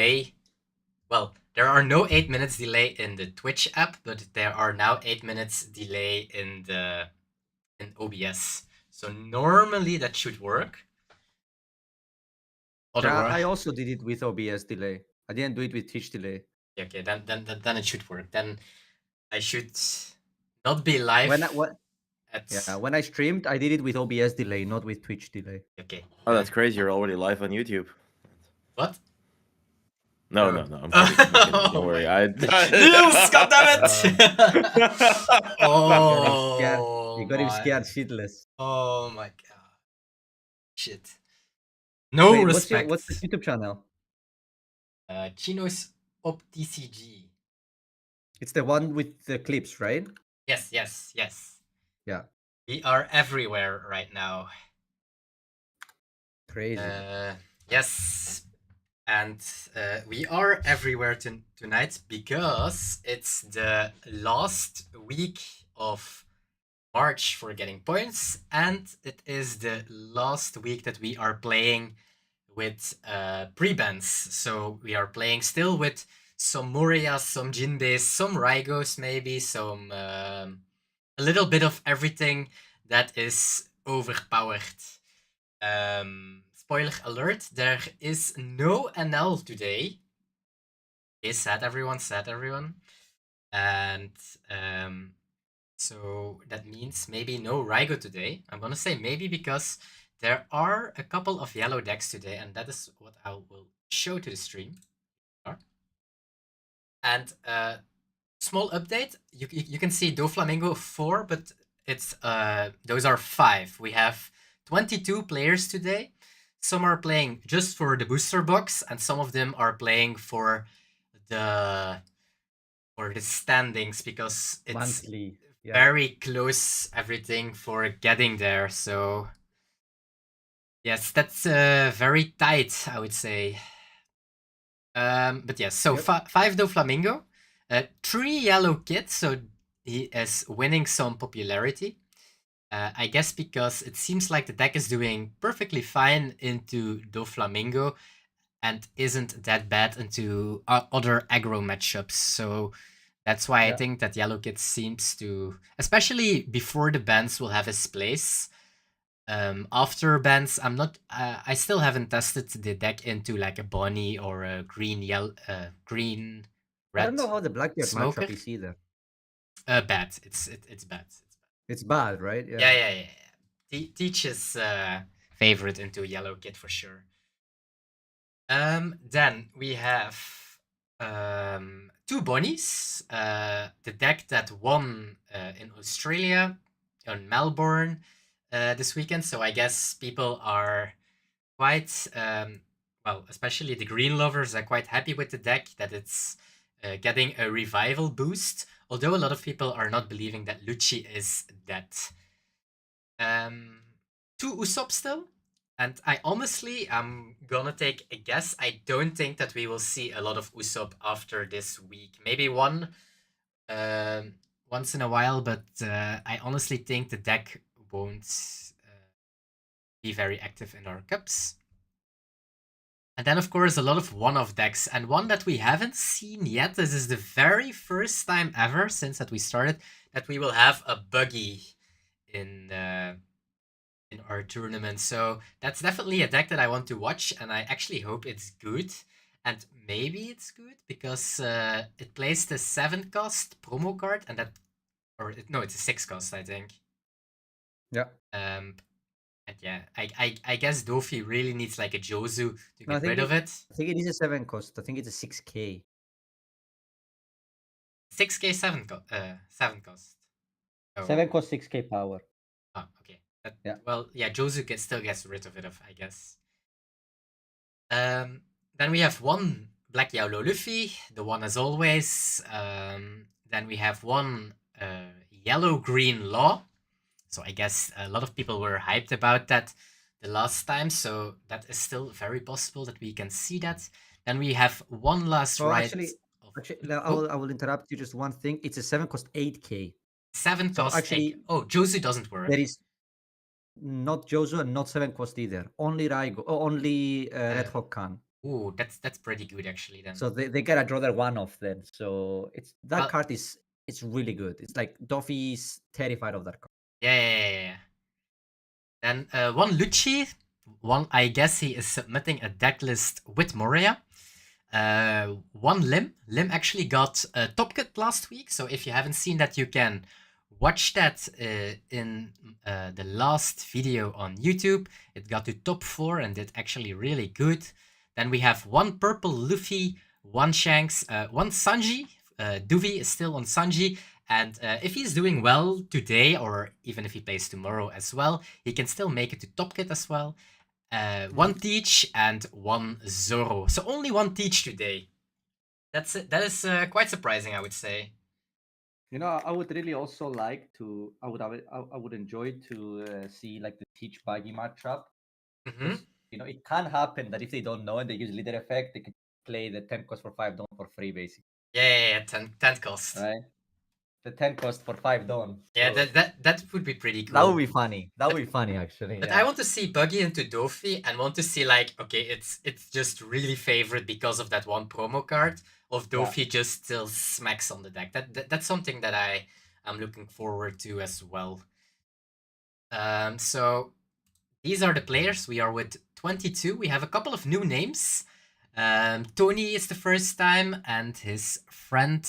delay. Well, there are no 8 minutes delay in the Twitch app, but there are now 8 minutes delay in OBS. So normally that should work. Yeah, I also did it with OBS delay. I didn't do it with Twitch delay. Okay, then it should work. Then I should not be live. When I streamed, I did it with OBS delay, not with Twitch delay. Okay. Oh, that's crazy! You're already live on YouTube. What? No. I'm kidding. Don't worry. Niels, goddammit! You got him scared shitless. Oh my god. Shit. No respect. What's the YouTube channel? Chinoize TCG. It's the one with the clips, right? Yes. Yeah. We are everywhere right now. Crazy. Yes. And we are everywhere tonight because it's the last week of March for getting points, and it is the last week that we are playing with pre-bans. So we are playing still with some Murias, some Jinbeis, some Raigos, maybe some a little bit of everything that is overpowered. Spoiler alert, there is no NL today. Okay, sad everyone. And so that means maybe no Raigo today. I'm gonna say maybe because there are a couple of yellow decks today, and that is what I will show to the stream. And small update, you can see doflamingo 4, but it's those are 5. We have 22 players today. Some are playing just for the booster box, and some of them are playing for the standings because it's monthly. Very close everything for getting there. So yes, that's very tight, I would say. But yes, so 5 doflamingo, 3 yellow kits, so he is winning some popularity. I guess because it seems like the deck is doing perfectly fine into doflamingo and isn't that bad into other aggro matchups. So that's why I think that Yellow Kid seems to, especially before the bans, will have his place. After bans, I'm not. I still haven't tested the deck into like a Bonney or a green, green, red. I don't know how the Blackbeard smoker matchup is either. Bad. It's bad. It's bad, right? Yeah. Teach is favorite into Yellow Kid for sure. Then we have 2 Bonnies. The deck that won in Australia, in Melbourne this weekend. So I guess people are quite, well, especially the green lovers are quite happy with the deck, that it's getting a revival boost. Although a lot of people are not believing that Lucci is dead. 2 Usopp still. And I honestly, I'm gonna take a guess. I don't think that we will see a lot of Usopp after this week. Maybe one once in a while, but I honestly think the deck won't be very active in our cups. And then, of course, a lot of one-off decks. And one that we haven't seen yet, this is the very first time ever since that we started, that we will have a Buggy in our tournament. So that's definitely a deck that I want to watch, and I actually hope it's good. And maybe it's good because it plays the 7 cost promo card, and that, or no, it's a 6 cost, I think. Yeah. And yeah, I guess Dofi really needs like a Jozu to get rid of it. I think it is a 7 cost. I think it's a 6k. 6k 7 cost. Oh. 7 cost 6k power. Oh, okay. Well, yeah, Jozu still gets rid of it, I guess. Then we have 1 Black Yellow Luffy, the one as always. Then we have 1 Yellow Green Law. So I guess a lot of people were hyped about that the last time. So that is still very possible that we can see that. Then we have 1 last Actually, I will interrupt you just one thing. It's a 7 cost 8k. 7 cost actually 8. Oh, Jozu doesn't work. There is not Jozu and not 7 cost either. Only Raigo. Only Red Hawk can. Ooh, that's pretty good actually then. So they gotta draw their one off then. So that Well, card is it's really good. It's like Doffy's terrified of that card. yeah. Then one Lucci, one I guess he is submitting a deck list with Moria. One Lim. Lim actually got a top cut last week, so if you haven't seen that, you can watch that in the last video on YouTube. It got to top 4 and did actually really good. Then we have one purple Luffy, one Shanks, one Sanji. Duvi is still on Sanji, and if he's doing well today, or even if he plays tomorrow as well, he can still make it to top kit as well. One Teach and one Zoro. So only one Teach today. That's it. That is quite surprising, I would say. You know, I would really also like to. I would enjoy to see like the Teach Buggy matchup. Because you know it can happen that if they don't know and they use leader effect, they can play the 10 cost for 5 don for free, basically. Yeah, 10 cost. Right. The 10 cost for 5 don. Yeah, So that would be pretty cool. that would be funny. That would be funny actually. But Yeah. I want to see Buggy into Dofi and want to see like, okay, it's just really favorite because of that one promo card of Dofi just still smacks on the deck. That's something that I'm looking forward to as well. So these are the players. We are with 22. We have a couple of new names. Tony is the first time, and his friend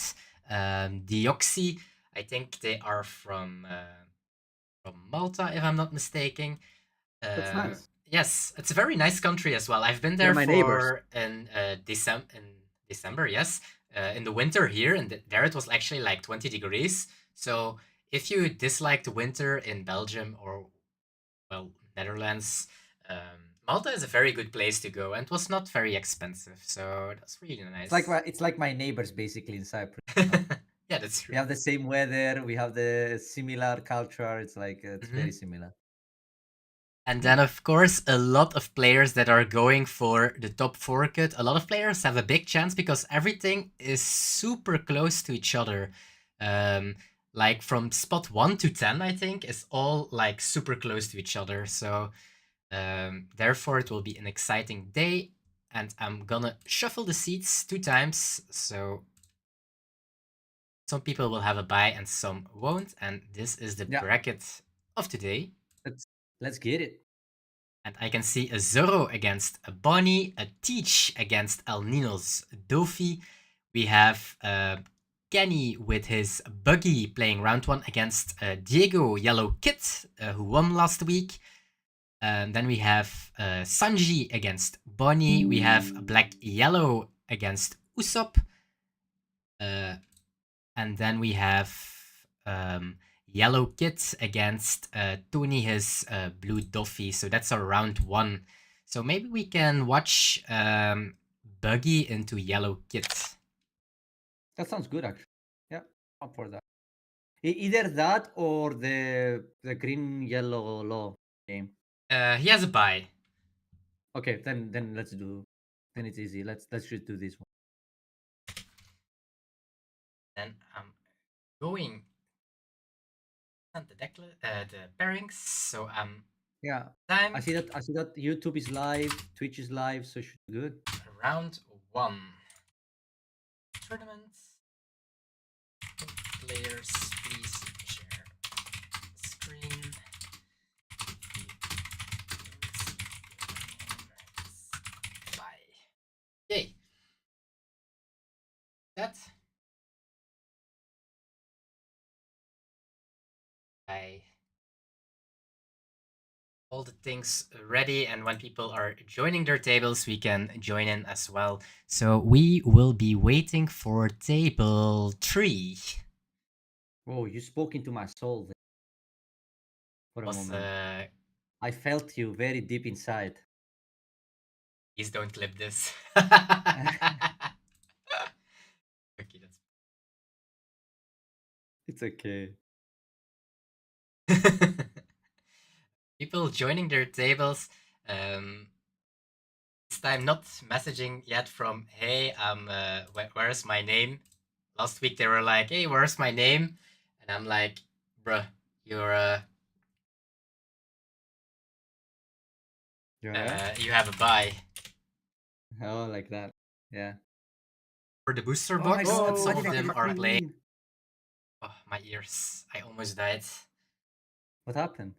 Deoxy. I think they are from Malta, if I'm not mistaken. That's nice. Yes, it's a very nice country as well. I've been there my neighbors. for in December. Yes, in the winter here, and there it was actually like 20 degrees. So if you dislike the winter in Belgium or well Netherlands, Malta is a very good place to go, and it was not very expensive. So that's really nice. It's like my neighbors basically in Cyprus. Yeah, that's true. We have the same weather. We have the similar culture. It's like it's very similar. And then, of course, a lot of players that are going for the top 4 cut. A lot of players have a big chance because everything is super close to each other. Like from spot 1 to 10, I think, is all like super close to each other. So therefore, it will be an exciting day. And I'm gonna shuffle the seats 2 times. So some people will have a buy and some won't. And this is the bracket of today. Let's get it. And I can see a Zoro against a Bonney, a Teach against El Nino's Dofi. We have Kenny with his Buggy playing round 1 against Diego Yellow Kit, who won last week. Then we have Sanji against Bonney. We have Black Yellow against Usopp. And then we have Yellow Kit against Tony, his Blue Doffy. So that's our round 1. So maybe we can watch Buggy into Yellow Kit. That sounds good, actually. Yeah, up for that. Either that or the green yellow law game. He has a buy. Okay, then let's do. Then it's easy. Let's just do this one. Then I'm going and the deck the pairings. So yeah. Time. I see that YouTube is live, Twitch is live, so it should be good. Round 1. Tournaments. Players, please share screen. Bye. Yay. That. All the things ready, and when people are joining their tables, we can join in as well. So we will be waiting for table 3. Oh, you spoke into my soul there for a moment. I felt you very deep inside. Please don't clip this. Okay, that's. It's okay. People joining their tables. This time not messaging yet from, hey, where's my name? Last week they were like, hey, where's my name? And I'm like, bruh, you're you have a buy. Oh, like that. Yeah. For the booster Oh my box, god, and why some did of I get them a are free playing. win? Oh, my ears. I almost died. What happened?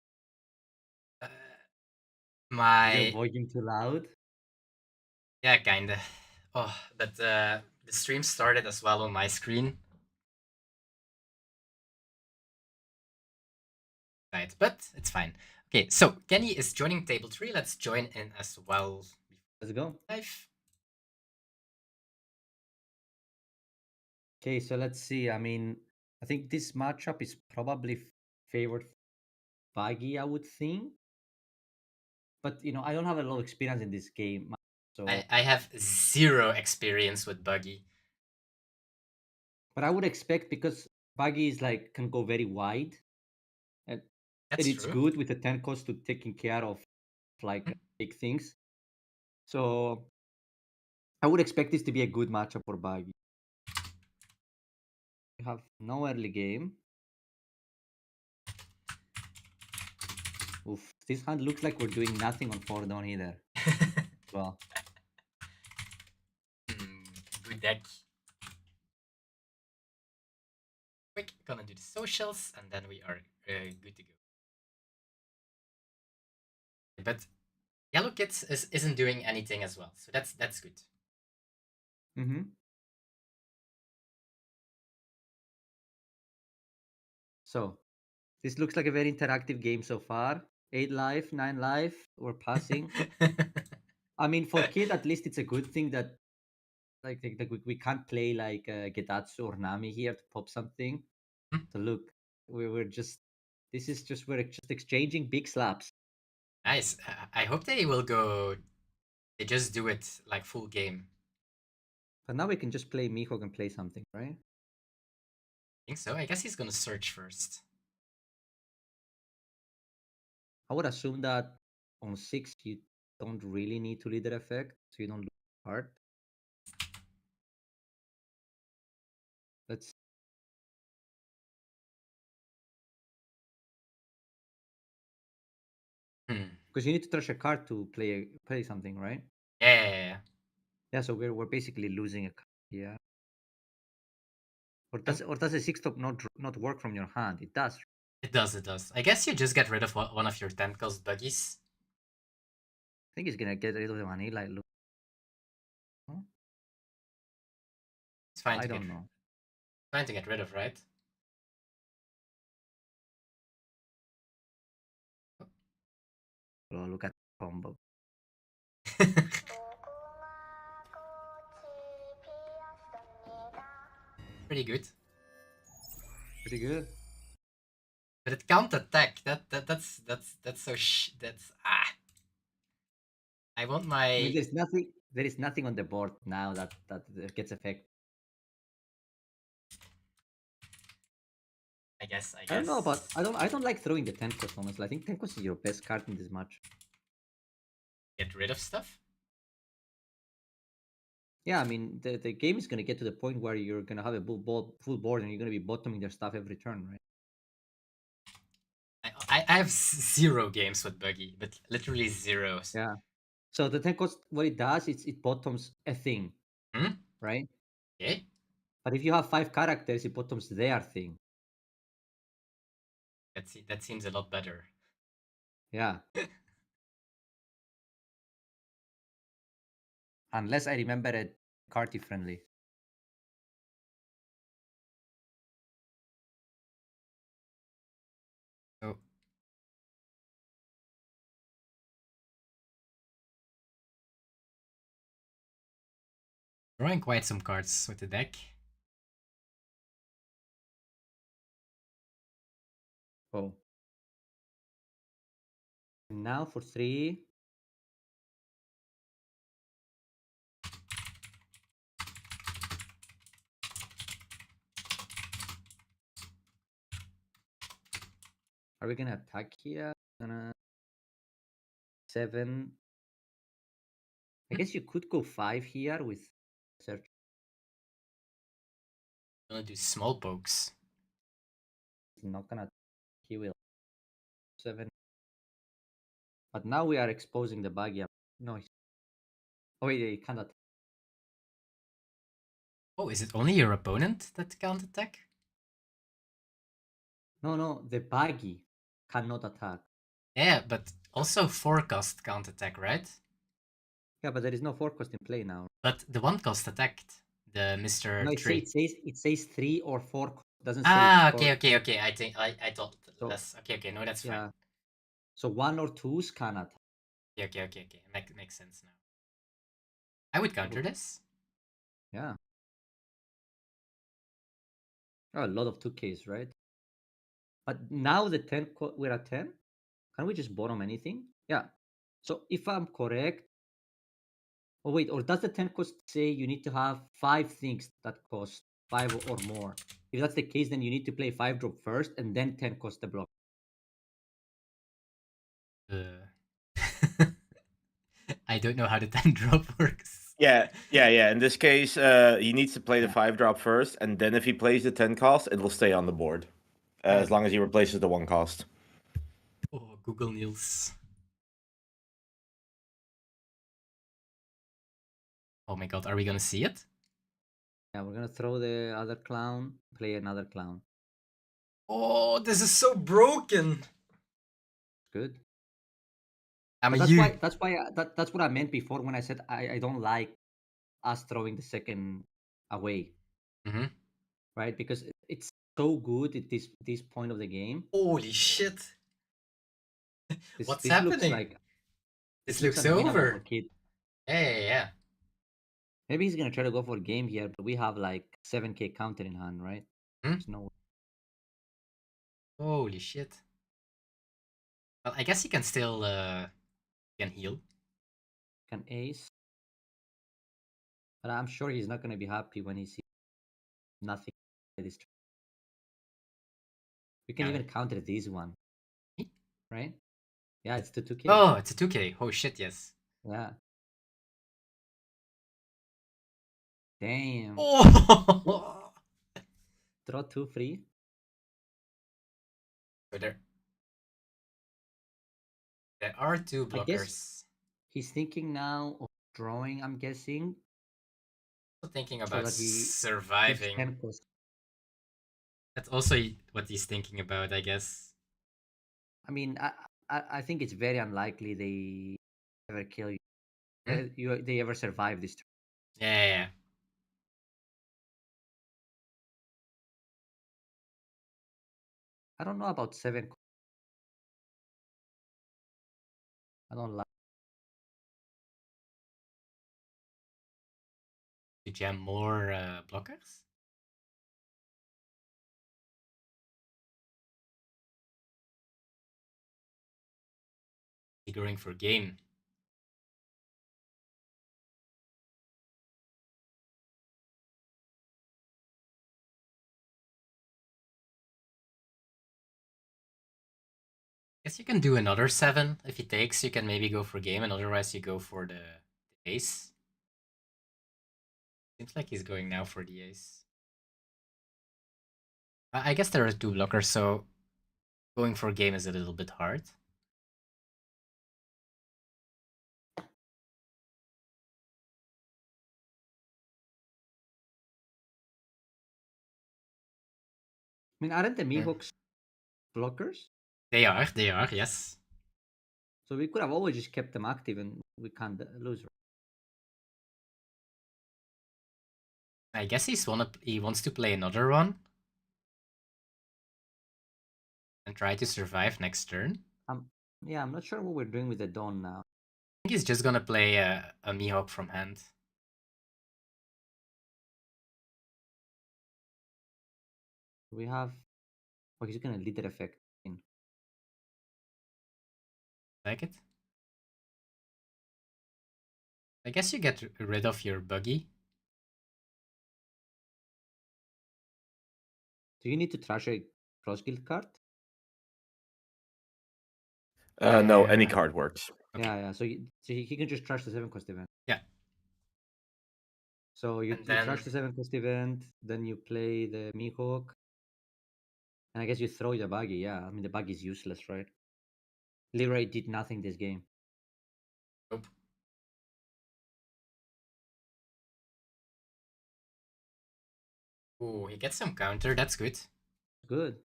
Uh, Is your my... volume too loud? Yeah, kinda. Oh, but the stream started as well on my screen. Right, but it's fine. Okay, so Kenny is joining table 3. Let's join in as well. Let's go. Live. Okay, so let's see. I mean, I think this matchup is probably favored Buggy, I would think. But I don't have a lot of experience in this game, so I have zero experience with Buggy. but I would expect because Buggy is like can go very wide, and That's it's true. good with the 10 cost to taking care of like big things. So I would expect this to be a good matchup for Buggy. We have no early game. Oof, this hand looks like we're doing nothing on 4 down either. Well, Good deck. Quick, gonna do the socials, and then we are good to go. But Yellow Kids isn't doing anything as well, so that's good. So this looks like a very interactive game so far. 8 life, 9 life, we're passing. I mean, for kid, at least it's a good thing that like we can't play like Getatsu or Nami here to pop something. So look, we're just we're just exchanging big slaps. Nice. I hope they will go. They just do it like full game. But now we can just play Mihawk and play something, right? I think so. I guess he's gonna search first. I would assume that on 6 you don't really need to leader effect, so you don't lose heart. Let's because you need to trash a card to play something, right? Yeah. Yeah, so we're basically losing a card. Yeah. Or does a 6 top not work from your hand? It does. It does. It does. I guess you just get rid of one of your tentacles buggies. I think he's gonna get rid of the vanilla. Look, huh? It's fine I to don't know. fine to get rid of, right? Oh, look at the combo. Pretty good. Pretty good. But it can't attack. That's so that's I want my. I mean, there is nothing on the board now that gets effect. I guess. I don't know, but I don't like throwing the 10 cost, honestly. I think 10 cost is your best card in this match. Get rid of stuff. Yeah, I mean the game is gonna get to the point where you're gonna have a full board and you're gonna be bottoming their stuff every turn, right? I have zero games with Buggy, but literally zeros. Yeah. So the 10 cost, what it does, it bottoms a thing, right? Okay. But if you have 5 characters, it bottoms their thing. That seems a lot better. Yeah. Unless I remember it carty friendly. Oh. Drawing quite some cards with the deck. Oh. Now for 3. Are we gonna attack here? 7. I guess you could go 5 here with search. I'm gonna do small pokes. Not gonna. He will. 7. But now we are exposing the Buggy. No, Oh wait, you cannot. Oh, is it only your opponent that can't attack? No, the Buggy cannot attack. Yeah, but also forecast can't attack, right? Yeah, but there is no forecast in play now. But the one cost attacked. The Mr. No, 3. it says 3 or 4. Doesn't say Ah, four. okay. I think I thought So, less. Okay, no, that's fine. yeah. So 1 or 2s can attack. Okay. Makes sense now. I would counter this. Yeah. Oh, a lot of 2Ks, right? But now the 10, we're at 10. Can we just bottom anything? Yeah. So if I'm correct, oh wait, or does the 10 cost say you need to have 5 things that cost 5 or more? If that's the case, then you need to play 5 drop first and then 10 cost the block. I don't know how the 10 drop works. Yeah. In this case, he needs to play the 5 drop first, and then if he plays the 10 cost, it will stay on the board. As long as he replaces the 1 cost. Oh, Google Niels. Oh my god, are we gonna see it? Yeah, we're gonna throw the other clown, play another clown. Oh, this is so broken. Good. I'm But a you. that's what I meant before when I said I don't like us throwing the second away. Mm-hmm. Right? Because it's so good at this point of the game. Holy shit. What's This happening? looks like this looks unwinnable for over. Kid. Yeah. Maybe he's gonna try to go for a game here, but we have like 7K counter in hand, right? Hmm? There's no. Holy shit. Well, I guess he can still can heal. Can ace. But I'm sure he's not gonna be happy when he sees nothing this turn. We can even counter this one. Right? Yeah, it's the 2K. Oh, it's a 2K. Oh shit, yes. Yeah. Damn. Oh! Draw 2 free. So there are 2 blockers. I guess he's thinking now of drawing, I'm guessing. Thinking about so that he surviving. That's also what he's thinking about, I guess. I mean, I think it's very unlikely they ever kill you. They ever survive this turn. Yeah. I don't know about 7. I don't like. To jam more blockers? Going for game. Guess you can do another 7. If he takes, you can maybe go for game, and otherwise you go for the ace. Seems like he's going now for the ace. I guess there are 2 blockers, so going for game is a little bit hard. I mean, aren't the Mihawks blockers? They are, yes. So we could have always just kept them active and we can't lose. I guess he wants to play another one. And try to survive next turn. Yeah, I'm not sure what we're doing with the Dawn now. I think he's just gonna play a Mihawk from hand. We have. Oh, he's gonna leader effect in. Like it? I guess you get rid of your Buggy. Do you need to trash a cross guild card? No, any card works. Okay. Yeah. So he can just trash the 7 cost event. Yeah. So you trash the 7 cost event, then you play the Mihawk. And I guess you throw the Buggy. Yeah, I mean the Buggy is useless, right? Leroy did nothing this game. Nope. Oh, he gets some counter. That's good. Good.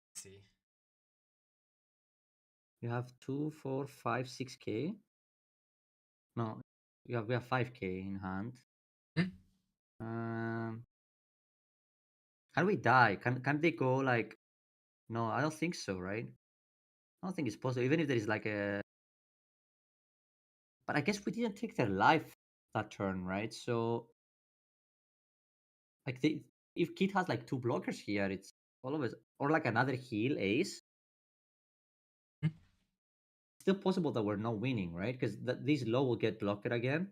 Let's see. You have 2, 4, 5, 6k. No, we have 5k in hand. Hmm? Can we die? Can they go like? No, I don't think so, right? I don't think it's possible. Even if there is like a, but I guess we didn't take their life that turn, right? So, like, if Kid has like 2 blockers here, it's all of us, or like another heal ace. Hmm? Still possible that we're not winning, right? Because this low will get blocked again.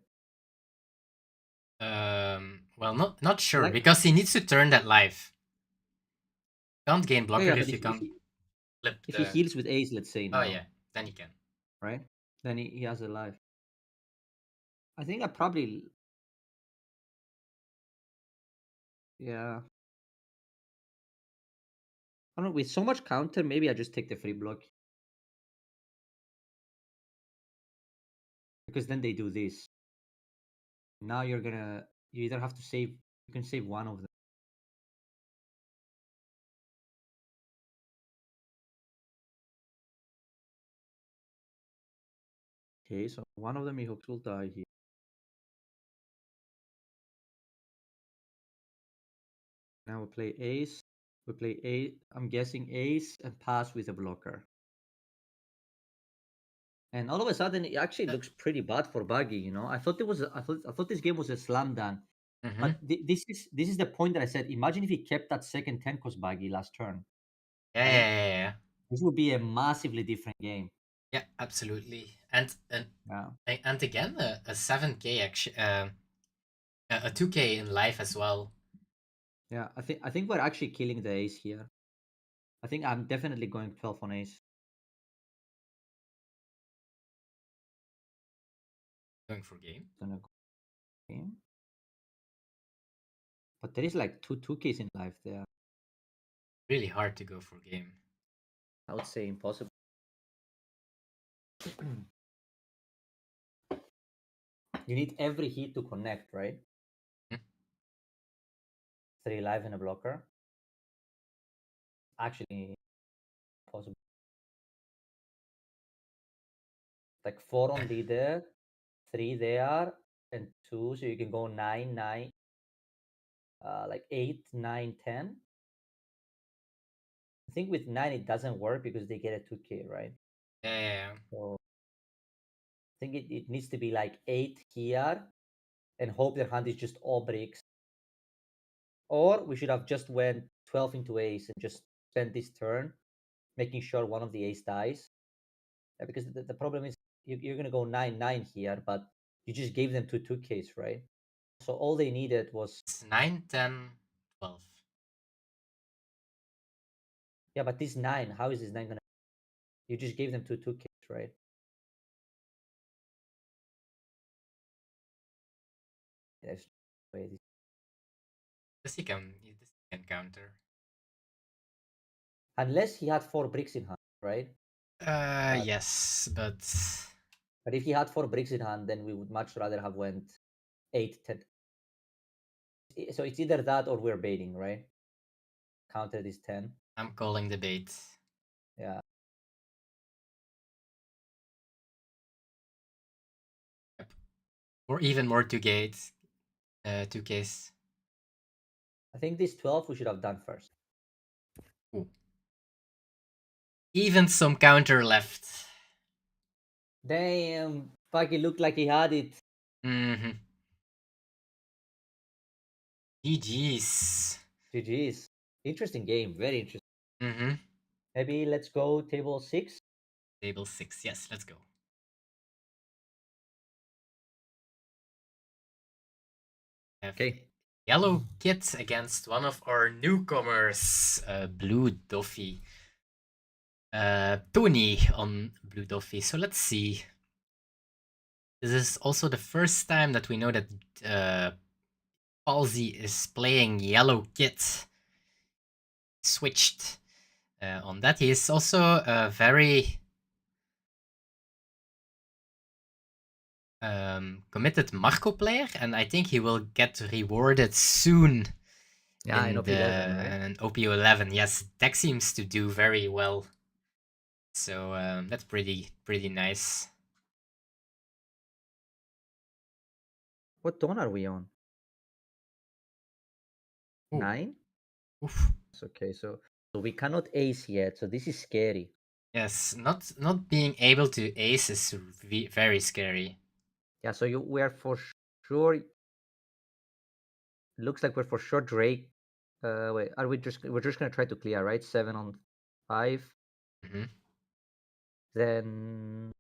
Well, not sure Like, because he needs to turn that life. Can't gain blocker yeah, but if you can't flip if he the. heals with ace, let's say Oh now, yeah, then you can. right? Then he has a life. I think I probably, yeah. I don't know, with so much counter, maybe I just take the free block. Because then they do this. Now you either have to save, you can save one of them. Okay, so one of them he hopes will die here. Now we play ace. We play ace. I'm guessing ace and pass with a blocker. And all of a sudden, it actually looks pretty bad for Buggy. You know, I thought I thought this game was a slam dunk. Mm-hmm. But this is the point that I said. Imagine if he kept that second 10 cost Buggy last turn. Yeah, Right? yeah. This would be a massively different game. Yeah, absolutely. And Yeah. and again, a 7k actually, a 2k in life as well. Yeah, I think we're actually killing the ace here. I think I'm definitely going 12 on ace. Going for game. Gonna go game. But there is like 2Ks in life there. Really hard to go for game. I would say impossible. You need every hit to connect, right? Hmm? 3 life and a blocker. Actually, possible. Like 4 on leader, 3 there, and 2, so you can go 9, 9, like 8, 9, 10. I think with 9 it doesn't work because they get a 2k, right? Yeah. So I think it needs to be like 8 here and hope their hand is just all bricks. Or we should have just went 12 into ace and just spent this turn making sure one of the ace dies. Because the problem is you're going to go 9, 9 here, but you just gave them 2Ks, right? So all they needed was... It's 9, 10, 12. Yeah, but this 9, how is this 9 going to... You just gave them 2Ks, right? Yes. This he can counter. Unless he had 4 bricks in hand, right? Yes, but if he had 4 bricks in hand, then we would much rather have went 8, 10. So it's either that or we're baiting, right? Counter this 10. I'm calling the bait. Yeah. Yep. Or even more 2Ks. 2Ks. I think this 12 we should have done first. Ooh. Even some counter left. Damn, Buggy looked like he had it. Mm-hmm. GG's. GG's. Interesting game, very interesting. Mm-hmm. Maybe let's go table 6. Table 6, yes, let's go. Okay. Yellow Kit against one of our newcomers, Blue Doffy. Tony on Blue Doffy. So let's see. This is also the first time that we know that Palsy is playing Yellow Kit. Switched on that. He is also very committed Marco player, and I think he will get rewarded soon. Yeah, in OP11, right? In OP11, yes, deck seems to do very well. So that's pretty nice. What tone are we on? Ooh. 9? Oof. It's okay, so we cannot ace yet, so this is scary. Yes, not being able to ace is very scary. Yeah, so we are for sure. Looks like we're for sure Drake. Wait, are we're just gonna try to clear, right? 7 on 5. Then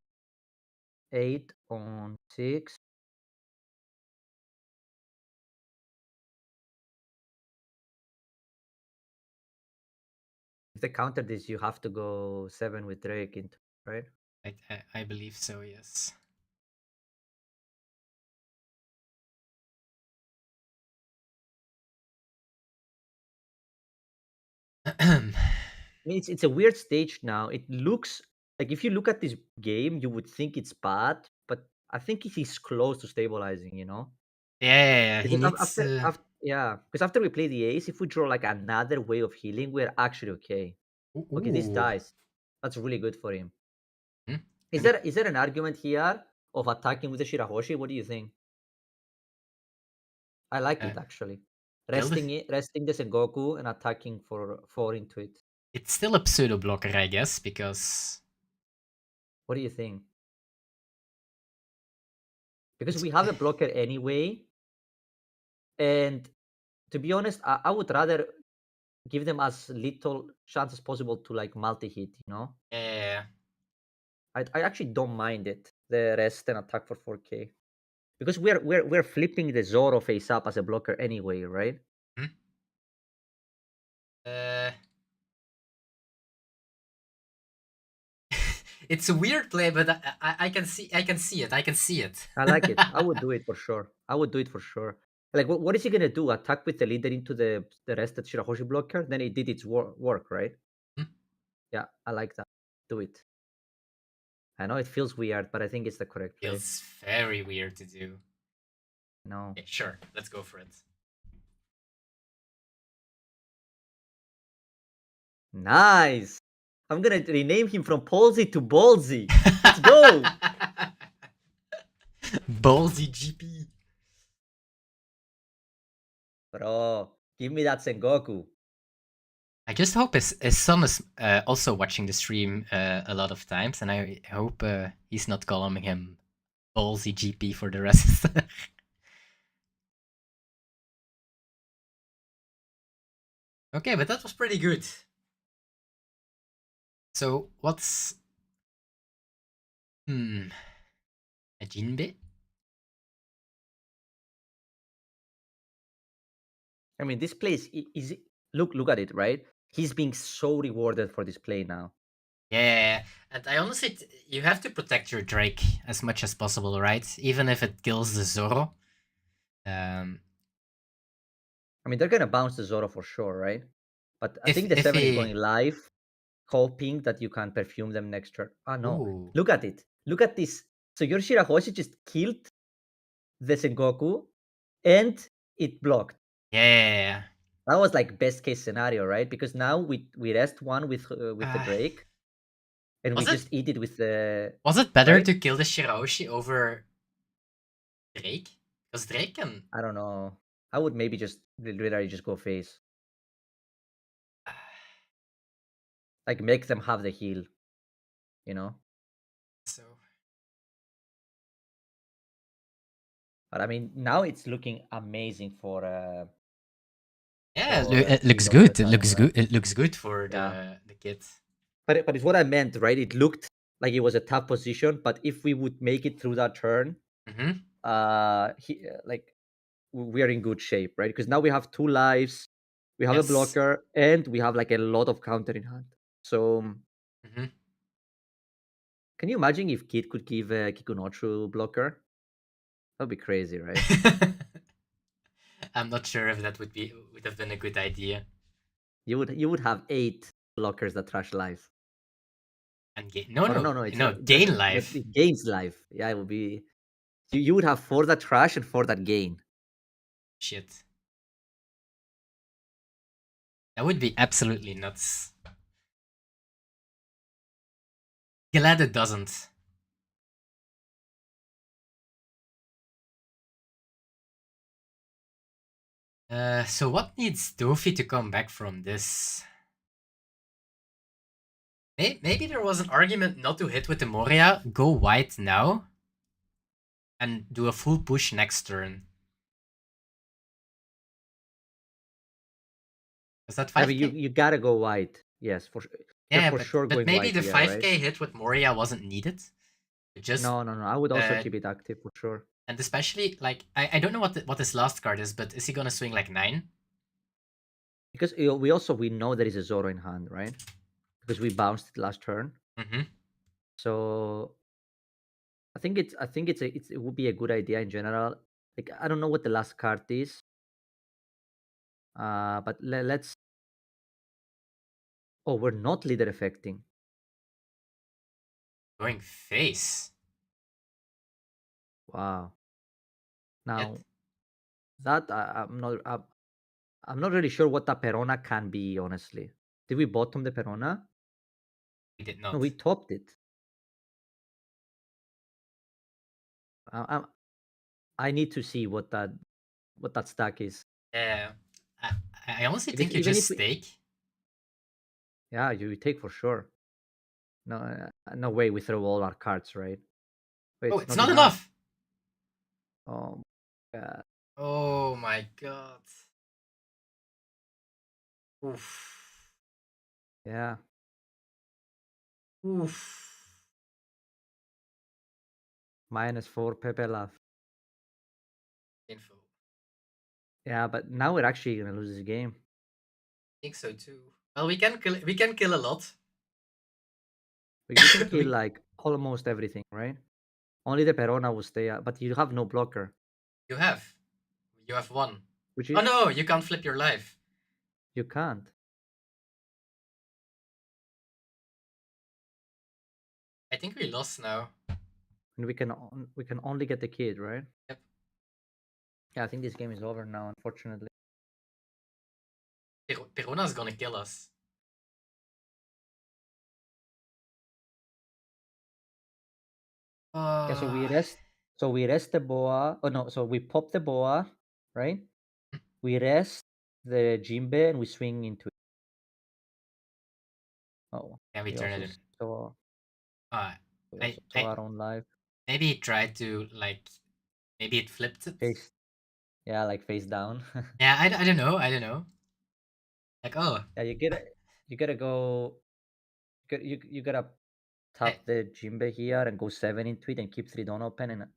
8 on 6. If they counter this, you have to go 7 with Drake into, right? I believe so, yes. I mean, it's a weird stage now. It looks like if you look at this game, you would think it's bad, but I think he's close to stabilizing, you know? Yeah, he Because needs. because after we play the ace, if we draw like another way of healing, we're actually okay. Okay, this Ooh. dies. That's really good for him. Hmm? Is there an argument here of attacking with the Shirahoshi? What do you think? I like it actually. Resting the Sengoku and attacking for 4 into it. It's still a pseudo blocker, I guess, because. What do you think? Because we have a blocker anyway, and to be honest, I would rather give them as little chance as possible to like multi-hit, you know? Yeah. I actually don't mind it. The rest and attack for 4k. Because we're flipping the Zoro face up as a blocker anyway, right? It's a weird play, but I can see it. I can see it. I like it. I would do it for sure. I would do it for sure. Like, what is he gonna do? Attack with the leader into the rested Shirahoshi blocker? Then it did its work, right? Yeah, I like that. Do it. I know it feels weird, but I think it's the correct play. Feels very weird to do. No. Okay, sure, let's go for it. Nice. I'm gonna rename him from Palsy to Ballsy. Let's go. Ballsy GP. Bro, give me that Sengoku. I just hope his son is also watching the stream a lot of times, and I hope he's not calling him Ballsy GP for the rest. Okay, but that was pretty good. So what's a Jinbe? I mean, this play is look at it, right? He's being so rewarded for this play now. Yeah, and I honestly, you have to protect your Drake as much as possible, right? Even if it kills the Zoro. I mean, they're gonna bounce the Zoro for sure, right? But I think the if 7 is going live, hoping that you can perfume them next turn. Ah, no. Ooh. Look at it. Look at this. So your Shirahoshi just killed the Sengoku, and it blocked. Yeah. That was like best case scenario, right? Because now we rest one with the Drake, and we just eat it with the. Was it better to kill the Shirahoshi over Drake? Because Drake can. I don't know. I would maybe just literally just go face. Like make them have the heal, you know. So. But I mean, now it's looking amazing for. Yeah, for, it looks good. It looks good. It looks good for the kid. But it's what I meant, right? It looked like it was a tough position, but if we would make it through that turn, we are in good shape, right? Because now we have 2 lives, we have a blocker, and we have like a lot of counter in hand. So, can you imagine if Kid could give a Kikunochu blocker? That'd be crazy, right? I'm not sure if that would have been a good idea. You would have 8 blockers that trash life. And gain gain life. Yeah, it would be You would have for that trash and for that gain. Shit. That would be absolutely nuts. Glad it doesn't. So what needs Dofi to come back from this? Maybe there was an argument not to hit with the Moria, go white now, and do a full push next turn. Is that 5k? I mean, you gotta go white. Yes, for sure. Yeah, for sure but going maybe white the here, 5k right? hit with Moria wasn't needed. Just No. I would also keep it active for sure. And especially, like, I don't know what his last card is, but is he gonna swing like 9? Because we know there is a Zoro in hand, right? Because we bounced it last turn. Mm-hmm. So I think it would be a good idea in general. Like I don't know what the last card is. But let's. Oh, we're not leader affecting. Going face. Wow. Now Yet. that I'm not really sure what the Perona can be, honestly. Did we bottom the Perona? We did not. No, we topped it. I need to see what that stack is. Yeah. I honestly Because think you even just if stake. yeah, you take for sure. No way we throw all our cards, right? Wait, Oh, it's not enough. Oh, God. Oh my god. Oof. Yeah. Oof. -4 Pepe left. Info. Yeah, but now we're actually gonna lose this game. I think so too. Well, we can kill a lot. We can kill like almost everything, right? Only the Perona will stay out, but you have no blocker. You have one. Which Oh is no, you can't flip your life. you can't. I think we lost now. And we can only get the kid, right? Yep. Yeah, I think this game is over now, unfortunately. Perona's gonna kill us. Yeah, so we rest the boa. Oh no, so we pop the boa, right? We rest the Jimbe and we swing into it. Oh, Can we turn it in? saw I our own life. Maybe it tried to like maybe it flipped it. Yeah, like face down. Yeah, I don't know. Like, oh. Yeah, you gotta go. You gotta tap the Jimbe here and go 7 into it and keep 3 don't open and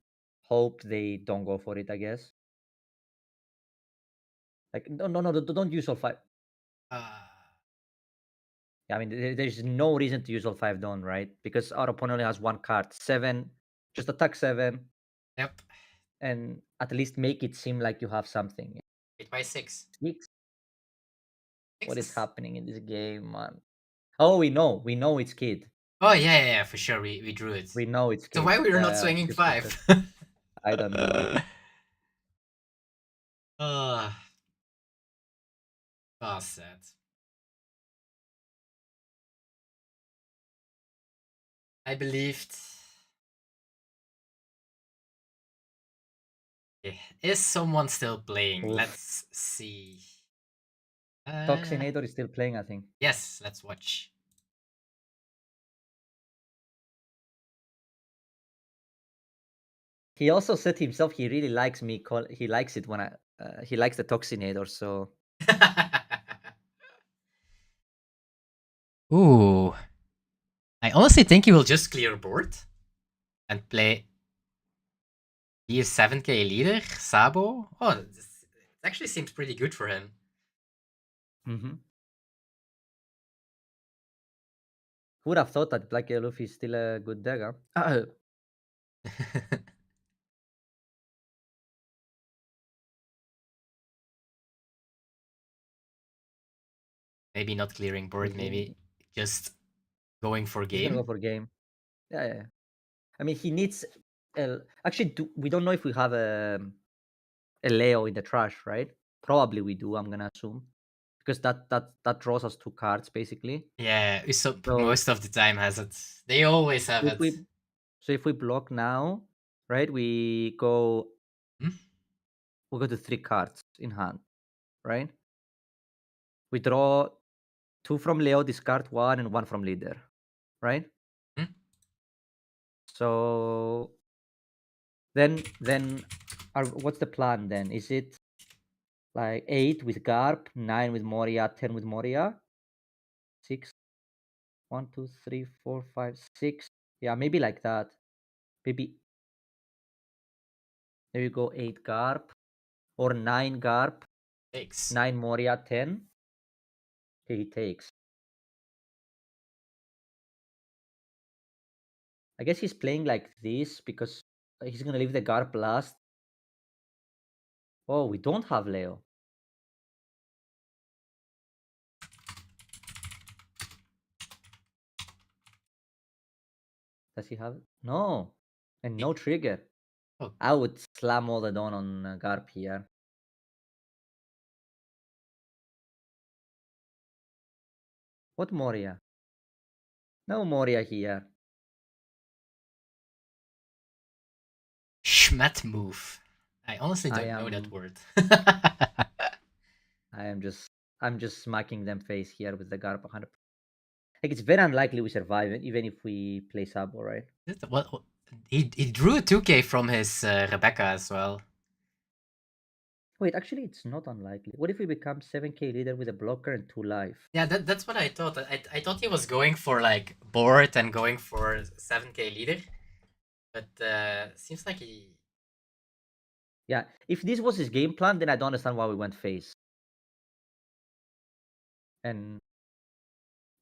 hope they don't go for it, I guess. Like no, don't use all 5. Yeah, I mean, there's no reason to use all 5 don't, right? Because our opponent only has 1 card. 7, just attack 7. Yep. And at least make it seem like you have something. 8 by 6. 6. What is happening in this game, man? Oh, we know it's kid. Oh yeah, for sure. We drew it. We know it's kid. So why we were not swinging 5? I don't know. Sad. I believed. Okay. Is someone still playing? Oof. Let's see. Toxinator is still playing, I think. Yes, let's watch. He also said himself he really likes me. He likes it when he likes the Toxinator. So. Ooh. I honestly think he will just clear board and play. He is 7k leader, Sabo. Oh, it actually seems pretty good for him. Mm-hmm. Who would have thought that Black Yellow Luffy is still a good deck, huh? Maybe not clearing board, maybe just going for game. He's gonna go for game. Yeah. I mean, he needs Actually, we don't know if we have a Leo in the trash, right? Probably we do, I'm gonna assume. Because that draws us 2 cards, basically. Yeah, Usopp So most of the time has it. They always have if it. if we block now, right, we go to 3 cards in hand, right? We draw 2 from Leo, discard 1, and 1 from leader, right? Hmm? So then what's the plan then? Is it like 8 with Garp, 9 with Moria, 10 with Moria? 6, 1, 2, 3, 4, 5, 6. Yeah, maybe like that. Maybe there you go, 8 Garp or 9 Garp, Takes. 9 Moria, 10. Okay, he takes. I guess he's playing like this because he's gonna leave the Garp last. Oh, we don't have Leo. Does he have it? No. And no trigger. Oh. I would slam all the Dawn on Garp here. What Moria? No Moria here. Schmet move. I honestly don't know that word. I'm just smacking them face here with the Garp 100%. Like, it's very unlikely we survive it, even if we play Sabo, right? What? He drew a 2k from his Rebecca as well. Wait, actually, it's not unlikely. What if we become 7k leader with a blocker and 2 life? Yeah, that's what I thought. I thought he was going for like board and going for 7k leader, but seems like he. Yeah, if this was his game plan, then I don't understand why we went face. And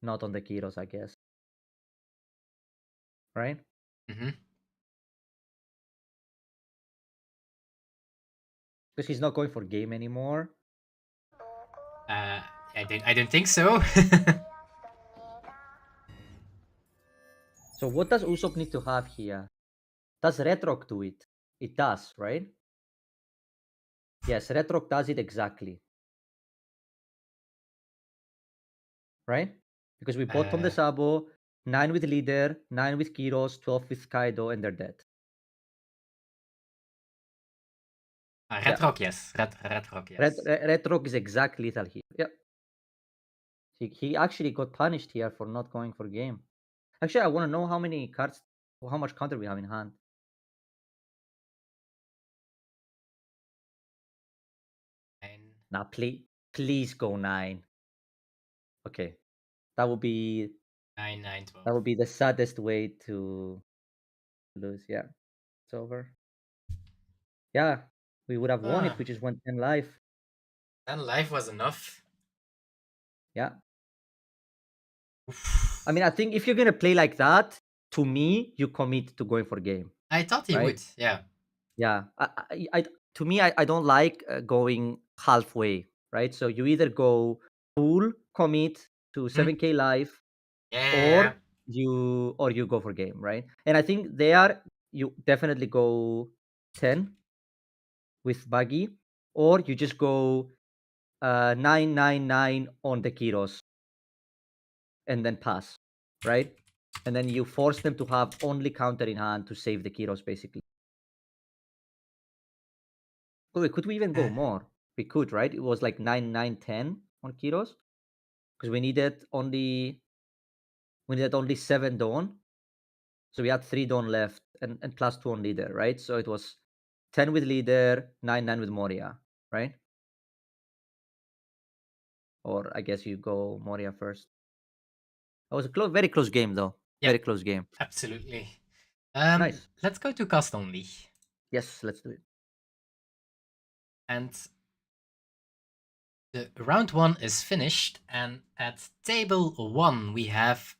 not on the Kiros, I guess. Right? Mm-hmm. Because he's not going for game anymore. I don't think so. So what does Usopp need to have here? Does Retrok do it? It does, right? Yes, Retrok does it exactly. Right? Because we bottom the Sabo, 9 with leader, 9 with Kiros, 12 with Kaido, and they're dead. Retrok, yes. Retrok, yes. Retrok is exactly lethal here. Yeah. He actually got punished here for not going for game. Actually, I want to know how many cards, how much counter we have in hand. 9. Now, please go 9. Okay, that would be 9, 9, 12. that would be the saddest way to lose. Yeah, it's over. Yeah, we would have won if we just went 10 life. 10 life was enough. Yeah. I mean, I think if you're gonna play like that, to me, you commit to going for game. I thought he would. Yeah. Yeah. To me, I don't like going halfway. Right. So you either go full commit to 7k life, Yeah. or you go for game, right? And I think there you definitely go 10 with Buggy, or you just go 999 on the Kiros and then pass, right? And then you force them to have only counter in hand to save the Kiros, basically. Oh, could we even go more? We could, right? It was like 9-9-10 on Kiros because we needed only 7 Dawn. So we had 3 Dawn left and plus 2 on leader, right? So it was 10 with leader, 9-9 with Moria, right? Or I guess you go Moria first. That was a very close game, though. Yep. Very close game. Absolutely. Nice. Let's go to cast only. Yes, let's do it. And the round 1 is finished, and at table 1 we have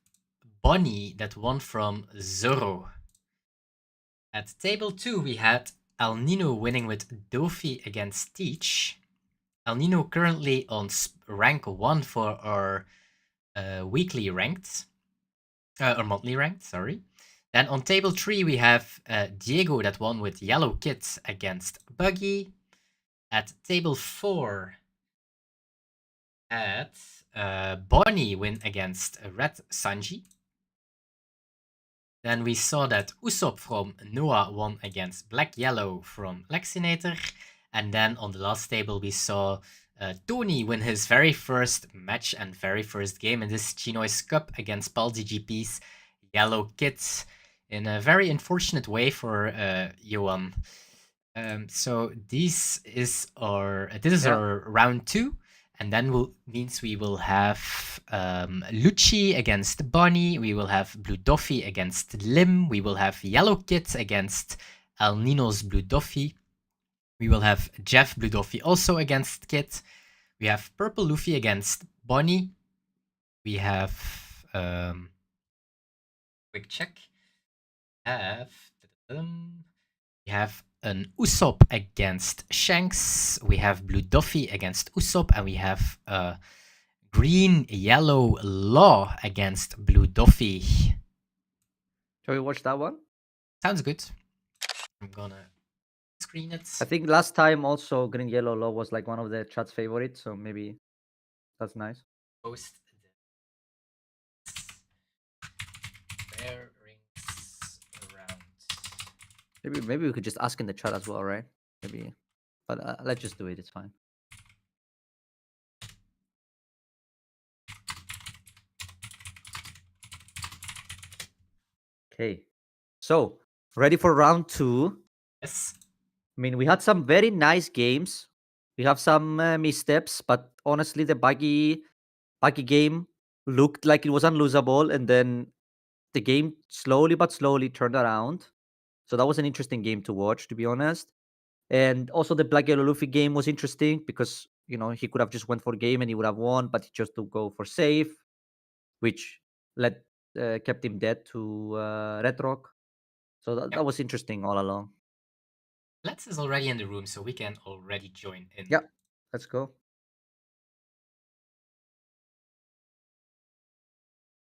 Bonney that won from Zoro. At table 2 we had El Nino winning with Dofi against Teach. El Nino currently on rank 1 for our weekly ranked, or monthly ranked, sorry. Then on table 3, we have Diego that won with Yellow Kit against Buggy. At table 4, at Bonney win against Red Sanji. Then we saw that Usopp from Noah won against Black Yellow from Lexinator. And then on the last table, we saw Tony win his very first match and very first game in this Chinoize Cup against Paldi GP's Yellow Kids in a very unfortunate way for Johan. So this is our round 2. And then means we will have Lucci against Bonney. We will have Blue Doffy against Lim. We will have Yellow Kit against El Nino's Blue Doffy. We will have Jeff Blue Doffy also against Kit. We have Purple Luffy against Bonney. We have quick check. We have an Usopp against Shanks. We have Blue Doffy against Usopp, and we have Green Yellow Law against Blue Doffy. Shall we watch that one? Sounds good. I'm gonna screen it. I think last time also Green Yellow Law was like one of the chat's favorites, so maybe that's nice. Post pairings around. Maybe we could just ask in the chat as well, right? Maybe, but let's just do it. It's fine. Okay, so ready for round 2. Yes. I mean, we had some very nice games. We have some missteps, but honestly, the Buggy game looked like it was unlosable, and then the game slowly but slowly turned around. So that was an interesting game to watch, to be honest. And also the Black Yellow Luffy game was interesting because, you know, he could have just went for game and he would have won, but he chose to go for safe, which kept him dead to Red Rock. So that was interesting all along. Let's is already in the room, so we can already join in. Yeah, let's go.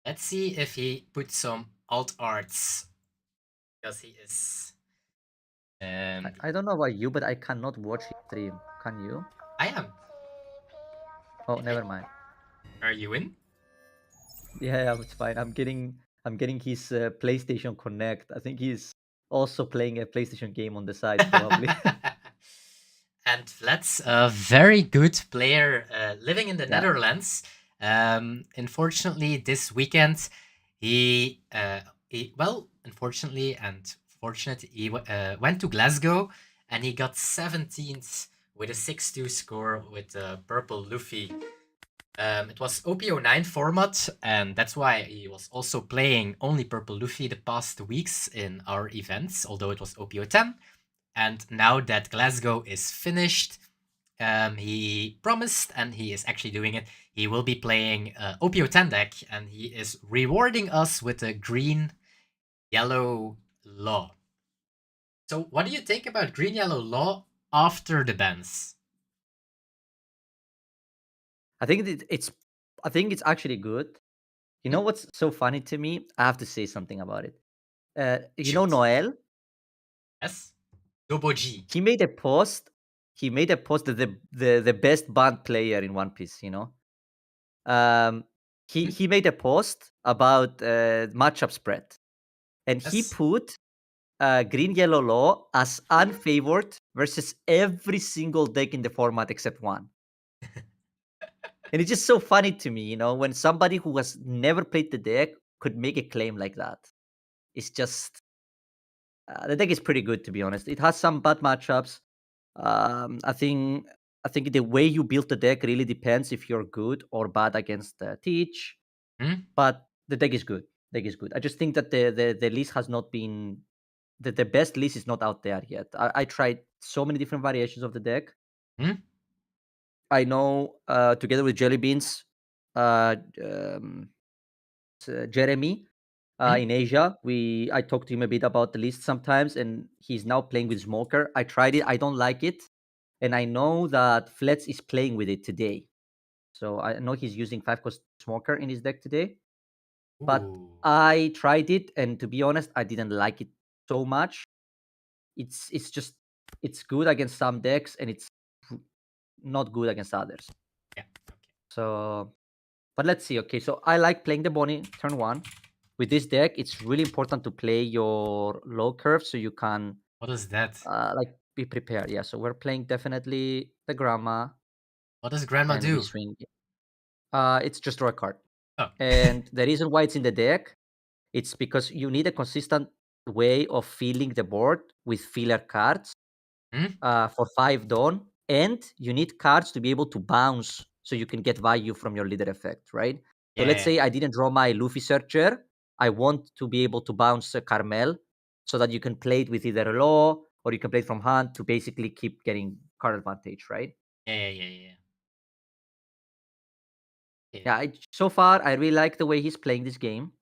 Let's see if he puts some alt arts, because he is. I don't know about you, but I cannot watch his stream. Can you? I am. Oh, never mind. Are you in? Yeah, it's fine. I'm getting his PlayStation Connect. I think he's also playing a PlayStation game on the side, probably. And Vlad's a very good player living in the Yeah. Netherlands. Unfortunately, this weekend, unfortunately and fortunate, he went to Glasgow and he got 17th with a 6-2 score with Purple Luffy. It was OPO9 format, and that's why he was also playing only Purple Luffy the past weeks in our events, although it was OPO10. And now that Glasgow is finished, he promised, and he is actually doing it, he will be playing OPO10 deck, and he is rewarding us with a green-yellow law. So what do you think about green-yellow law after the bans? I think it's actually good. You know what's so funny to me? I have to say something about it. You know Noel? Yes. Dobo G. He made a post that the best band player in One Piece, you know. He made a post about matchup spread, and he put Green Yellow Law as unfavored versus every single deck in the format except one. And it's just so funny to me, you know, when somebody who has never played the deck could make a claim like that. It's just the deck is pretty good, to be honest. It has some bad matchups. I think the way you build the deck really depends if you're good or bad against Teach. But the deck is good. I just think that the list has not been the best list is not out there yet. I tried so many different variations of the deck. I know together with Jelly Beans, Jeremy in Asia, I talked to him a bit about the list sometimes, and he's now playing with Smoker. I tried it. I don't like it, and I know that Fletz is playing with it today. So I know he's using 5-cost Smoker in his deck today. But Ooh. I tried it, and to be honest, I didn't like it so much. It's just it's good against some decks, and it's not good against others. Yeah. Okay. So, but let's see. Okay, so I like playing the Bonney turn 1. With this deck, it's really important to play your low curve so you can What is that? like be prepared. Yeah, so we're playing definitely the Grandma, What does Grandma and we do? swing. It's just draw a card. Oh. And the reason why it's in the deck, it's because you need a consistent way of filling the board with filler cards Hmm? for 5 Dawn, and you need cards to be able to bounce so you can get value from your leader effect, right? So let's Yeah. say I didn't draw my Luffy Searcher. I want to be able to bounce a Carmel so that you can play it with either Law or you can play it from hand to basically keep getting card advantage, right? Yeah. Yeah, so far I really like the way he's playing this game.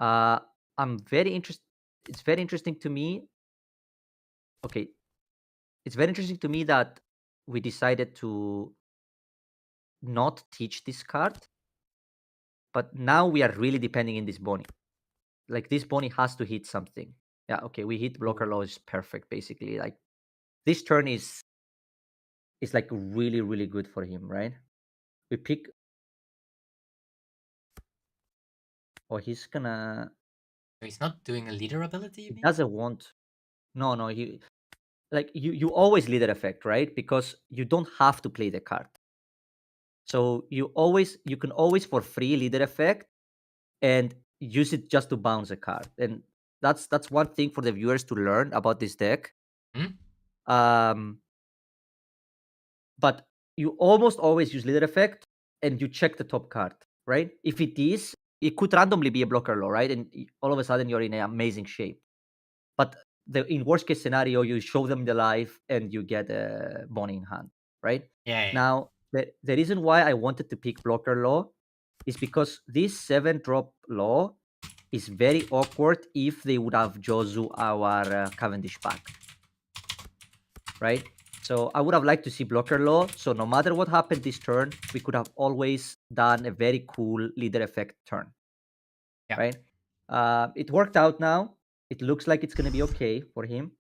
I'm very interested. It's very interesting to me. Okay, it's very interesting to me that we decided to not teach this card, but now we are really depending in this Bonney. Like this Bonney has to hit something. Yeah, okay, we hit blocker law is perfect basically. Like this turn is like really good for him, right? We pick. Oh, he's gonna. So he's not doing a leader ability, you He mean? doesn't want. No. He like you always leader effect, right? Because you don't have to play the card. So you can always for free leader effect and use it just to bounce a card. And that's one thing for the viewers to learn about this deck. Hmm? But you almost always use leader effect and you check the top card, right? If it is, it could randomly be a blocker law, right? And all of a sudden you're in an amazing shape. But in worst case scenario, you show them the life and you get a Bonney in hand, right? Yeah. Now, the reason why I wanted to pick blocker law is because this 7-drop law is very awkward if they would have Jozu our Cavendish pack, right? So I would have liked to see blocker law. So no matter what happened this turn, we could have always done a very cool leader effect turn, Yeah. right? It worked out now. It looks like it's going to be okay for him.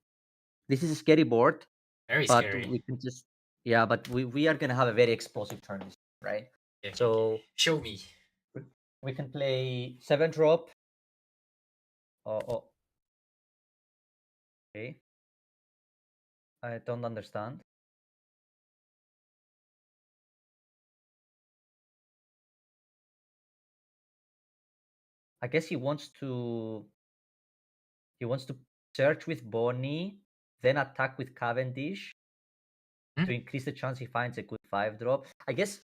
This is a scary board, Very but scary. we can just, yeah, but we are going to have a very explosive turn, right? Okay. So Show me. we can play 7-drop. Okay. I don't understand. I guess he wants to search with Bonney, then attack with Cavendish to increase the chance he finds a good 5-drop. I guess,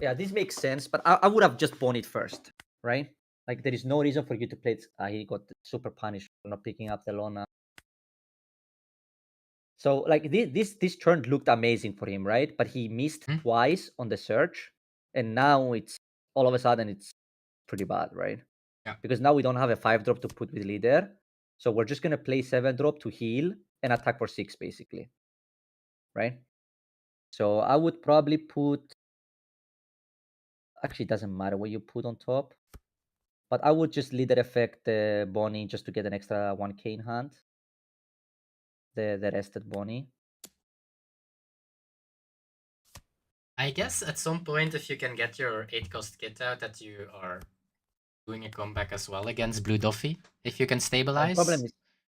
yeah, this makes sense, but I would have just Bonneyed first, right? Like there is no reason for you to play it. He got super punished for not picking up the Lona. So like this turn looked amazing for him, right? But he missed twice on the search, and now it's all of a sudden it's pretty bad, right? Yeah. Because now we don't have a 5-drop to put with leader, so we're just gonna play 7-drop to heal and attack for 6 basically, right? So I would probably put. Actually, it doesn't matter what you put on top, but I would just leader effect the Bonney just to get an extra 1k in hand. The rested Bonney. I guess at some point, if you can get your 8-cost kit out, that you are doing a comeback as well against Blue Doffy. If you can stabilize.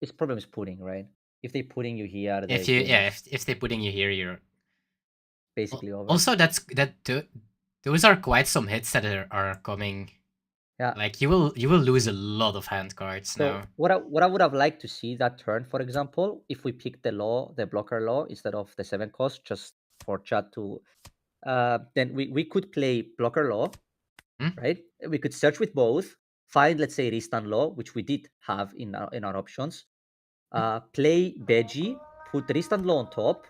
His problem is putting, right? If they putting you here, if they're putting you here, you're basically over. Also, those are quite some hits that are coming. Yeah, like you will lose a lot of hand cards now. What I would have liked to see that turn, for example, if we pick the blocker law instead of the 7-cost, just for chat to, then we could play blocker law, right? We could search with both, find let's say Ristan law, which we did have in our options. Play Beji, put Ristan law on top,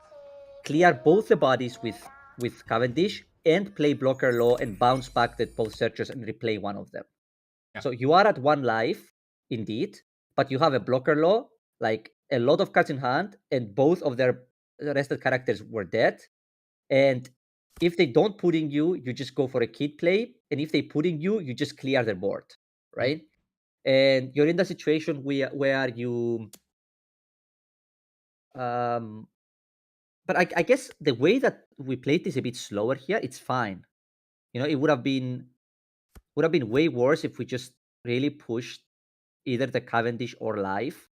clear both the bodies with Cavendish, and play blocker law and bounce back the both searchers and replay one of them. Yeah. So you are at 1 life, indeed, but you have a blocker law, like a lot of cards in hand, and both of their rested characters were dead. And if they don't pudding you, you just go for a kid play, and if they pudding you, you just clear their board, right? And you're in the situation where you but I guess the way that we played this a bit slower here, it's fine. You know, it would have been way worse if we just really pushed either the Cavendish or Life.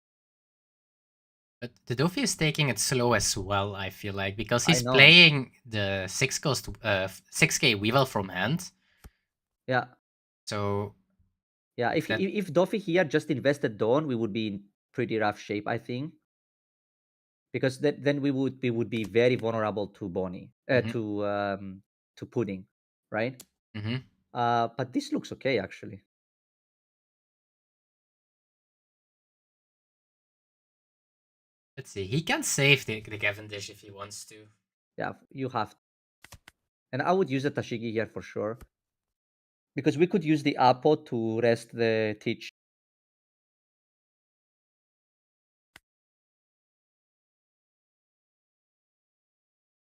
But the Dofi is taking it slow as well, I feel like, because I he's know. playing the 6k Weevil from hand. Yeah. So Yeah, if Dofi here just invested Dawn, we would be in pretty rough shape, I think. Because then we would be very vulnerable to Bonney, to Pudding, right? But this looks okay actually. Let's see. He can save the Cavendish if he wants to. Yeah, you have to. And I would use the Tashigi here for sure. Because we could use the Apo to rest the Teach.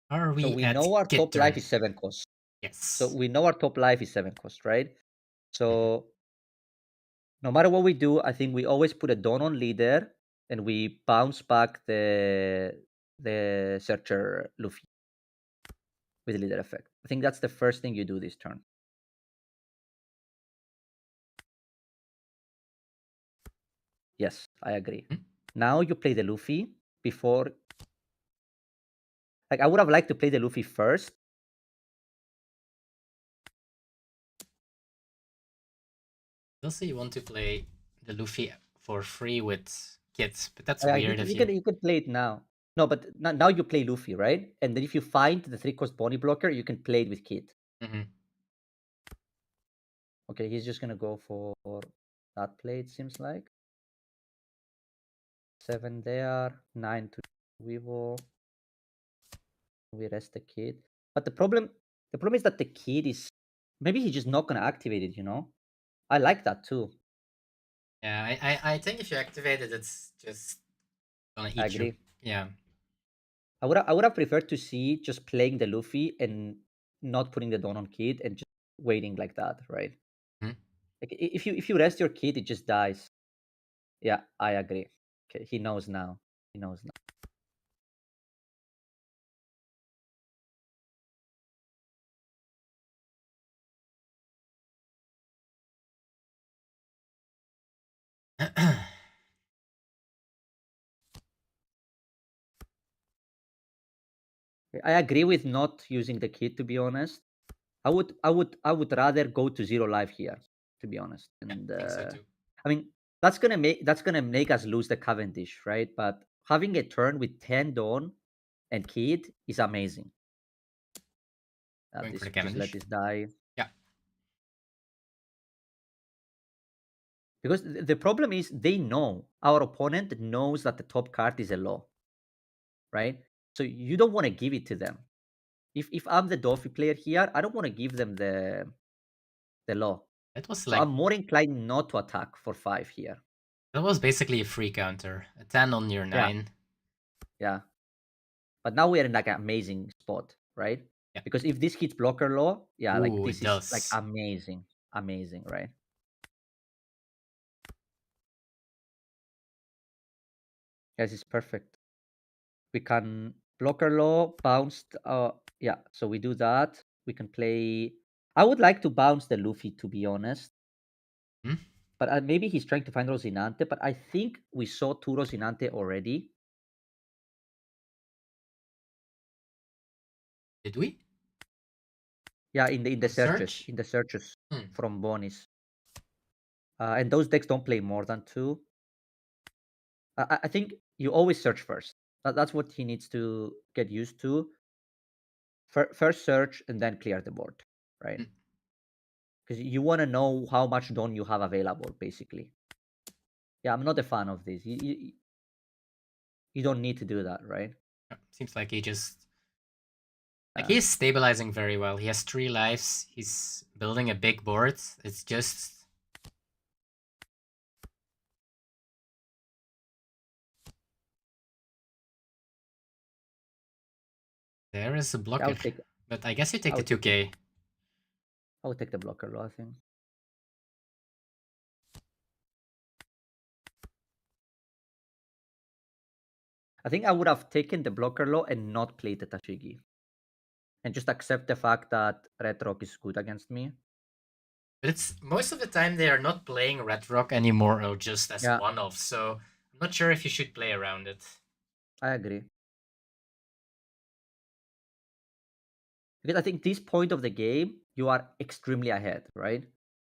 Are we So we at know our Kit top turn? life is 7 cost. Yes. So we know our top life is 7 cost, right? So no matter what we do, I think we always put a Dawn on leader and we bounce back the Searcher Luffy with leader effect. I think that's the first thing you do this turn. Yes, I agree. Now you play the Luffy before. Like I would have liked to play the Luffy first. Also, you want to play the Luffy for free with Kit, but that's You weird if you... could play it now. No, but now you play Luffy, right? And then if you find the 3-cost Bonney blocker, you can play it with Kid. Okay, he's just gonna go for that play, it seems like. 7 there, 9 to Weevil. We rest the Kid. But the problem is that the Kid is maybe he's just not gonna activate it, you know? I like that too. Yeah, I think if you activate it, it's just gonna eat I agree. you. Yeah. I would have preferred to see just playing the Luffy and not putting the Dawn on Kid and just waiting like that, right? Like if you rest your Kid, it just dies. Yeah, I agree. Okay, he knows now. He knows now. I agree with not using the Kid, to be honest. I would rather go to 0 life here, to be honest. And I think so too. I mean that's gonna make us lose the Cavendish, right? But having a turn with 10 Dawn and Kid is amazing. Going for the Just Cavendish. let this die. Yeah. Because the problem is they know, our opponent knows that the top card is a law, right? So you don't want to give it to them. If I'm the Dofi player here, I don't want to give them the law. It was So like... I'm more inclined not to attack for 5 here. That was basically a free counter. A 10 on your 9. Yeah. But now we are in like an amazing spot, right? Yeah. Because if this hits blocker law, yeah, like this is does. like amazing. Amazing, right? Yes, it's perfect. We can blocker law, bounced. Yeah, so we do that. We can play. I would like to bounce the Luffy, to be honest. But maybe he's trying to find Rosinante. But I think we saw 2 Rosinante already. Did we? Yeah, in the searches from Bonney's. And those decks don't play more than 2. I think you always search first. That's what he needs to get used to. First search and then clear the board, right? Because you want to know how much Dawn you have available, basically. Yeah, I'm not a fan of this. You don't need to do that, right? Seems like he just... Like, he's stabilizing very well. He has 3 lives. He's building a big board. It's just... There is a blocker. But I guess you take the 2k. I would take the blocker law, I think. I think I would have taken the blocker law and not played the Tashigi. And just accept the fact that Red Rock is good against me. But it's most of the time they are not playing Red Rock anymore or just as Yeah. one-off, so I'm not sure if you should play around it. I agree. Because I think this point of the game, you are extremely ahead, right?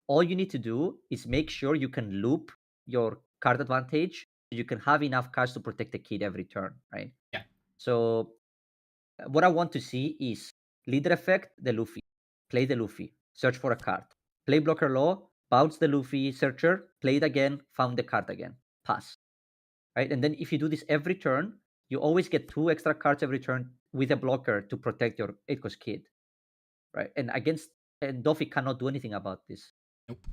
All you need to do is make sure you can loop your card advantage so you can have enough cards to protect the kid every turn, right? Yeah. So what I want to see is leader effect, the Luffy. Play the Luffy, search for a card. Play blocker law, bounce the Luffy searcher, play it again, found the card again, pass. Right? And then if you do this every turn, you always get 2 extra cards every turn with a blocker to protect your 8-cost kid. Right? And Doffy cannot do anything about this. Nope.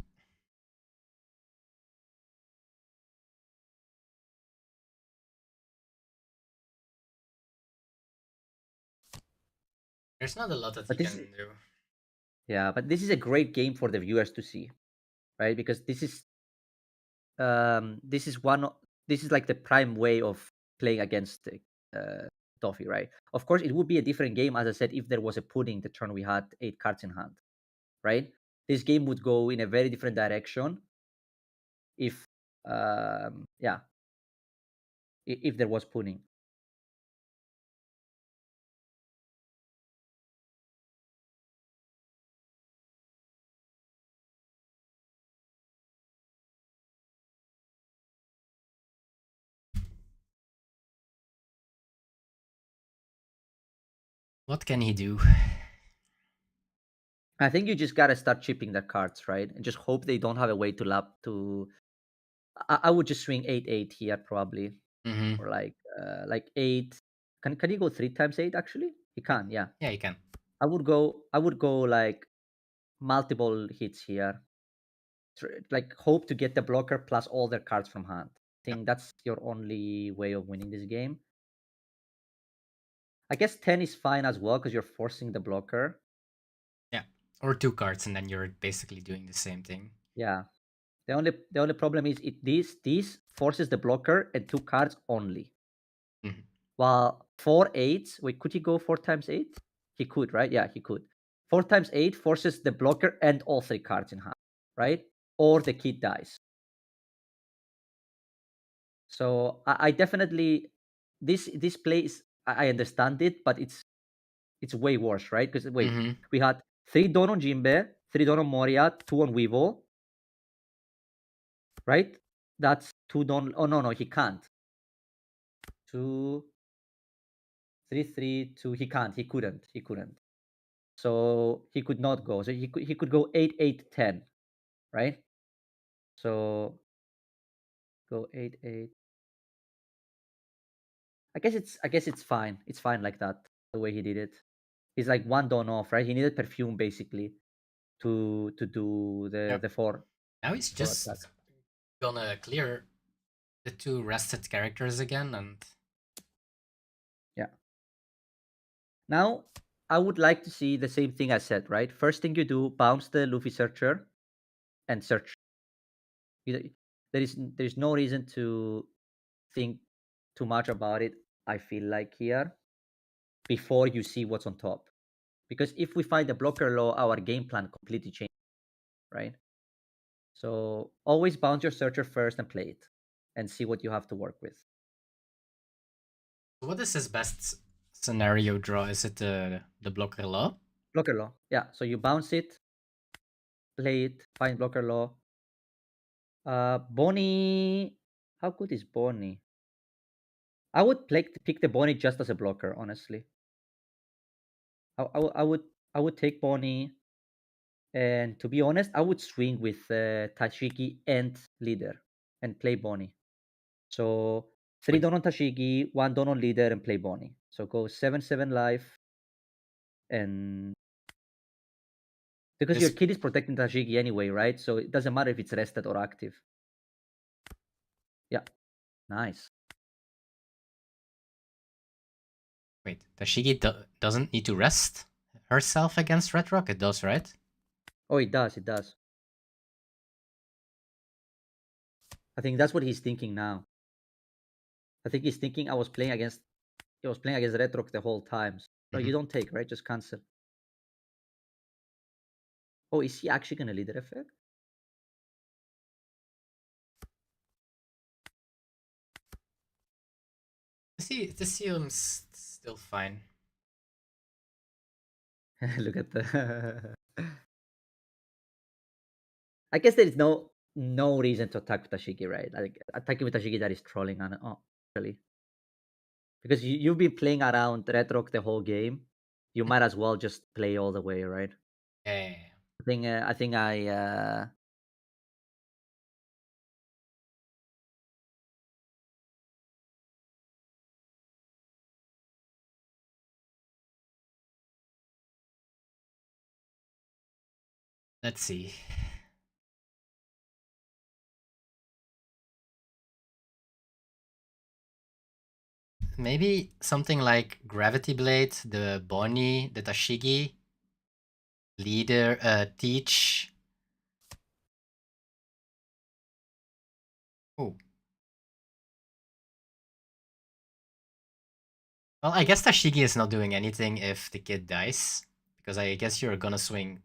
There's not a lot that he can do. Yeah, but this is a great game for the viewers to see, right? Because this is like the prime way of playing against Toffee, right? Of course, it would be a different game, as I said, if there was a pudding the turn we had 8 cards in hand, right? This game would go in a very different direction if if there was pudding. What can he do? I think you just gotta start chipping the cards, right? And just hope they don't have a way to lap to. I would just swing 8/8 here probably, or like 8. Can you go 3 times 8? Actually, he can. Yeah. Yeah, you can. I would go like multiple hits here. Like hope to get the blocker plus all their cards from hand. I think that's your only way of winning this game. I guess 10 is fine as well because you're forcing the blocker. Yeah, or 2 cards, and then you're basically doing the same thing. Yeah. The only problem is this forces the blocker and 2 cards only. Mhm. While 4/8, wait, could he go 4 times 8? He could, right? Yeah, he could. 4 times 8 forces the blocker and all 3 cards in hand, right? Or the kid dies. So I definitely this play is I understand it, but it's way worse, right? Because wait, we had 3 Don on Jinbe, 3 Don on Moria, 2 on Weevil, right? That's 2 Don. Oh no, he can't. 2, 3, 3, 2. He can't. He couldn't. So he could not go. So he could go 8, 8, 10, right? So go 8, 8. I guess it's fine. It's fine like that. The way he did it. He's like 1 Don off, right? He needed perfume basically to do the 4. Now he's just gonna clear the 2 rested characters again, and yeah. Now I would like to see the same thing I said, right? First thing you do, bounce the Luffy searcher and search. There is no reason to think too much about it. I feel like here before you see what's on top, because if we find the blocker law, our game plan completely changes, right? So always bounce your searcher first and play it, and see what you have to work with. what is his best scenario draw? Is it the blocker law? Blocker law, yeah. So you bounce it, play it, find blocker law. Bonney, how good is Bonney? I would pick the Bonney just as a blocker, honestly. I would take Bonney, and to be honest, I would swing with Tashigi and leader and play Bonney. So 3 Don on Tashigi, 1 Don on leader, and play Bonney. So go 7/7 life, and because your kid is protecting Tashigi anyway, right? So it doesn't matter if it's rested or active. Yeah, nice. Wait, Tashigi doesn't need to rest herself against Red Rock? It does, right? Oh, it does. It does. I think that's what he's thinking now. I think he's thinking I was playing against. He was playing against Retrock the whole time. No, you don't take, right? Just cancel. Oh, is he actually gonna leader effect? This seems still fine. Look at the. I guess there is no reason to attack with Tashigi, right? Like attacking with Tashigi, that is trolling, and actually, because you've been playing around Retrock the whole game, you might as well just play all the way, right? Yeah. I think Let's see. Maybe something like Gravity Blade, the Bonney, the Tashigi, Leader, Teach. Oh. Well, I guess Tashigi is not doing anything if the kid dies. Because I guess you're gonna swing...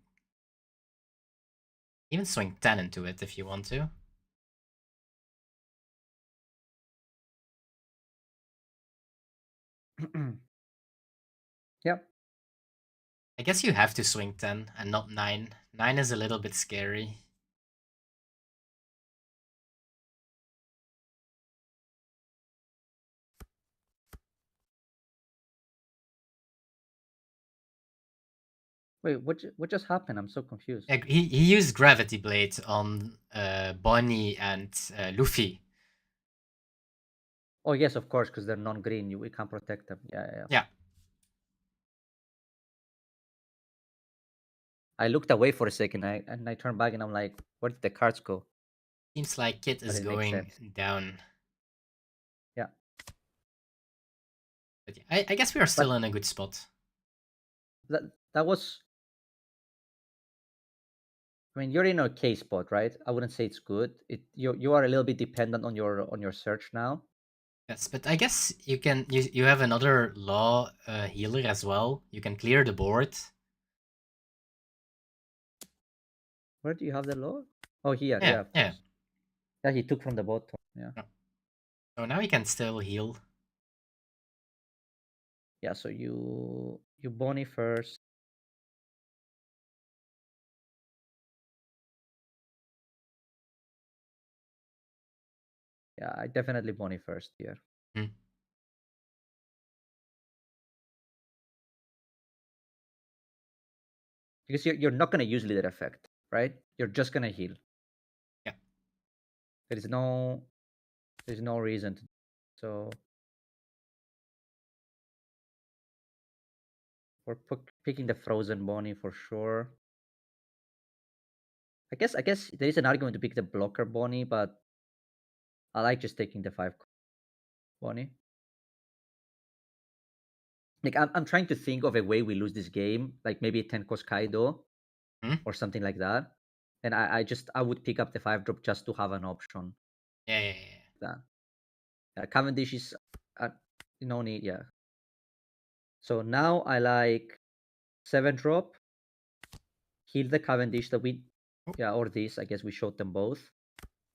Even swing 10 into it if you want to. Yep. I guess you have to swing 10 and not 9. 9 is a little bit scary. Wait, what just happened? I'm so confused. Yeah, he used Gravity Blade on Bonney and Luffy. Oh yes, of course, because they're non-green. We can't protect them. Yeah. Yeah. I looked away for a second, and I turned back, and I'm like, where did the cards go? Seems like Kit is But it makes going sense. down. Yeah. But yeah, I guess we are still in a good spot. That was. I mean, you're in a okay spot, right? I wouldn't say it's good. You are a little bit dependent on your search now. Yes, but I guess you have another law healer as well. You can clear the board. Where do you have the law? Oh, here. Yeah, Of course. Yeah, he took from the bottom. Yeah. So now he can still heal. Yeah. So you Bonney first. Yeah, I definitely Bonney first here. Because you're not gonna use leader effect, right? You're just gonna heal. Yeah. There's no reason to. So we're picking the frozen Bonney for sure. I guess there is an argument to pick the blocker Bonney, but I like just taking the 5 Bonney. Like I'm trying to think of a way we lose this game, like maybe a 10 cost Kaido or something like that. And I would pick up the 5 drop just to have an option. Yeah. Cavendish is no need, yeah. So now I like 7 drop, heal the Cavendish that we, or this, I guess we showed them both,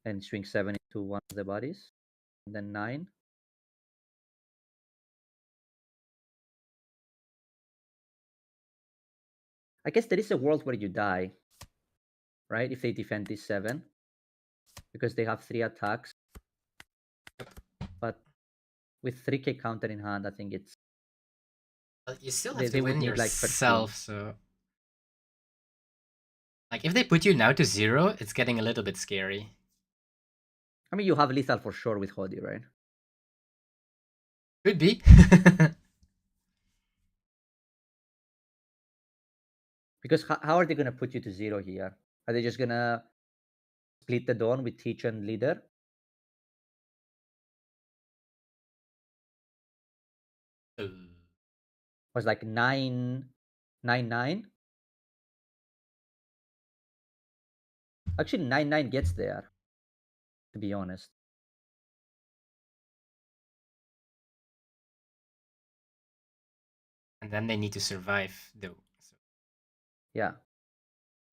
and swing 7 into one of the bodies, and then 9. I guess there is a world where you die, right? If they defend this 7, because they have 3 attacks. But with 3k counter in hand, I think it's. But you still have to They would win need like 13. yourself, so... Like, if they put you now to 0, it's getting a little bit scary. I mean, you have lethal for sure with Hodi, right? Could be. Because how are they going to put you to 0 here? Are they just going to split the dawn with teach and leader? Was like 9-9-9. Actually, 9-9 gets there, to be honest. And then they need to survive, though. So. Yeah.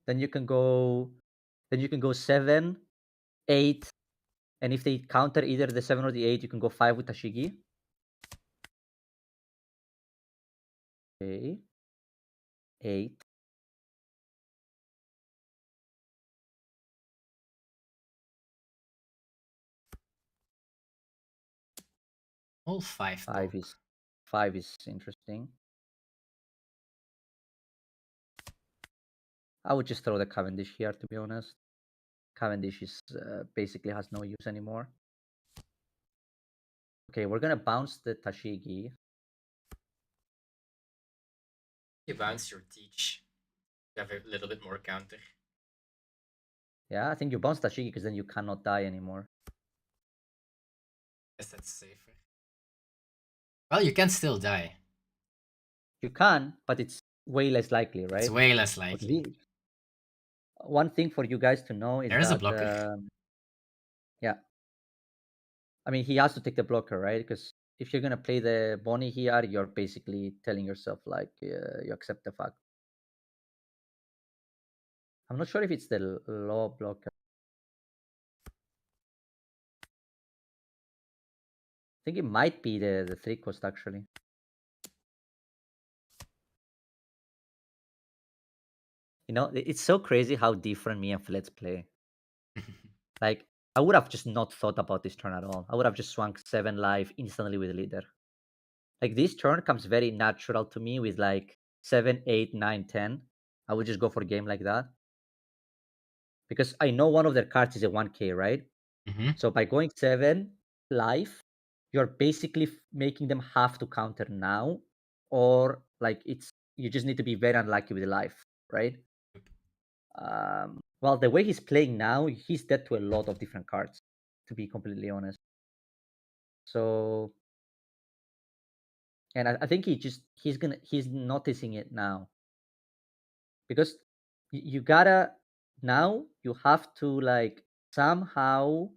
Then you can go 7, 8, and if they counter either the 7 or the 8, you can go 5 with Tashigi. Okay. 8. All 5 5 is 5 is interesting. I would just throw the Cavendish here, to be honest. Cavendish is basically has no use anymore. Okay, we're gonna bounce the Tashigi. You bounce your Teach. You have a little bit more counter. Yeah, I think you bounce Tashigi because then you cannot die anymore. Guess that's safer. Well, you can still die. You can, but it's way less likely, right? It's way less likely. One thing for you guys to know is There's that a blocker. yeah, I mean he has to take the blocker, right? Because if you're gonna play the Bonney here, you're basically telling yourself like you accept the fact. I'm not sure if it's the low blocker. I think it might be the 3 cost actually. You know, it's so crazy how different me and Flets play. Like, I would have just not thought about this turn at all. I would have just swung 7 live instantly with leader. Like, this turn comes very natural to me with like 7, 8, 9, 10. I would just go for a game like that. Because I know one of their cards is a 1k, right? So by going 7 live, you're basically making them have to counter now, or like you just need to be very unlucky with the life, right? Well, the way he's playing now, he's dead to a lot of different cards, to be completely honest. So, and I think he's noticing it now, because you gotta now you have to like somehow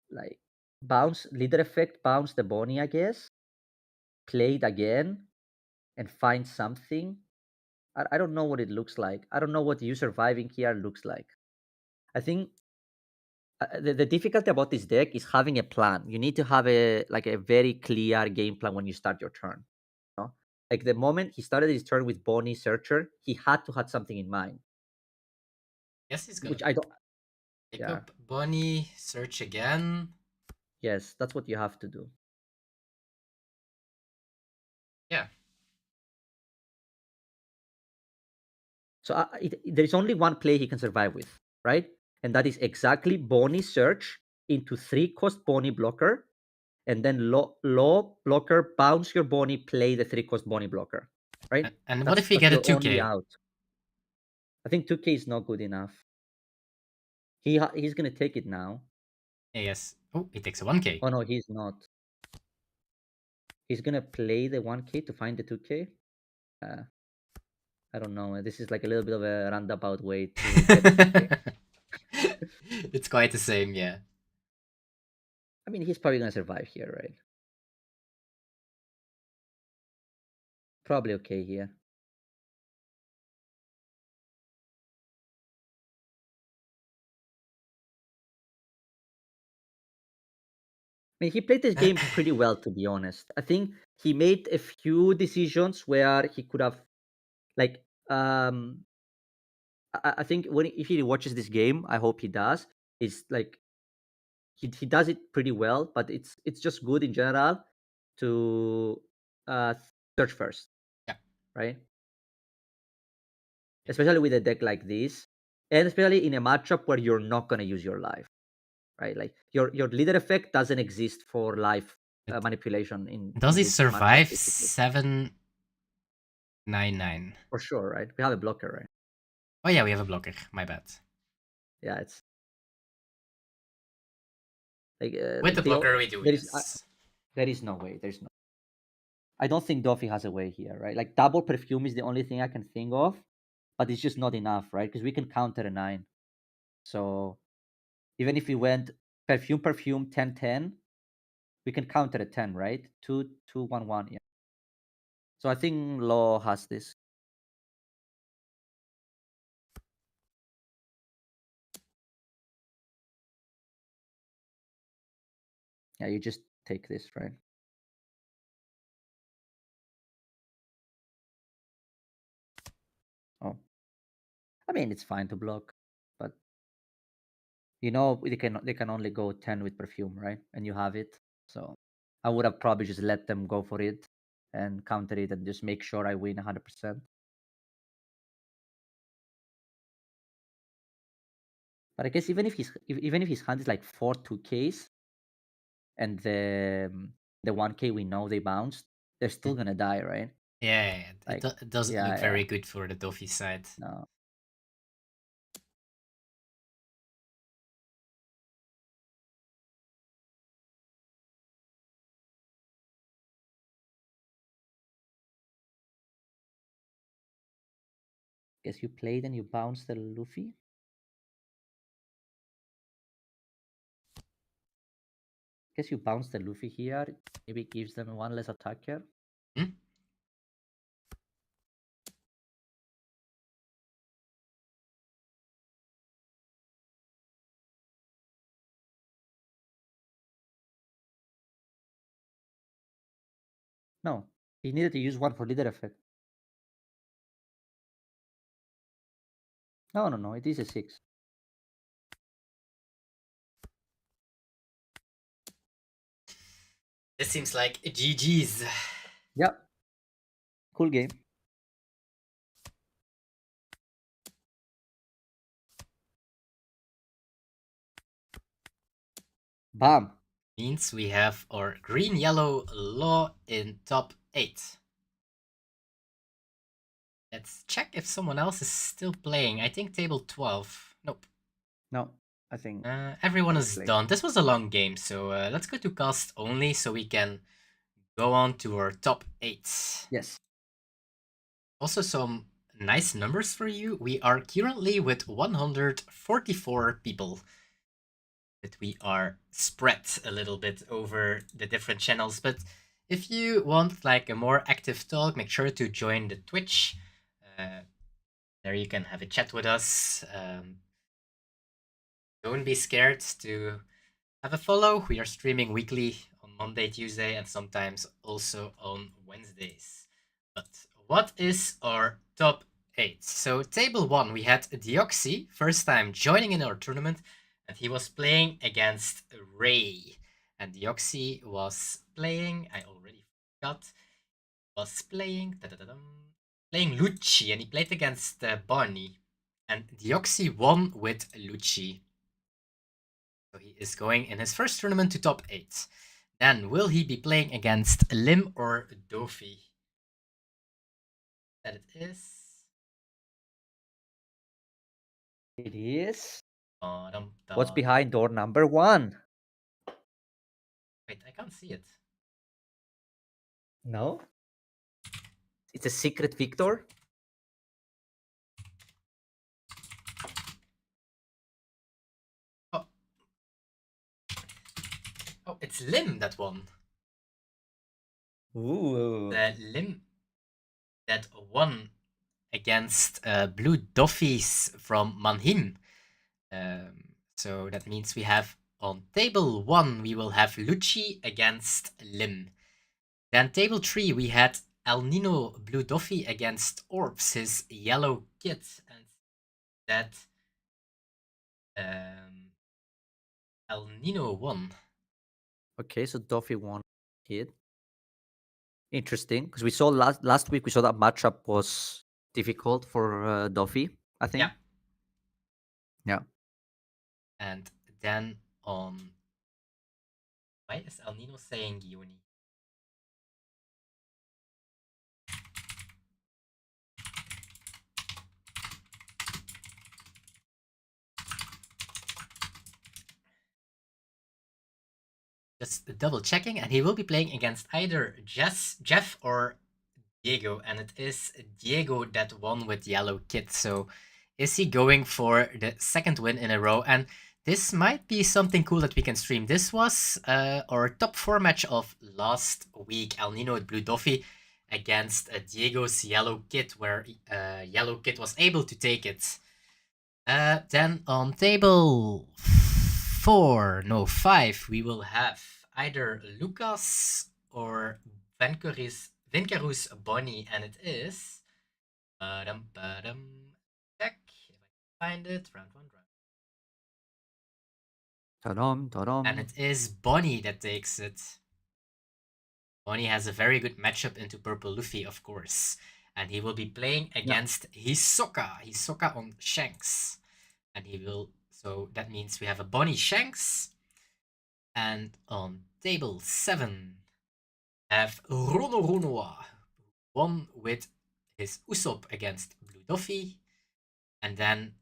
like bounce leader effect, bounce the Bonney, I guess, play it again, and find something. I don't know what it looks like. I don't know what you surviving here looks like. I think the difficulty about this deck is having a plan. You need to have a very clear game plan when you start your turn. You know? Like the moment he started his turn with Bonney Searcher, he had to have something in mind. Yes, he's gonna Which I don't. pick up Bonney, search again. Yes, that's what you have to do. Yeah. So there's only one play he can survive with, right? And that is exactly Bonney Search into 3 cost Bonney blocker, and then low blocker, bounce your Bonney, play the 3 cost Bonney blocker, right? And what if we get a 2k? Out. I think 2k is not good enough. He's gonna take it now. Yes. Oh, he takes a 1k. Oh no, he's not. He's gonna play the 1k to find the 2k. I don't know. This is like a little bit of a roundabout way to get the 2k. It's quite the same, yeah. I mean, he's probably gonna survive here, right? Probably okay here. I mean, he played this game pretty well, to be honest. I think he made a few decisions where he could have, like, I think if he watches this game, I hope he does. Is like he does it pretty well, but it's just good in general to search first. Yeah. Right. Especially with a deck like this, and especially in a matchup where you're not gonna use your life, right? Like your leader effect doesn't exist for life manipulation in. Does he this survive matchup, 799? For sure, right? We have a blocker, right? Oh yeah, we have a blocker. My bad. Yeah, it's like with the blocker we do this. There is no way. There's no. I don't think Doffy has a way here, right? Like double perfume is the only thing I can think of, but it's just not enough, right? Because we can counter a 9. So even if we went perfume 10 10, we can counter a 10, right? 2 2 1 1. Yeah. So I think Law has this. Yeah, you just take this, right? Oh. I mean, it's fine to block, but you know they can only go 10 with perfume, right? And you have it. So I would have probably just let them go for it and counter it and just make sure I win 100%. But I guess even if his hand is like 4 2Ks and the 1K we know they bounced, they're still gonna die, right? Yeah, Like, it doesn't yeah, look very yeah. good for the Doffy side. No. Guess you played and you bounced the Luffy. Guess you bounce the Luffy here. Maybe it gives them one less attacker. Hmm? No, he needed to use one for leader effect. No, no, no. It is a 6. This seems like GG's. Yeah. Cool game. Bam. Means we have our green-yellow Law in top 8. Let's check if someone else is still playing. I think table 12. Nope. No, I think everyone is play. done. This was a long game, so let's go to cast only so we can go on to our top 8. Yes. Also some nice numbers for you. We are currently with 144 people. But we are spread a little bit over the different channels. But if you want like a more active talk, make sure to join the Twitch. There you can have a chat with us. Don't be scared to have a follow. We are streaming weekly on Monday, Tuesday, and sometimes also on Wednesdays. But what is our top 8? So table 1, we had Deoxy, first time joining in our tournament, and he was playing against Ray. And Deoxy was playing, I already forgot, was playing Lucci, and he played against Bonney. And Deoxy won with Lucci. So he is going in his first tournament to top 8. Then will he be playing against Lim or Dofi? That it is. It is. Dum, What's dum. behind door number 1? Wait, I can't see it. No? It's a secret Victor? Oh. Oh, it's Lim that won. Ooh. Lim that won against Blue Doffies from Manhim. So that means we have on table 1, we will have Lucci against Lim. Then table 3, we had El Nino Blue Doffy against Orbs, his yellow kid. And that El Nino won. Okay, so Doffy won hit. Interesting, because we saw last week we saw that matchup was difficult for Doffy, I think. Yeah. Yeah. And then on... Why is El Nino saying Yoni? Just double checking, and he will be playing against either Jeff or Diego, and it is Diego that won with Yellow Kid. So is he going for the second win in a row? And this might be something cool that we can stream. This was our top 4 match of last week, El Nino with Blue Doffy. against Diego's Yellow Kit, where Yellow Kit was able to take it. Then on table 5, we will have either Lucas or Vincarus Bonney, and it is. Check if I can find it. Round 1, round. Ta-dum. And it is Bonney that takes it. Bonney has a very good matchup into Purple Luffy, of course. And he will be playing against Hisoka. Hisoka on Shanks. And he will. So that means we have a Bonney Shanks. And on table 7, have Ronoa. Won with his Usopp against Blue Duffy. And then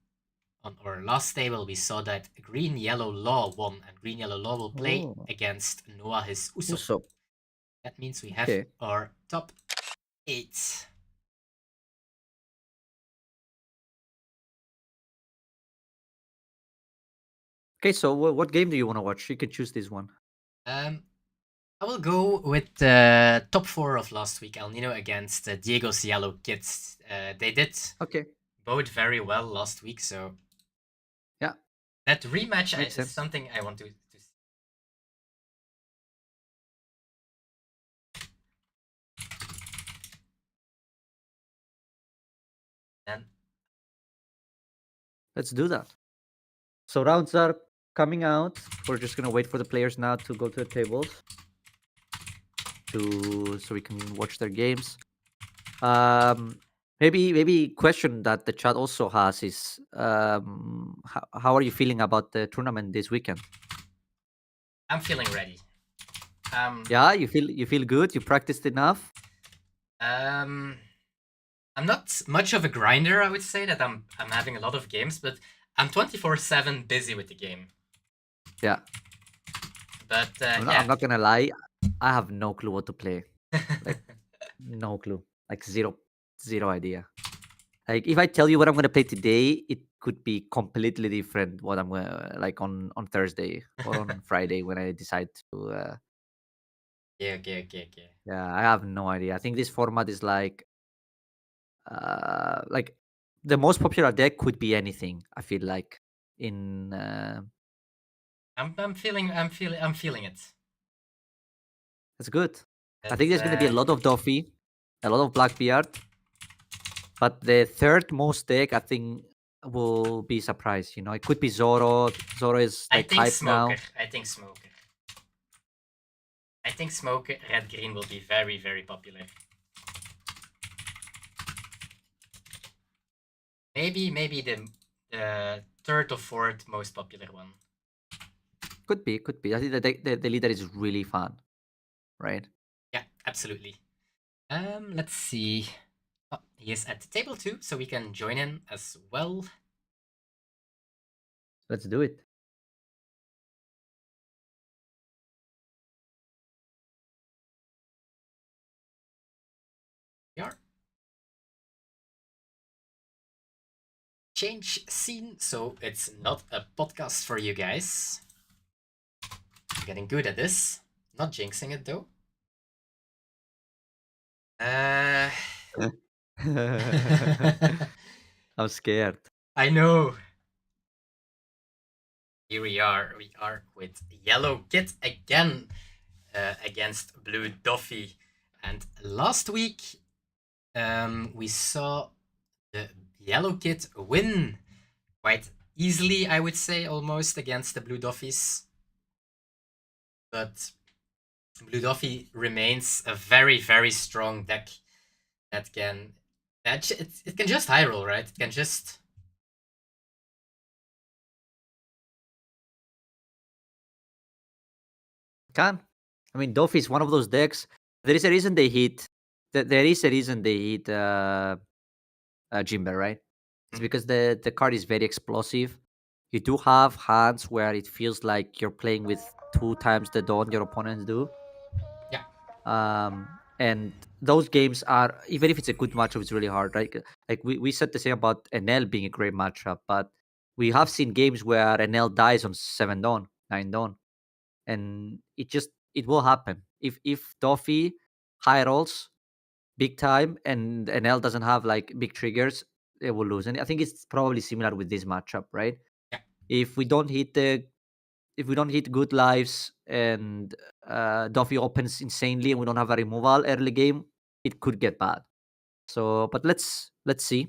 on our last table, we saw that Green Yellow Law won. And Green Yellow Law will play against Noah, his Usopp. That means we have our top 8. Okay, so what game do you want to watch? You can choose this one. I will go with the top 4 of last week. El Nino against Diego's Yellow Kids. They did both very well last week, so yeah, that rematch is something I want to see. Then let's do that. So rounds are coming out. We're just gonna wait for the players now to go to the tables so we can watch their games. Maybe question that the chat also has is how are you feeling about the tournament this weekend? I'm feeling ready. Yeah, you feel good. You practiced enough. I'm not much of a grinder. I would say that I'm having a lot of games, but I'm 24/7 busy with the game. Yeah. But I'm not gonna lie. I have no clue what to play. Like no clue. Like zero idea. Like if I tell you what I'm gonna play today, it could be completely different what I'm gonna like on Thursday or on Friday when I decide to. Okay. Yeah, I have no idea. I think this format is like the most popular deck could be anything. I feel like in. I'm feeling it. That's good. I think there's gonna be a lot of Duffy, a lot of Blackbeard, but the third most deck I think will be surprised. You know, it could be Zoro. Zoro is like hype now. I think Smoker. I think Smoker Red Green will be very, very popular. Maybe the third or fourth most popular one. Could be. I think the leader is really fun, right? Yeah, absolutely. Let's see. Oh, he is at the table too, so we can join in as well. Let's do it. Yeah. Change scene, so it's not a podcast for you guys. I'm getting good at this. Not jinxing it though. I'm scared. I know. Here we are. We are with Yellow Kit again against Blue Duffy. And last week we saw the Yellow Kit win quite easily, I would say, almost against the Blue Duffies. But Blue Duffy remains a very, very strong deck that can it can just high roll, right? It can just I mean, Dofi is one of those decks. There is a reason they hit. There is a reason they hit Jimber, right? It's because the card is very explosive. You do have hands where it feels like you're playing with 2 times the dawn your opponents do. Yeah. And those games are, even if it's a good matchup, it's really hard, right? Like we said the same about NL being a great matchup, but we have seen games where NL dies on 7 dawn, 9 dawn. And it will happen. If Doffy high rolls, big time and NL doesn't have like big triggers, they will lose. And I think it's probably similar with this matchup, right? Yeah. If we don't hit good lives and Duffy opens insanely and we don't have a removal early game, it could get bad. So, but let's see.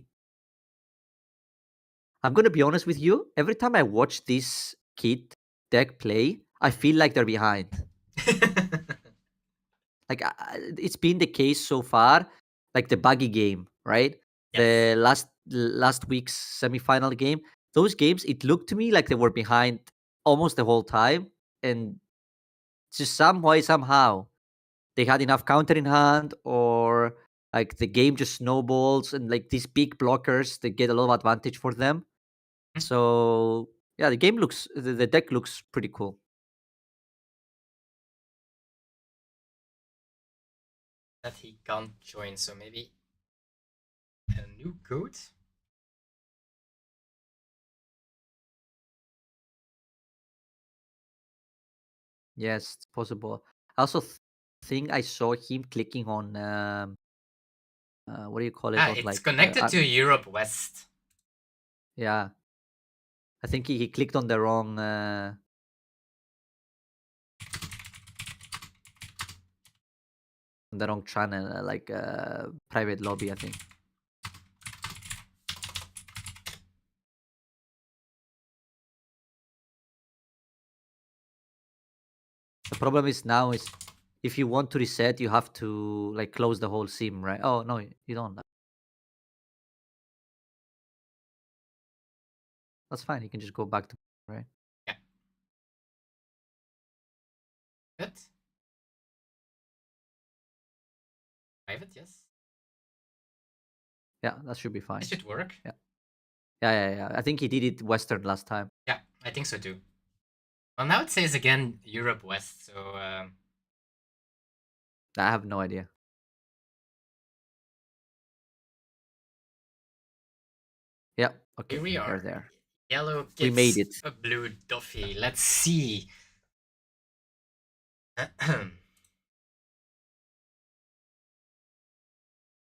I'm gonna be honest with you. Every time I watch this kid deck play, I feel like they're behind. Like it's been the case so far. Like the Buggy game, right? Yes. The last week's semifinal game. Those games, it looked to me like they were behind almost the whole time, and just some way somehow they had enough counter in hand, or like the game just snowballs, and like these big blockers, they get a lot of advantage for them. So yeah, the deck looks pretty cool. That he can't join, so maybe a new code. Yes, it's possible. I also think I saw him clicking on what do you call it? On It's like connected to Europe West. yeah, I think he clicked on the wrong channel, like private lobby, I think. The problem is now is if you want to reset, you have to like close the whole sim, right? Oh no, you don't. That's fine. You can just go back to right. Yeah. Good. Private, yes. Yeah, that should be fine. This should work. Yeah. Yeah. I think he did it Western last time. Yeah, I think so too. Well, now it says again Europe West, so I have no idea. Yeah. Okay. here we are. We're there. Yellow gets We made it. a blue Duffy. Let's see.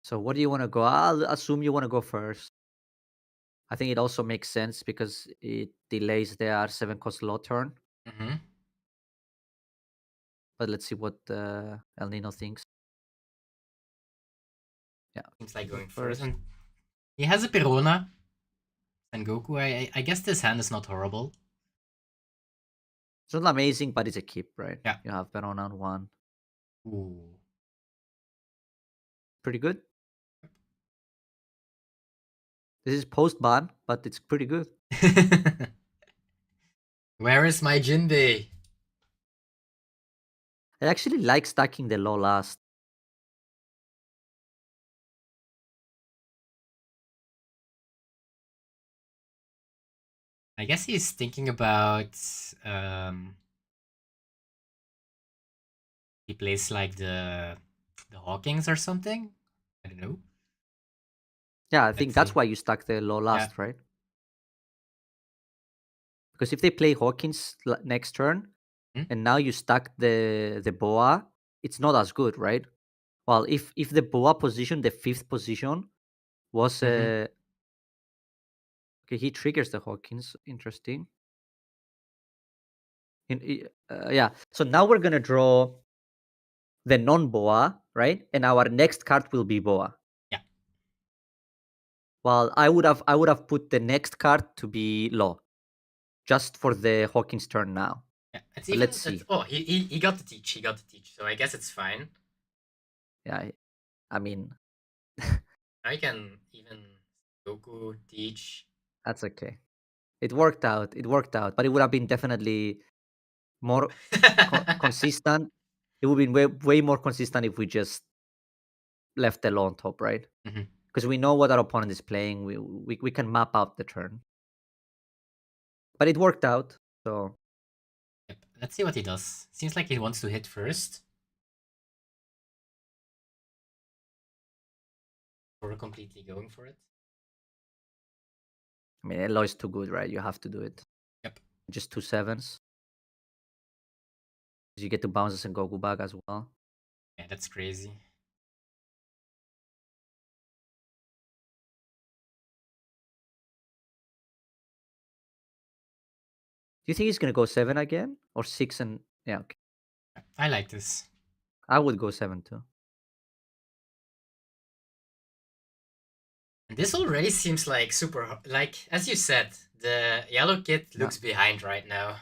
So what do you want to go? I'll assume you want to go first. I think it also makes sense because it delays their 7-cost low turn. Mm-hmm. But let's see what El Nino thinks. Yeah. Seems like going first. And he has a Perona. And Goku, I guess this hand is not horrible. It's not amazing, but it's a keep, right? Yeah. You have Verona on 1. Ooh. Pretty good. This is post-ban, but it's pretty good. Where is my Jinbei? I actually like stacking the low last. I guess he's thinking about he plays like the Hawkings or something. I don't know. Yeah, I think that's why you stack the low last, right? Because if they play Hawkins next turn, and now you stack the Boa, it's not as good, right? Well, if the Boa position, the 5th position, was okay, he triggers the Hawkins. Interesting. Yeah. So now we're gonna draw the non-Boa, right? And our next card will be Boa. Yeah. Well, I would have put the next card to be low, just for the Hawkins turn now. Yeah, it's but even. Let's see. He got the teach. He got the teach. So I guess it's fine. Yeah, I mean, I can even Goku teach. That's okay. It worked out. But it would have been definitely more consistent. It would have been way more consistent if we just left the low on top, right? Because we know what our opponent is playing. We can map out the turn. But it worked out. So Yep. Let's see what he does. Seems like he wants to hit first. Or completely going for it. I mean, Elo is too good, right? You have to do it. Yep. Just 2 7s. You get to bounces and Goku back as well. Yeah, that's crazy. you think he's gonna go 7 again or 6 and yeah? Okay. I like this. I would go 7 too. And this already seems like super, like, as you said, the yellow kid looks behind right now.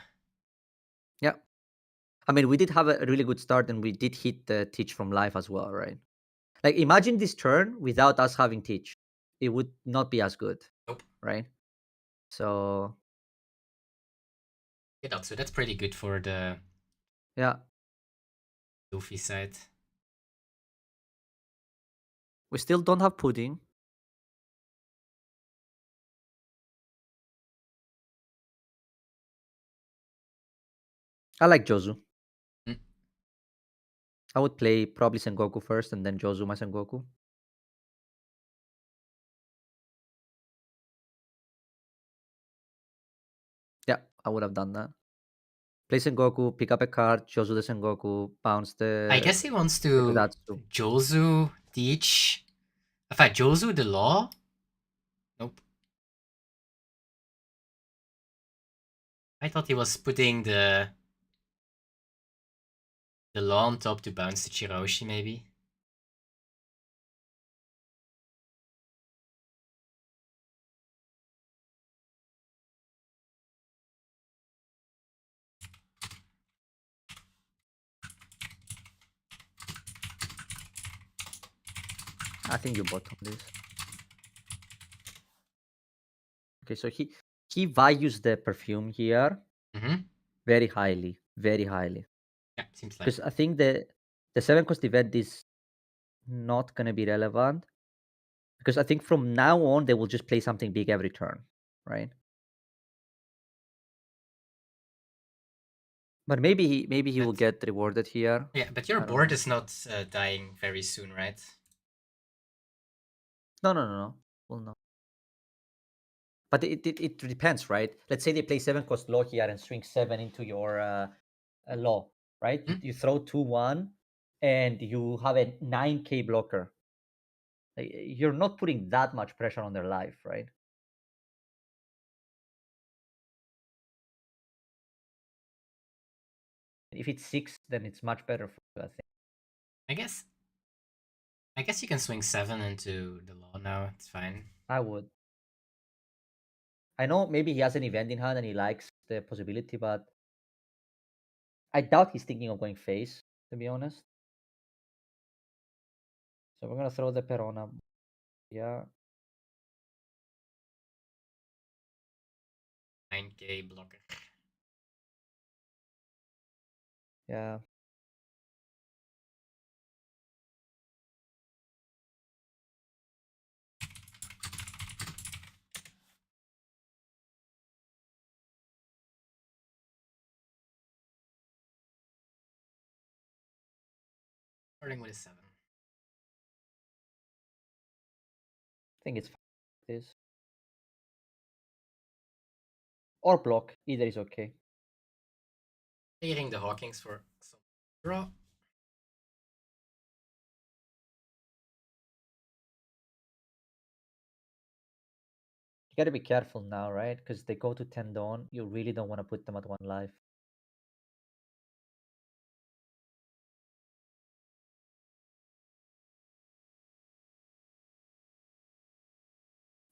Yeah. I mean, we did have a really good start and we did hit the teach from life as well, right? Like, imagine this turn without us having teach. It would not be as good. Nope. Right? So... Yeah, so that's pretty good for the... Yeah. Doofy side. We still don't have pudding. I like Jozu. I would play probably Sengoku first and then Jozu my Sengoku. Yeah, I would have done that. Play Sengoku, pick up a card, Jozu the Sengoku, bounce the... I guess he wants to Jozu teach... In fact, Jozu the law? Nope. I thought he was putting the law on top to bounce the Chiroshi, maybe. I think you bottom this. Okay, so he values the perfume here very highly, very highly. Yeah, seems like. Because I think the 7-cost event is not gonna be relevant. Because I think from now on they will just play something big every turn, right? But maybe he will get rewarded here. Yeah, but your board is not dying very soon, right? No. Well, no. But it depends, right? Let's say they play 7-cost law here and swing 7 into your law, right? You throw 2-1 and you have a 9k blocker. You're not putting that much pressure on their life, right? If it's 6, then it's much better for you, I think. I guess you can swing 7 into the law now. It's fine. I would. I know maybe he has an event in hand and he likes the possibility, but I doubt he's thinking of going face, to be honest. So we're gonna throw the Perona. Yeah. 9k blocker. Yeah. Starting with a 7. I think it's this. Or block. Either is okay. Clearing the Hawkings for some draw. You gotta be careful now, right? Because they go to 10 Dawn. You really don't want to put them at 1 life.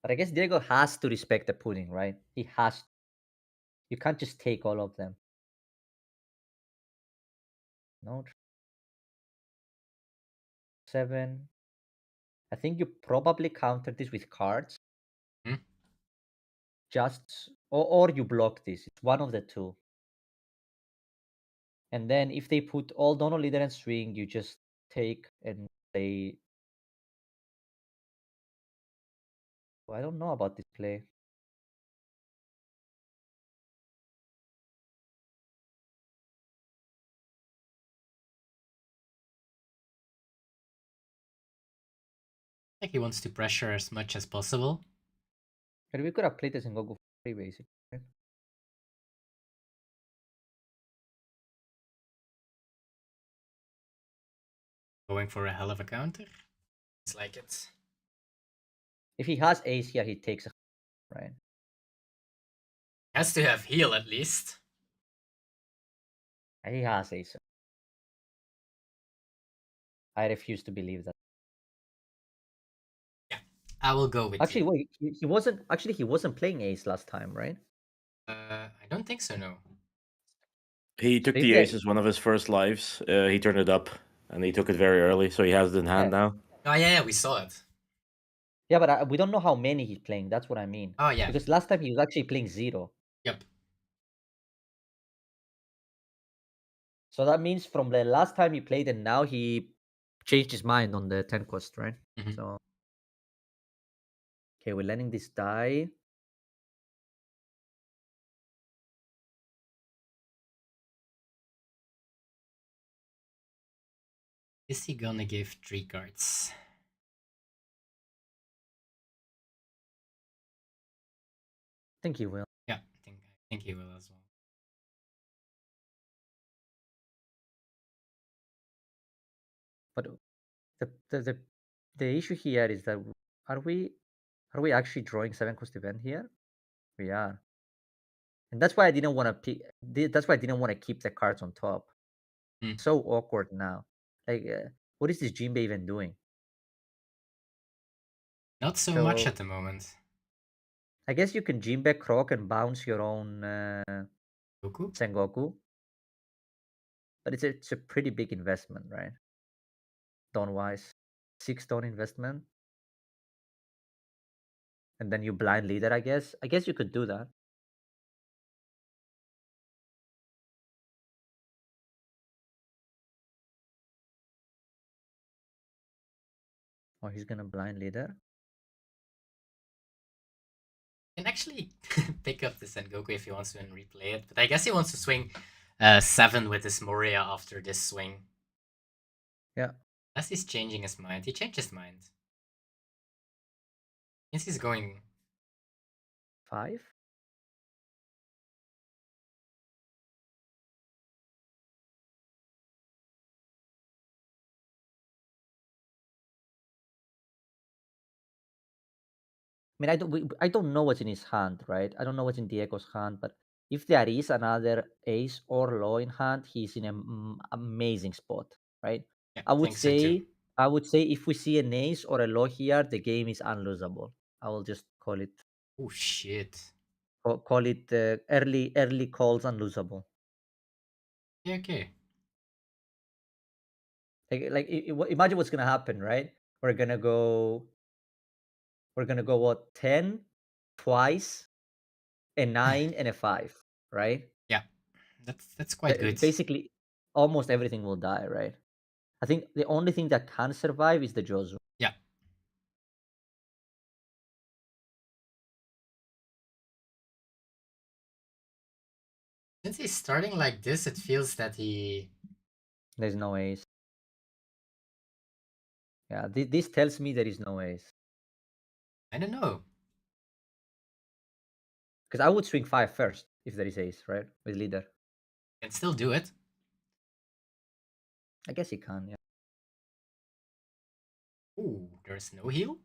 But I guess Diego has to respect the pudding, right? He has to. You can't just take all of them. No. 7. I think you probably counter this with cards. Just or you block this. It's one of the two. And then if they put all Dono leader and swing, you just take and play. Oh, I don't know about this play. I think he wants to pressure as much as possible. But we could have played this and go for free, basically. Right? Going for a hell of a counter. It's like it. If he has ace here, he takes a right. Has to have heal at least. He has ace. I refuse to believe that. Yeah, I will go with Actually, you. wait, he wasn't. Actually, he wasn't playing ace last time, right? I don't think so, no. He took If the they- ace as one of his first lives. He turned it up, and he took it very early, so he has it in hand now. Oh, yeah, we saw it. Yeah, but we don't know how many he's playing. That's what I mean. Oh, yeah. Because last time he was actually playing 0. Yep. So that means from the last time he played and now he changed his mind on the 10 cost, right? Mhm. So okay, we're letting this die. Is he gonna give 3 cards? I think he will. Yeah, I think he will as well. But the issue here is that are we actually drawing 7 cost event here? We are. And that's why I didn't want to that's why I didn't want to keep the cards on top. So awkward now. Like what is this Jinbe even doing? Not so much at the moment. I guess you can Jinbe Croc and bounce your own Goku? Sengoku. But it's a pretty big investment, right? Tone-wise. 6 tone investment. And then you blind leader, I guess. I guess you could do that. Or he's gonna blind leader. Can actually pick up the Sengoku if he wants to and replay it, but I guess he wants to swing 7 with his Moria after this swing. Yeah. Unless he's changing his mind. He changed his mind. Means he's going 5? I mean, I don't know what's in his hand, right? I don't know what's in Diego's hand, but if there is another ace or law in hand, he's in an amazing spot, right? Yeah, I would think so too. say if we see an ace or a law here, the game is unlosable. I will just call it. Oh shit. Call it early calls unlosable. Yeah, okay. Imagine what's gonna happen, right? We're gonna go what 10 twice, a 9 and a 5, right? Yeah, that's quite good. Basically, almost everything will die, right? I think the only thing that can survive is the Jozu. Yeah. Since he's starting like this, it feels that There's no ace. Yeah, this tells me there is no ace. I don't know. Because I would swing 5 first if there is ace, right? With leader. Can still do it. I guess he can, yeah. Ooh, there's no heal?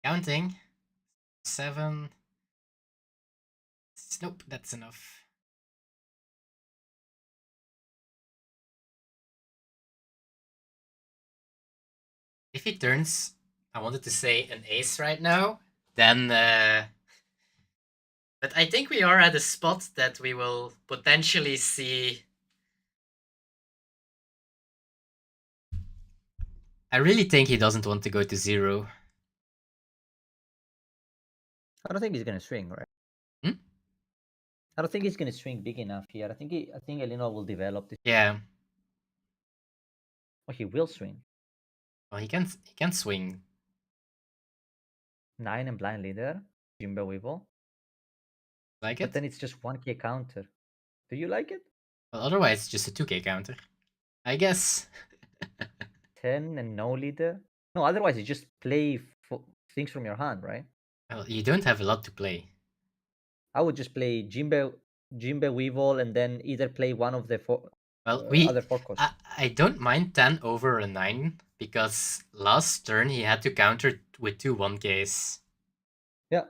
Counting. 7. Nope, that's enough. If he turns, I wanted to say an ace right now, then but I think we are at a spot that we will potentially see. I really think he doesn't want to go to 0. I don't think he's gonna swing, right? Hmm? I don't think he's gonna swing big enough here. I think Elino will develop this. Yeah. Oh, he will swing. Well, he can swing. 9 and blind leader. Jimbo Weevil. Like But it? then it's just 1k counter. Do you like it? Well, otherwise it's just a 2k counter. I guess. 10 and no leader? No, otherwise you just play things from your hand, right? Well, you don't have a lot to play. I would just play Jimbe Weevil and then either play one of the Well, other 4 costs. I don't mind 10 over a 9 because last turn he had to counter with 2 1Ks. Yeah.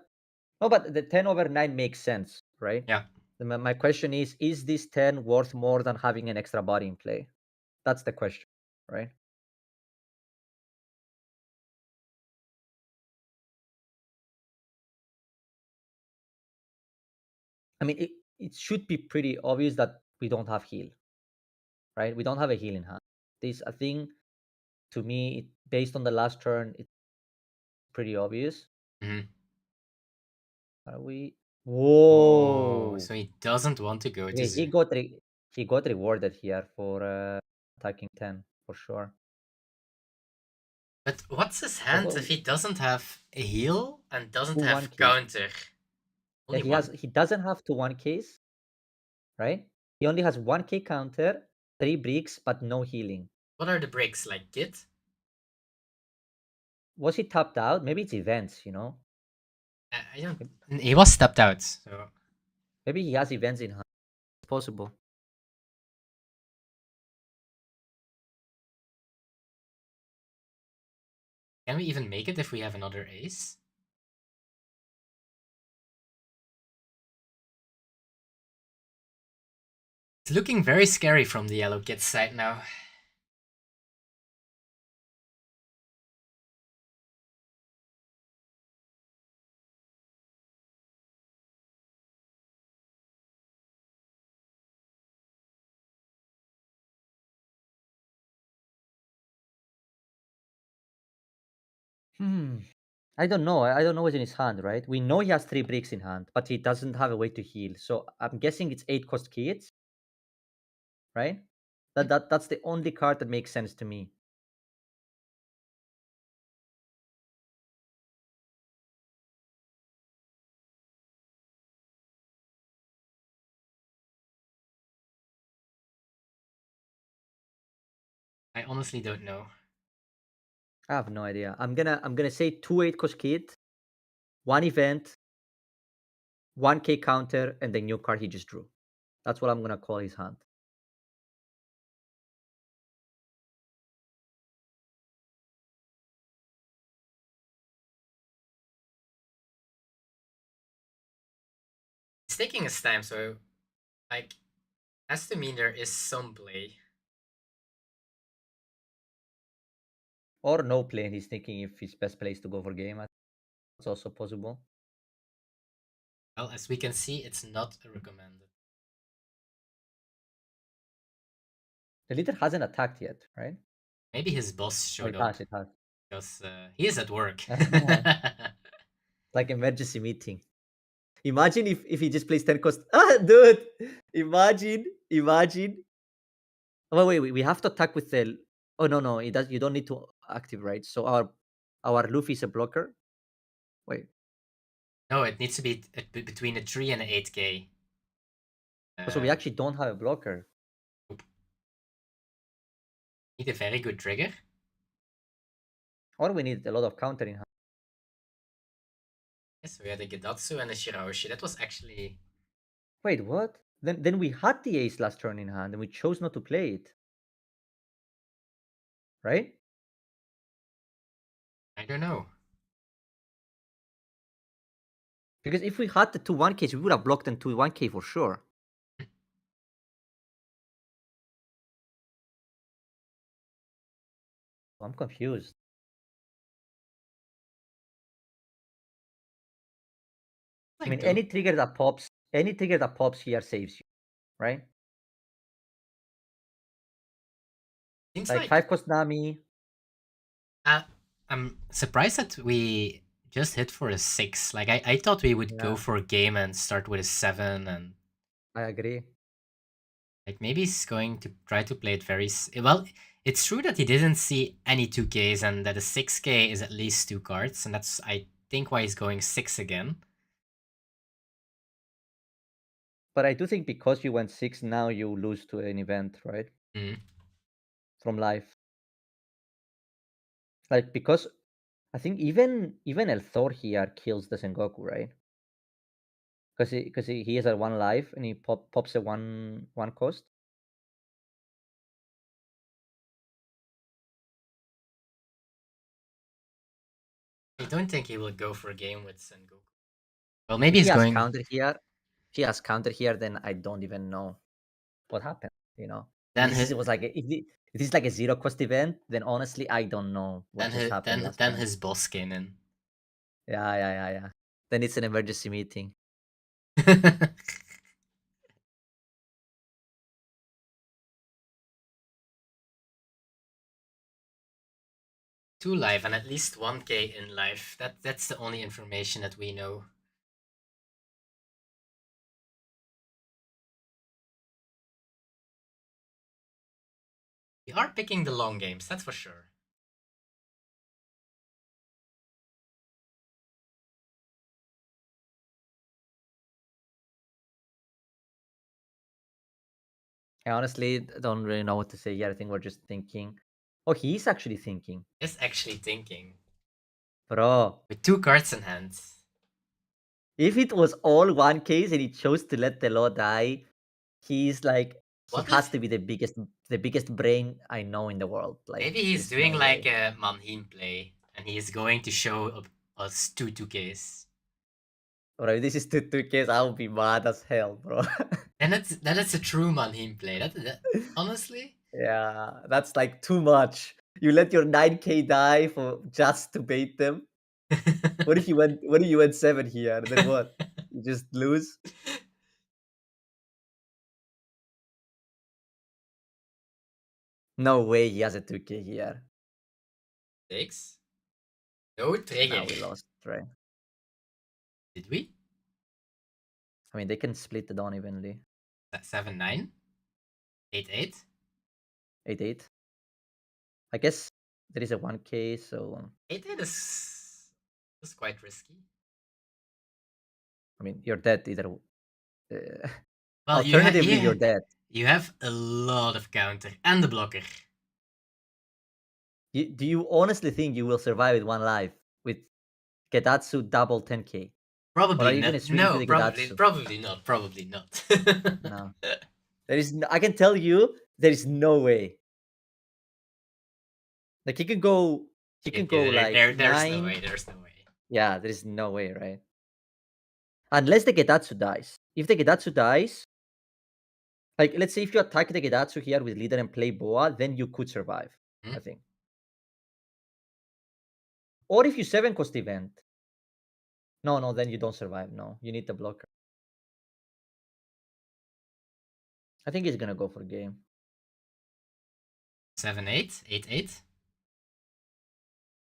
No, but the 10 over 9 makes sense, right? Yeah. My question is this 10 worth more than having an extra body in play? That's the question, right? I mean, it should be pretty obvious that we don't have heal, right? We don't have a heal in hand. This, I think, to me, based on the last turn, it's pretty obvious. Mhm. Are we? Oh, Whoa! so he doesn't want to go to Okay, zoo. he got rewarded here for attacking 10 for sure. But what's his Oh, hand well, if he doesn't have a heal and doesn't Two have 1Ks. counter? Yeah, Only one? he doesn't have 2 1Ks, right? He only has 1K counter, 3 bricks, but no healing. What are the breaks like, Git? Was he tapped out? Maybe it's events, you know? I don't. He was stepped out, so. Maybe he has events in hand. It's possible. Can we even make it if we have another ace? It's looking very scary from the yellow kid side now. I don't know. I don't know what's in his hand, right? We know he has 3 bricks in hand, but he doesn't have a way to heal. So I'm guessing it's 8 cost kids, right? That's the only card that makes sense to me. I honestly don't know. I have no idea. I'm gonna say 2 8 cost kid, 1 event, 1K counter, and the new card he just drew. That's what I'm gonna call his hand. It's taking his time, so like has to mean there is some play. Or no play, and he's thinking if his best play is to go for game. That's also possible. Well, as we can see, it's not recommended. The leader hasn't attacked yet, right? Maybe his boss Oh, showed it up has, it has. because he is at work. Like emergency meeting. Imagine if he just plays 10 cost. Ah, dude! Imagine. Oh, wait, we have to attack with the. Oh, no, it does. You don't need to active, right? So our Luffy is a blocker. Wait. No, it needs to be between a 3 and an 8K. So we actually don't have a blocker. Need a very good trigger. Or we need a lot of counter in hand. Yes, we had a Gedatsu and a Shiraoshi. That was actually. Wait, what? Then we had the ace last turn in hand and we chose not to play it. Right? I don't know. Because if we had the 2 1Ks, we would have blocked them 2 1K for sure. I'm confused. I mean, any trigger that pops here saves you, right? Seems Like 5 cost Nami. I'm surprised that we just hit for a 6. Like I thought we would go for a game and start with a 7 and. I agree. Like maybe he's going to try to play it very well. It's true that he didn't see any 2Ks and that a 6K is at least 2 cards, and that's I think why he's going 6 again. But I do think because you went 6, now you lose to an event, right? From life. Like because I think even El Thor here kills the Sengoku, right? Because he is at 1 life and he pops a one cost. I don't think he will go for a game with Sengoku. Well, maybe If he's he has going. counter here, he has counter here, then I don't even know what happened. You know, Then this was like if this is like a zero cost event, then honestly I don't know what just happened last then time. his boss came in. Yeah. Then it's an emergency meeting. 2 live and at least 1k in life. That's the only information that we know. We are picking the long games, that's for sure. I honestly don't really know what to say here. I think we're just thinking. Oh, he's actually thinking. He's actually thinking. Bro. With 2 cards in hand. If it was all one case and he chose to let the law die, he's like he has to be the biggest brain I know in the world. Like maybe he's doing like a Manheim play and he is going to show us 2-2Ks. Bro, if this is 2-2Ks, I would be mad as hell, bro. And that's a true Manheim play. That honestly? Yeah, that's like too much. You let your 9k die for just to bait them. What if you went 7 here? Then what? You just lose? No way he has a 2k here. Takes? No trigger. Now we lost, right? Did we? I mean, they can split it on evenly. 7-9? 8-8? 8-8. I guess there is a 1k, so 8-8 is quite risky. I mean, you're dead either. Well, alternatively, you're dead. You have a lot of counter and the blocker. Do you honestly think you will survive with 1 life with Gedatsu double 10k? Probably or are you not. gonna swing No, to the Gedatsu? probably not. Probably not. No. There is. I can tell you, there is no way. Like he can go. He can go like there's 9. no way. There's no way. Yeah, there is no way, right? Unless the Gedatsu dies. If the Gedatsu dies, like let's say if you attack the Gedatsu here with leader and play Boa, then you could survive. I think. Or if you 7 cost event. No, then you don't survive. No, you need the blocker. I think he's gonna go for game. 7-8, 8-8.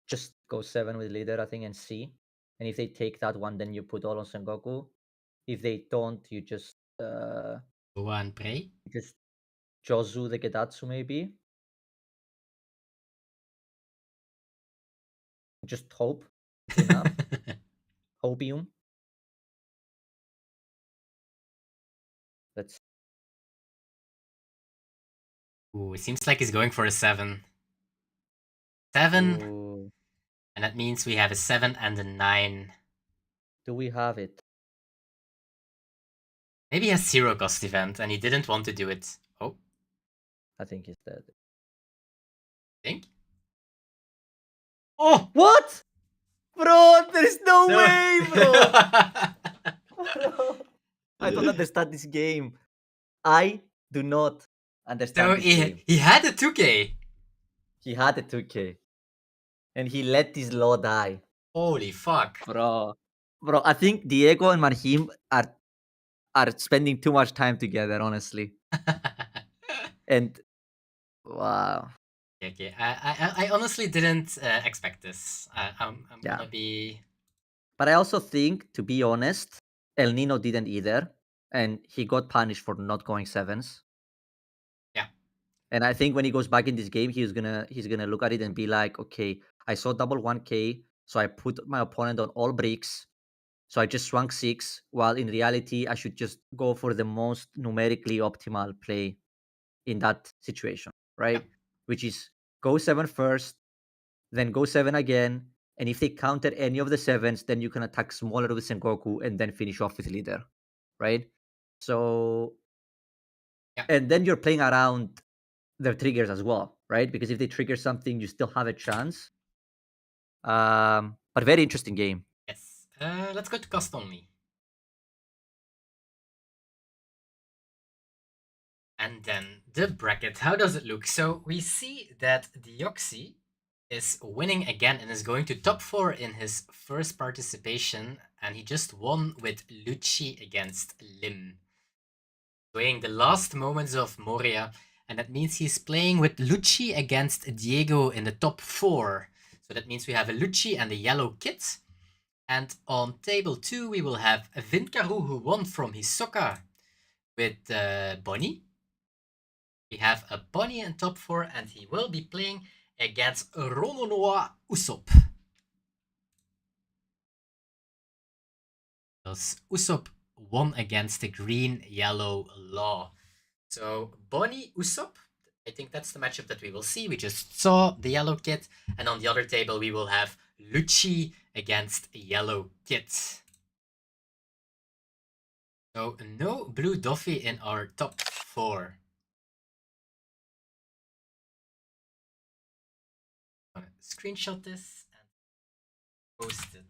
Just go 7 with leader, I think, and C. And if they take that one, then you put all on Sengoku. If they don't, you just Boa and pray. Just Jozu the Gedatsu maybe. Just hope it's enough. Hopium. Let's. Ooh, it seems like he's going for a 7. 7. Ooh. And that means we have a 7 and a 9. Do we have it? Maybe he has 0 cost event and he didn't want to do it. Oh. I think he's dead. Think? Oh! What? Bro, there is no way, bro! I don't understand this game. I do not understand this game. He had a 2k. He had a 2k. And he let his law die. Holy fuck. Bro, I think Diego and Marhim are spending too much time together, honestly. And wow. Okay. I honestly didn't expect this. I'm gonna be. But I also think, to be honest, El Nino didn't either, and he got punished for not going 7s. Yeah. And I think when he goes back in this game, he's gonna look at it and be like, okay, I saw double 1k, so I put my opponent on all bricks. So I just swung 6, while in reality, I should just go for the most numerically optimal play in that situation, right? Yeah. Which is go 7 first, then go 7 again. And if they counter any of the 7s, then you can attack smaller with Sengoku and then finish off with leader, right? So, and then you're playing around the triggers as well, right? Because if they trigger something, you still have a chance. But But very interesting game. Yes. Let's go to cost only. And then the bracket. How does it look? So we see that Deoxy is winning again and is going to top 4 in his first participation. And he just won with Lucci against Lim. Playing the last moments of Moria. And that means he's playing with Lucci against Diego in the top 4. So that means we have a Lucci and a yellow kit. And on table 2, we will have Vinkaru, who won from Hisoka with Bonney. We have a Bonney in top 4, and he will be playing against Rononoa Usopp. Because Usopp won against the green-yellow law. So Bonney, Usopp, I think that's the matchup that we will see. We just saw the yellow kit, and on the other table we will have Lucci against yellow kit. So no blue Doffy in our top 4. I'm gonna screenshot this and post it.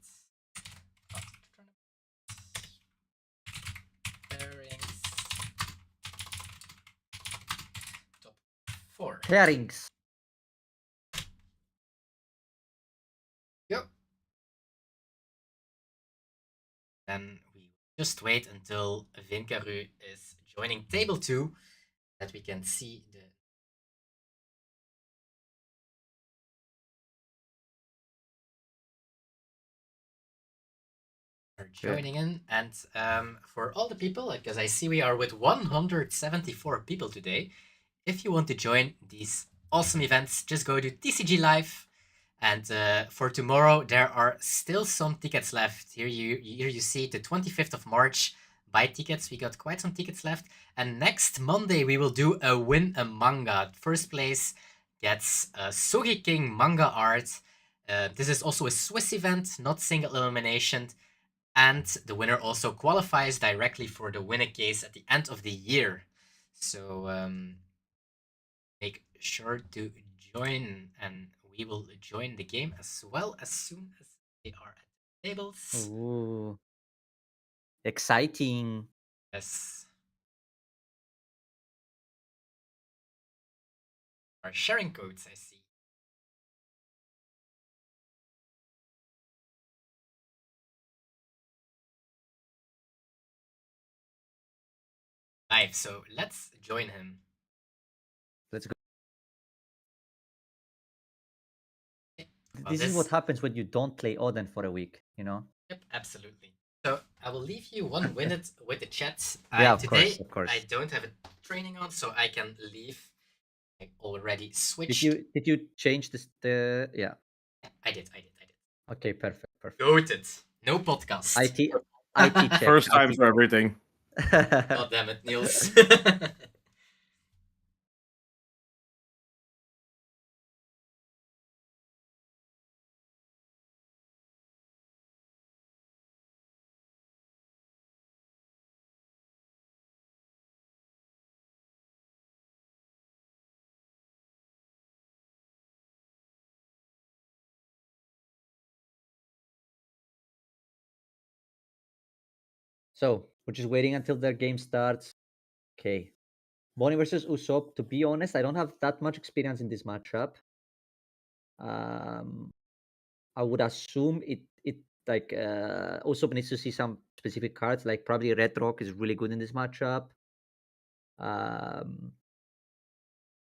Pairings. Top 4. Pairings. Yep. Then we just wait until Vinkaru is joining table 2, that we can see the joining in. And for all the people, because I see we are with 174 people today, if you want to join these awesome events, just go to TCG Live. And for tomorrow, there are still some tickets left. Here you see the 25th of March. Buy tickets. We got quite some tickets left. And next Monday, we will do a win a manga. First place gets a Sogi King manga art. This is also a Swiss event, not single elimination. And the winner also qualifies directly for the winner case at the end of the year. So make sure to join, and we will join the game as well as soon as they are at the tables. Ooh. Exciting. Yes. Our sharing codes, I see. Live, so let's join him. Let's go. Well, This is what happens when you don't play Odin for a week, you know? Yep, absolutely. So I will leave you 1 minute with the chat. Yeah, of Today, course, of course. I don't have a training on, so I can leave. I already switched. Did you change this? Yeah. I did. Okay, perfect. Goated. No podcast. IT check. First time for everything. God damn it, Niels. So we're just waiting until their game starts. Okay. Bonney versus Usopp. To be honest, I don't have that much experience in this matchup. I would assume it like Usopp needs to see some specific cards, like probably Red Rock is really good in this matchup.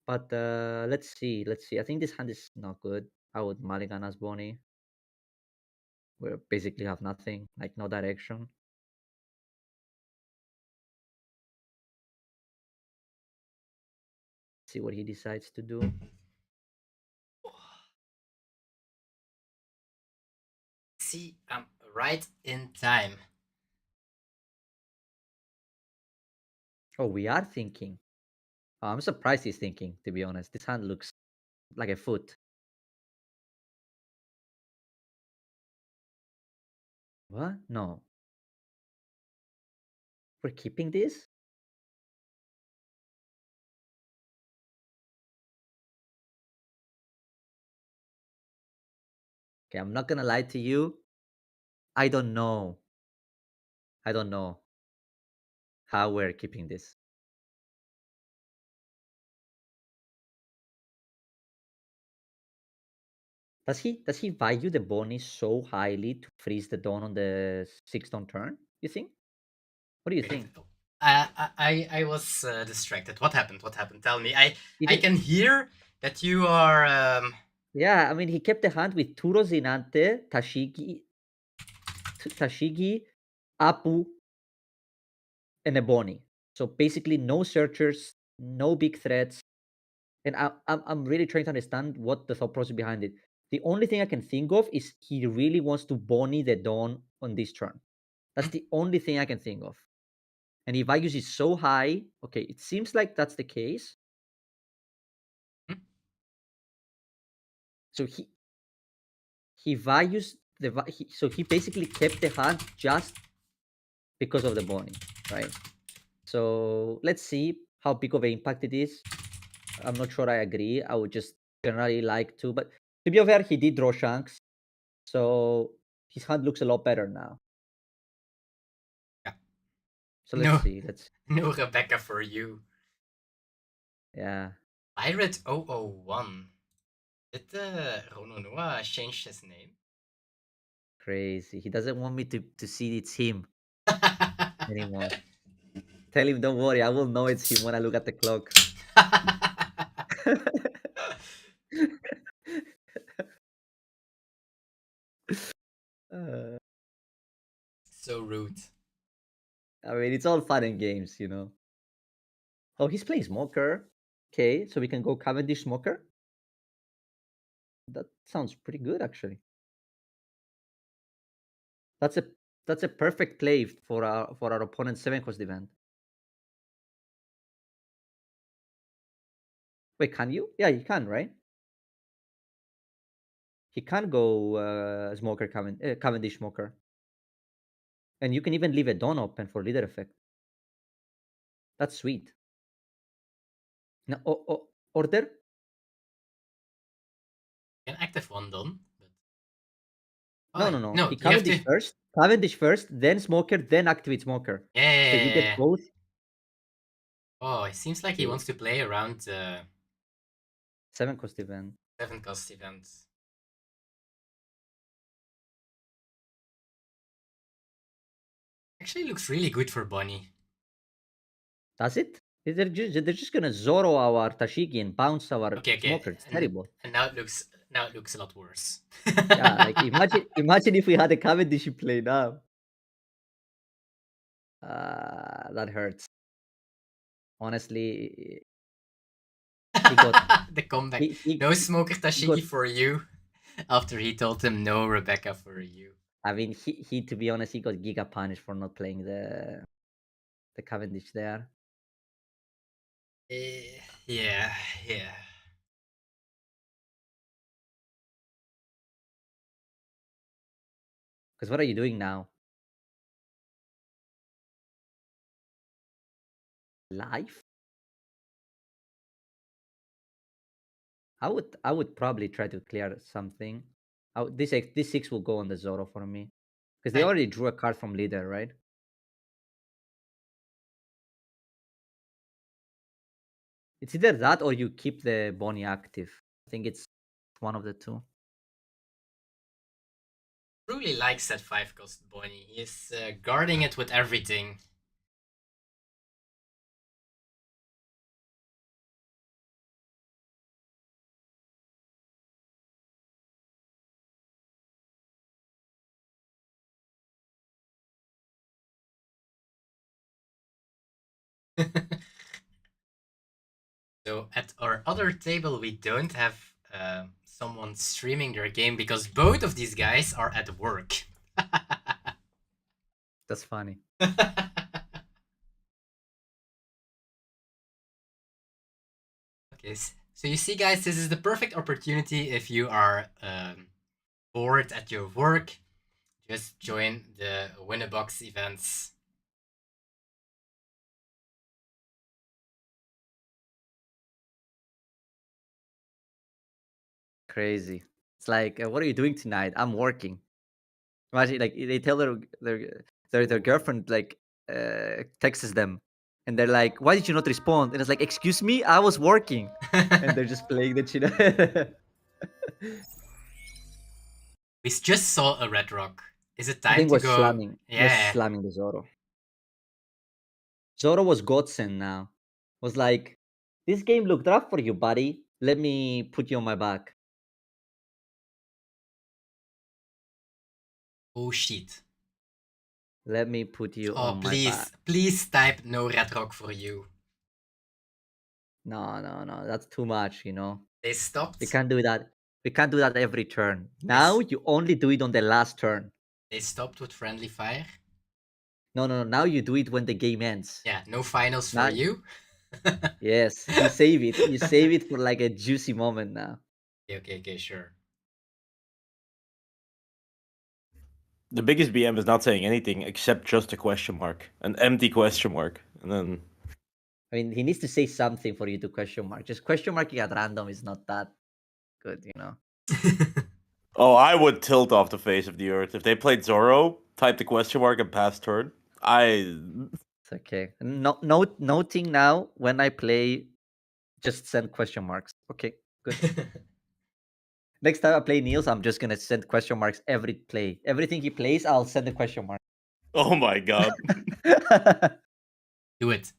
But let's see. I think this hand is not good. I would mulligan as Bonney. We basically have nothing, like no direction. See what he decides to do. See, I'm right in time. Oh, we are thinking. Oh, I'm surprised he's thinking, to be honest. This hand looks like a foot. What? No. We're keeping this? Okay, I'm not gonna lie to you. I don't know. I don't know how we're keeping this. Does he value the Bonney so highly to freeze the Dawn on the 6th on turn? You think? What do you think? I was distracted. What happened? What happened? Tell me. I did- can hear that you are. Yeah, I mean, he kept the hand with two Rosinante, Tashigi, Apu, and a Bonney. So basically, no searchers, no big threats. And I'm really trying to understand what the thought process behind it. The only thing I can think of is he really wants to Bonney the Dawn on this turn. That's the only thing I can think of. And if values is so high, okay, it seems like that's the case. So he values so he basically kept the hand just because of the Bonney, right? So let's see how big of an impact it is. I'm not sure I agree. I would just generally like to, but to be fair, he did draw Shanks, so his hand looks a lot better now. Yeah. So let's see. No Rebecca for you. Yeah. Pirate 001. Did Rononoa change his name? Crazy. He doesn't want me to see it's him anymore. Tell him, don't worry, I will know it's him when I look at the clock. So rude. I mean, it's all fun and games, you know. Oh, he's playing Smoker. Okay, so we can go Cavendish Smoker. That sounds pretty good, actually. That's a perfect play for our opponent's 7-cost event. Wait, can you? Yeah, you can, right? He can go Smoker Cavendish Smoker. And you can even leave a Dawn open for leader effect. That's sweet. Now, order? Can active one done. No. No, He you have Cavendish to. first. Cavendish first, then Smoker, then activate Smoker. So you get Yeah. both. Oh, it seems like he Okay. wants to play around the 7-cost event. 7-cost events. Actually, looks really good for Bonney. Does it? They're just gonna Zoro our Tashigi and bounce our Okay. Smoker. It's terrible. And now it looks a lot worse. Yeah, like imagine if we had a Cavendish play now. That hurts. Honestly, he got the comeback. he No Smoker Tashigi got. for you. After he told him no Rebecca for you. I mean, he to be honest, he got giga punished for not playing the Cavendish there. Yeah. Because what are you doing now? Live? I would probably try to clear something. This 6 will go on the Zoro for me. Because they already drew a card from leader, right? It's either that or you keep the Bonney active. I think it's one of the two. Really likes that 5-cost Bonney. He's guarding it with everything. So at our other table, we don't have someone streaming their game because both of these guys are at work. That's funny. Okay, so you see, guys, this is the perfect opportunity if you are bored at your work. Just join the Winnabox events. Crazy. It's like, what are you doing tonight? I'm working. Imagine, like, they tell their girlfriend, like, texts them, and they're like, "Why did you not respond?" And it's like, "Excuse me, I was working," and they're just playing the Chino. We just saw a red rock. Is it I time think to we're go? slamming. We're Yeah. slamming the Zoro. Zoro was godsend now. Was like, this game looked rough for you, buddy. Let me put you on my back. Oh shit. Let me put you Oh, on my back. please type no red rock for you. No. That's too much, you know. They stopped. We can't do that. We can't do that every turn. Now you only do it on the last turn. They stopped with friendly fire. No. Now you do it when the game ends. Yeah, no finals for Now, you. yes, you save it. You save it for like a juicy moment now. Okay, sure. The biggest BM is not saying anything except just a question mark, an empty question mark, and then. I mean, he needs to say something for you to question mark. Just question marking at random is not that good, you know. Oh, I would tilt off the face of the earth if they played Zoro. Type the question mark and pass turn. It's okay. Noting now when I play, just send question marks. Okay, good. Next time I play Niels, I'm just gonna send question marks every play. Everything he plays, I'll send a question mark. Oh my god. Do it.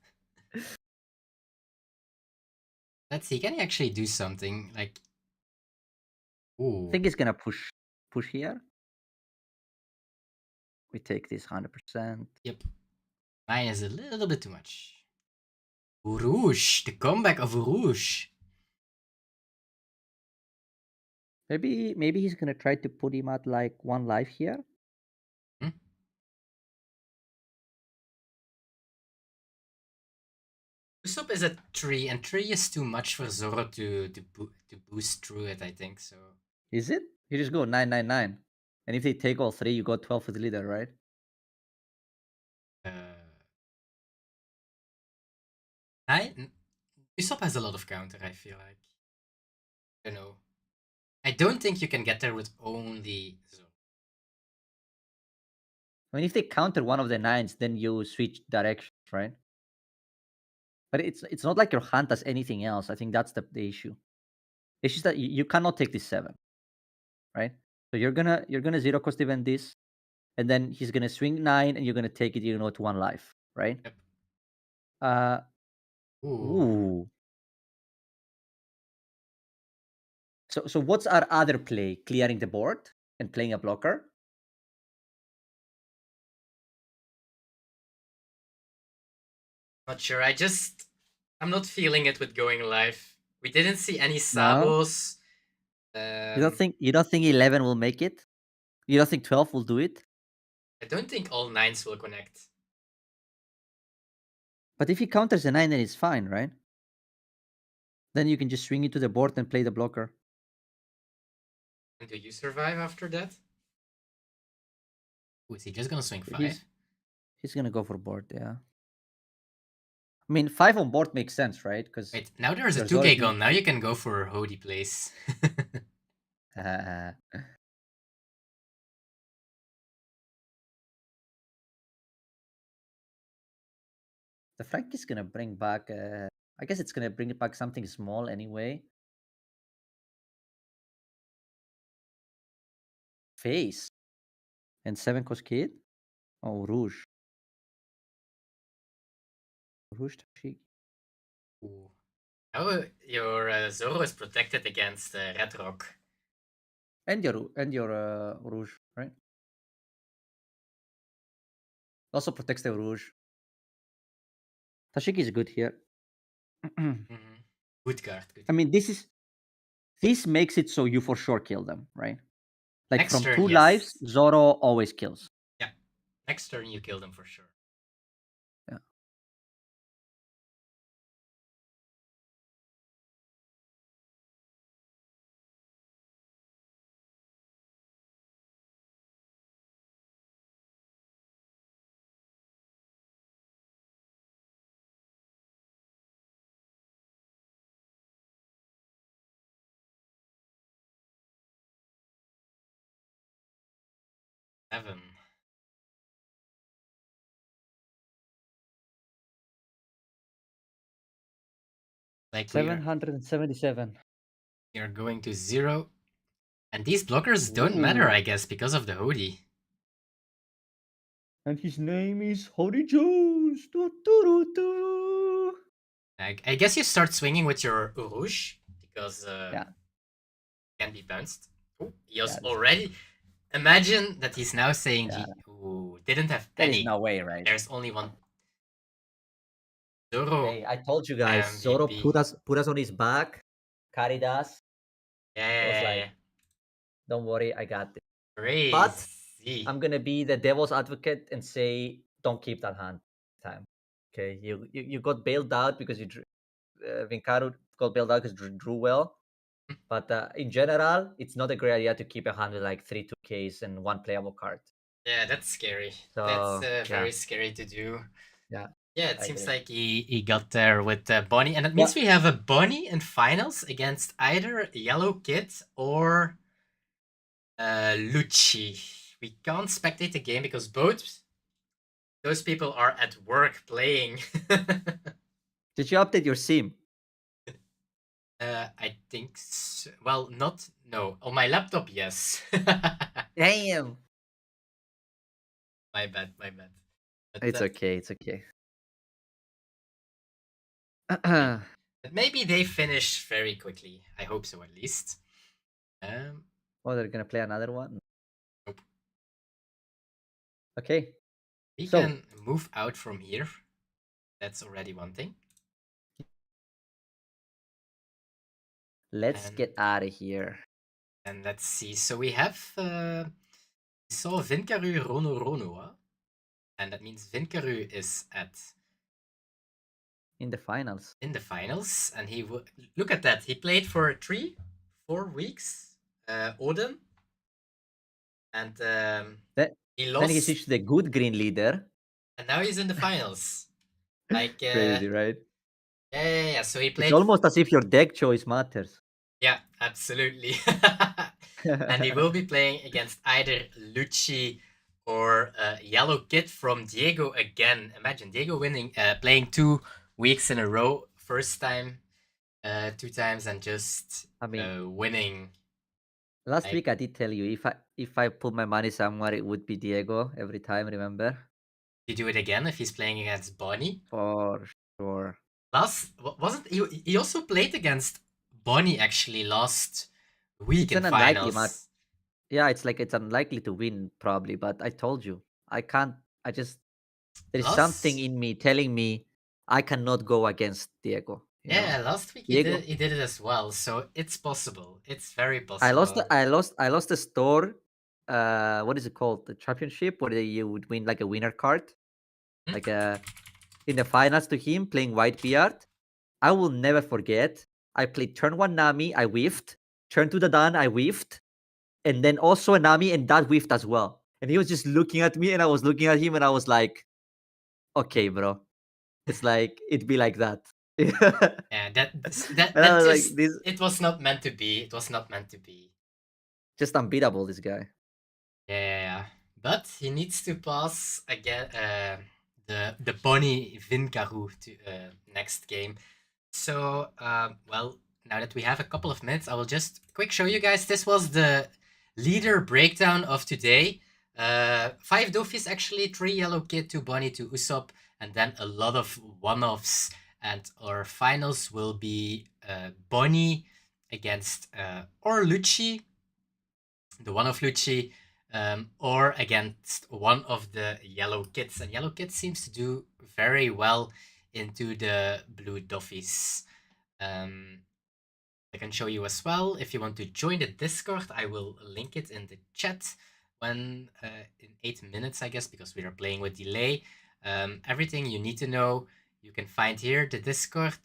Let's see. Can he actually do something like? Ooh. I think he's gonna push here. We take this 100%. Yep. Mine is a little bit too much. Urush, the comeback of Urush. Maybe he's gonna try to put him at like 1 life here. Usopp is at 3, and 3 is too much for Zoro to boost through it, I think so. Is it? You just go 999. And if they take all 3, you go 12 with leader, right? Usopp has a lot of counter, I feel like. I don't know. I don't think you can get there with only Zoro. I mean, if they counter one of the 9s, then you switch directions, right? But it's not like your hand does anything else. I think that's the issue. It's just that you cannot take this 7, right? So you're gonna 0 cost event this, and then he's gonna swing 9, and you're gonna take it, to 1 life, right? Yep. Ooh. So what's our other play? Clearing the board and playing a blocker? Not sure. I'm not feeling it with going live. We didn't see any No? Sabos. You don't think 11 will make it? You don't think 12 will do it? I don't think all 9s will connect. But if he counters a 9, then it's fine, right? Then you can just swing it to the board and play the blocker. And do you survive after that? Ooh, is he just gonna swing 5? He's gonna go for board, yeah. I mean, 5 on board makes sense, right? Because wait, now there's a 2K gun. Now you can go for Hody plays. The Frank is gonna bring back. I guess it's gonna bring back something small anyway. Face and 7 cost kid. Oh, Rouge. Rouge Tashigi. Ooh. Now your Zoro is protected against Red Rock. And your Rouge, right? Also protects the Rouge. Tashigi is good here. Good card. I mean, this makes it so you for sure kill them, right? Like Next from turn, 2 yes. lives, Zoro always kills. Yeah. Next turn you kill them for sure. 7. Like 777. we are going to 0. And these blockers don't matter, Ooh. I guess, because of the Hody. And his name is Hody Jones. Do, do, do, do. I guess you start swinging with your Urush, because Yeah. can be bounced. Oh, he was Yeah, already... Imagine that he's now saying Yeah. Ooh, didn't have There any. is no way, right? There's only one. Zoro. Hey, I told you guys, MVP. Zoro put us on his back, carried us. I was like, Yeah. don't worry, I got this. Crazy. But I'm gonna be the devil's advocate and say, don't keep that hand this time. Okay, you got bailed out because you Vinkaru got bailed out because drew well. But in general, it's not a great idea to keep a hand with like 3 2Ks and 1 playable card. Yeah, that's scary. So, That's very scary to do. Yeah. Yeah, it I seems agree. like he got there with Bonney, and that means we have a Bonney in finals against either Yellow Kid or Lucci. We can't spectate the game because both those people are at work playing. Did you update your sim? I think so. Well, no. On my laptop, yes. Damn. My bad. But It's okay. It's okay. But maybe they finish very quickly. I hope so, at least. Oh, they're gonna play another one. Nope. Okay. We can move out from here. That's already one thing. Let's get out of here. And let's see. So we have we saw Vinkaru Rono, huh? And that means Vinkaru is in the finals. In the finals, and he would look at that. He played for 3-4 weeks. Odin, and he lost. Then he switched to the good green leader, and now he's in the finals. Like crazy, right? Yeah. So he played. It's almost as if your deck choice matters. Yeah, absolutely. And he will be playing against either Lucci or Yellow Kid from Diego again. Imagine Diego winning, playing 2 weeks in a row, first time, 2 times, and just winning. Last week I did tell you if I put my money somewhere, it would be Diego every time. Remember? You do it again if he's playing against Bonney? For sure. Wasn't he also played against Bonney actually last week It's in an unlikely finals? match. Yeah, it's unlikely to win probably, but I told you I can't. There's something in me telling me I cannot go against Diego. Yeah, last week he did it as well, so it's possible. It's very possible. I lost the store. What is it called? The championship where you would win like a winner card, like in the finals to him playing white beard. I will never forget. I played turn 1 Nami, I whiffed. Turn 2 the Dan, I whiffed. And then also a Nami, and that whiffed as well. And he was just looking at me, and I was looking at him, and I was like, okay, bro. It's like, it'd be like that. Yeah, it was not meant to be. It was not meant to be. Just unbeatable, this guy. Yeah. But he needs to pass again the Bonney Vinkaru to next game. So, well, now that we have a couple of minutes, I will just quick show you guys. This was the leader breakdown of today. 5 Dofis actually, 3 Yellow Kid, 2 Bonney, 2 Usopp, and then a lot of one-offs. And our finals will be Bonney against or Lucci, the one of Lucci, or against one of the Yellow Kids. And Yellow Kid seems to do very well into the blue Doffies. I can show you as well. If you want to join the Discord, I will link it in the chat when in 8 minutes, I guess, because we are playing with delay. Everything you need to know, you can find here, the Discord.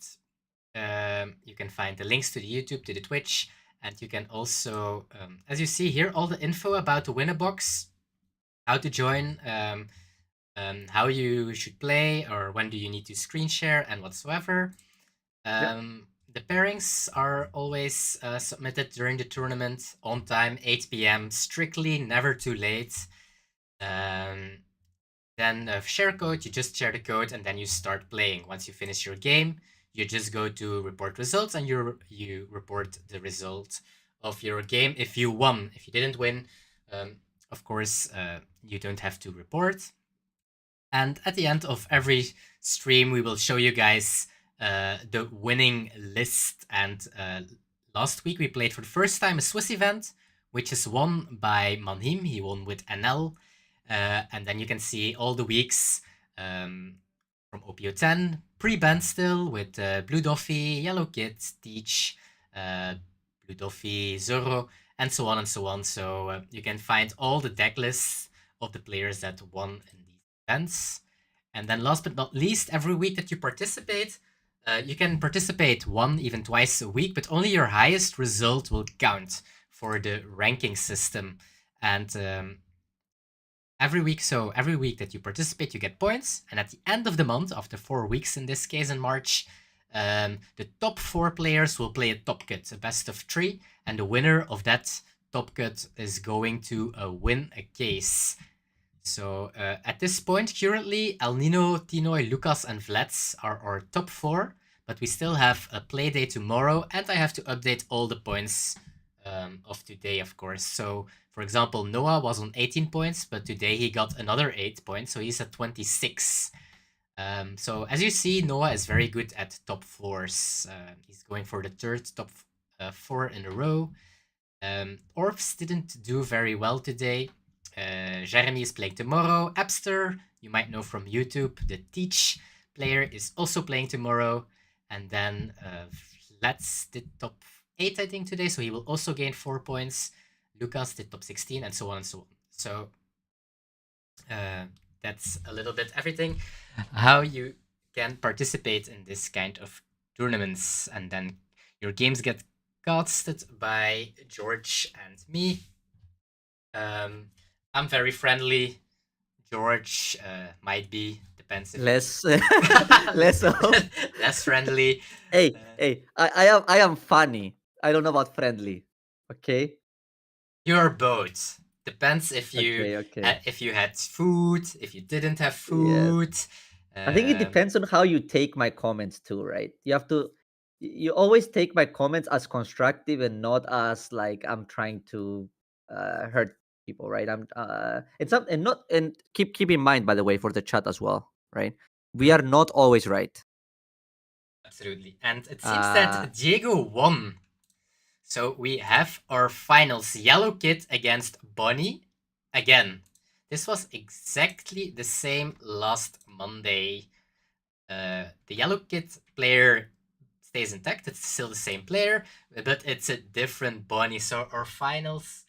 You can find the links to the YouTube, to the Twitch, and you can also, as you see here, all the info about the winner box, how to join, how you should play, or when do you need to screen share, and whatsoever. The pairings are always submitted during the tournament on time, 8 p.m. Strictly, never too late. Then share code, you just share the code and then you start playing. Once you finish your game, you just go to report results and you report the result of your game if you won. If you didn't win, of course, you don't have to report. And at the end of every stream, we will show you guys the winning list. And last week we played for the first time a Swiss event, which is won by Manhim. He won with NL. And then you can see all the weeks from OPO10, pre-banned still with Blue Doffy, Yellow Kid, Teach, Blue Doffy, Zoro, and so on and so on. So you can find all the deck lists of the players that won in these events. And then last but not least, every week that you participate, you can participate 1, even twice a week, but only your highest result will count for the ranking system. And every week that you participate, you get points. And at the end of the month, after 4 weeks in this case in March, the top 4 players will play a top cut, a best of 3. And the winner of that top cut is going to win a case. So at this point, currently, El Nino, Tinoy, Lucas, and Vlads are our top 4. But we still have a play day tomorrow. And I have to update all the points of today, of course. So, for example, Noah was on 18 points, but today he got another 8 points, so he's at 26. So, as you see, Noah is very good at top 4s. He's going for the third top 4 in a row. Orps didn't do very well today. Jeremy is playing tomorrow. Epster, you might know from YouTube. The Teach player is also playing tomorrow. And then Let's did top 8, I think, today, so he will also gain 4 points. Lucas did top 16, and so on and so on. So that's a little bit everything. How you can participate in this kind of tournaments, and then your games get casted by George and me. I'm very friendly. George might be, depends if Less, less so. less friendly. Hey, I am funny. I don't know about friendly. Okay. You're both. Depends if you Okay. if you had food, if you didn't have food. I think it depends on how you take my comments too, right? You have to. You always take my comments as constructive and not as like I'm trying to hurt people, right? It's not and keep in mind, by the way, for the chat as well, right? We are not always right. Absolutely. And it seems that Diego won. So we have our finals. Yellow Kid against Bonney. Again, this was exactly the same last Monday. The Yellow Kid player stays intact. It's still the same player, but it's a different Bonney. So our finals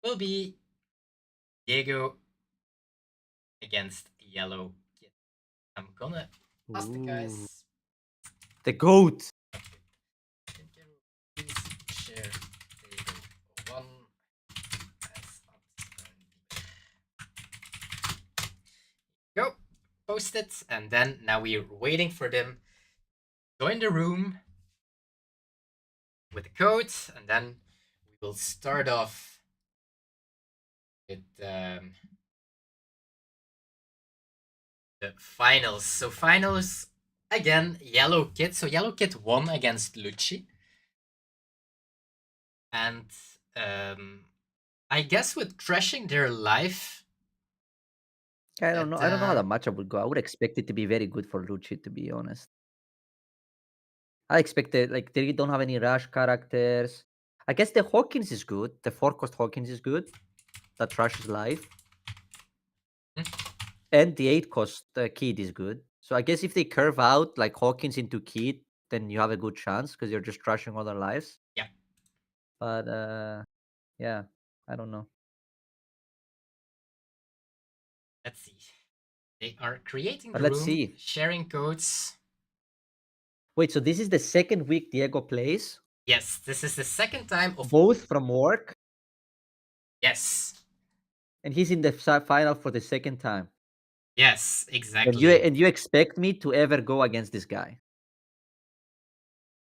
will be Diego against Yellow Kid. I'm gonna ask the guys. The GOAT. Please share table 1 as go. Post it, and then now we're waiting for them. Join the room with the code, and then we will start off with the finals. So finals again, Yellow Kid. So Yellow Kid won against Lucci. And I guess with trashing their life. I don't know. I don't know how the matchup would go. I would expect it to be very good for Lucci, to be honest. I expected like they don't have any rush characters. I guess the Hawkins is good. The 4-cost Hawkins is good. That trashes life. And the 8-cost Kid is good. So I guess if they curve out like Hawkins into Kid, then you have a good chance because you're just trashing all their lives. Yeah. But yeah, I don't know. Let's see. They are creating the Let's room, see. sharing codes. Wait, so this is the second week Diego plays? Yes, this is the second time of both from work? Yes. And he's in the final for the second time. Yes, exactly. And you expect me to ever go against this guy?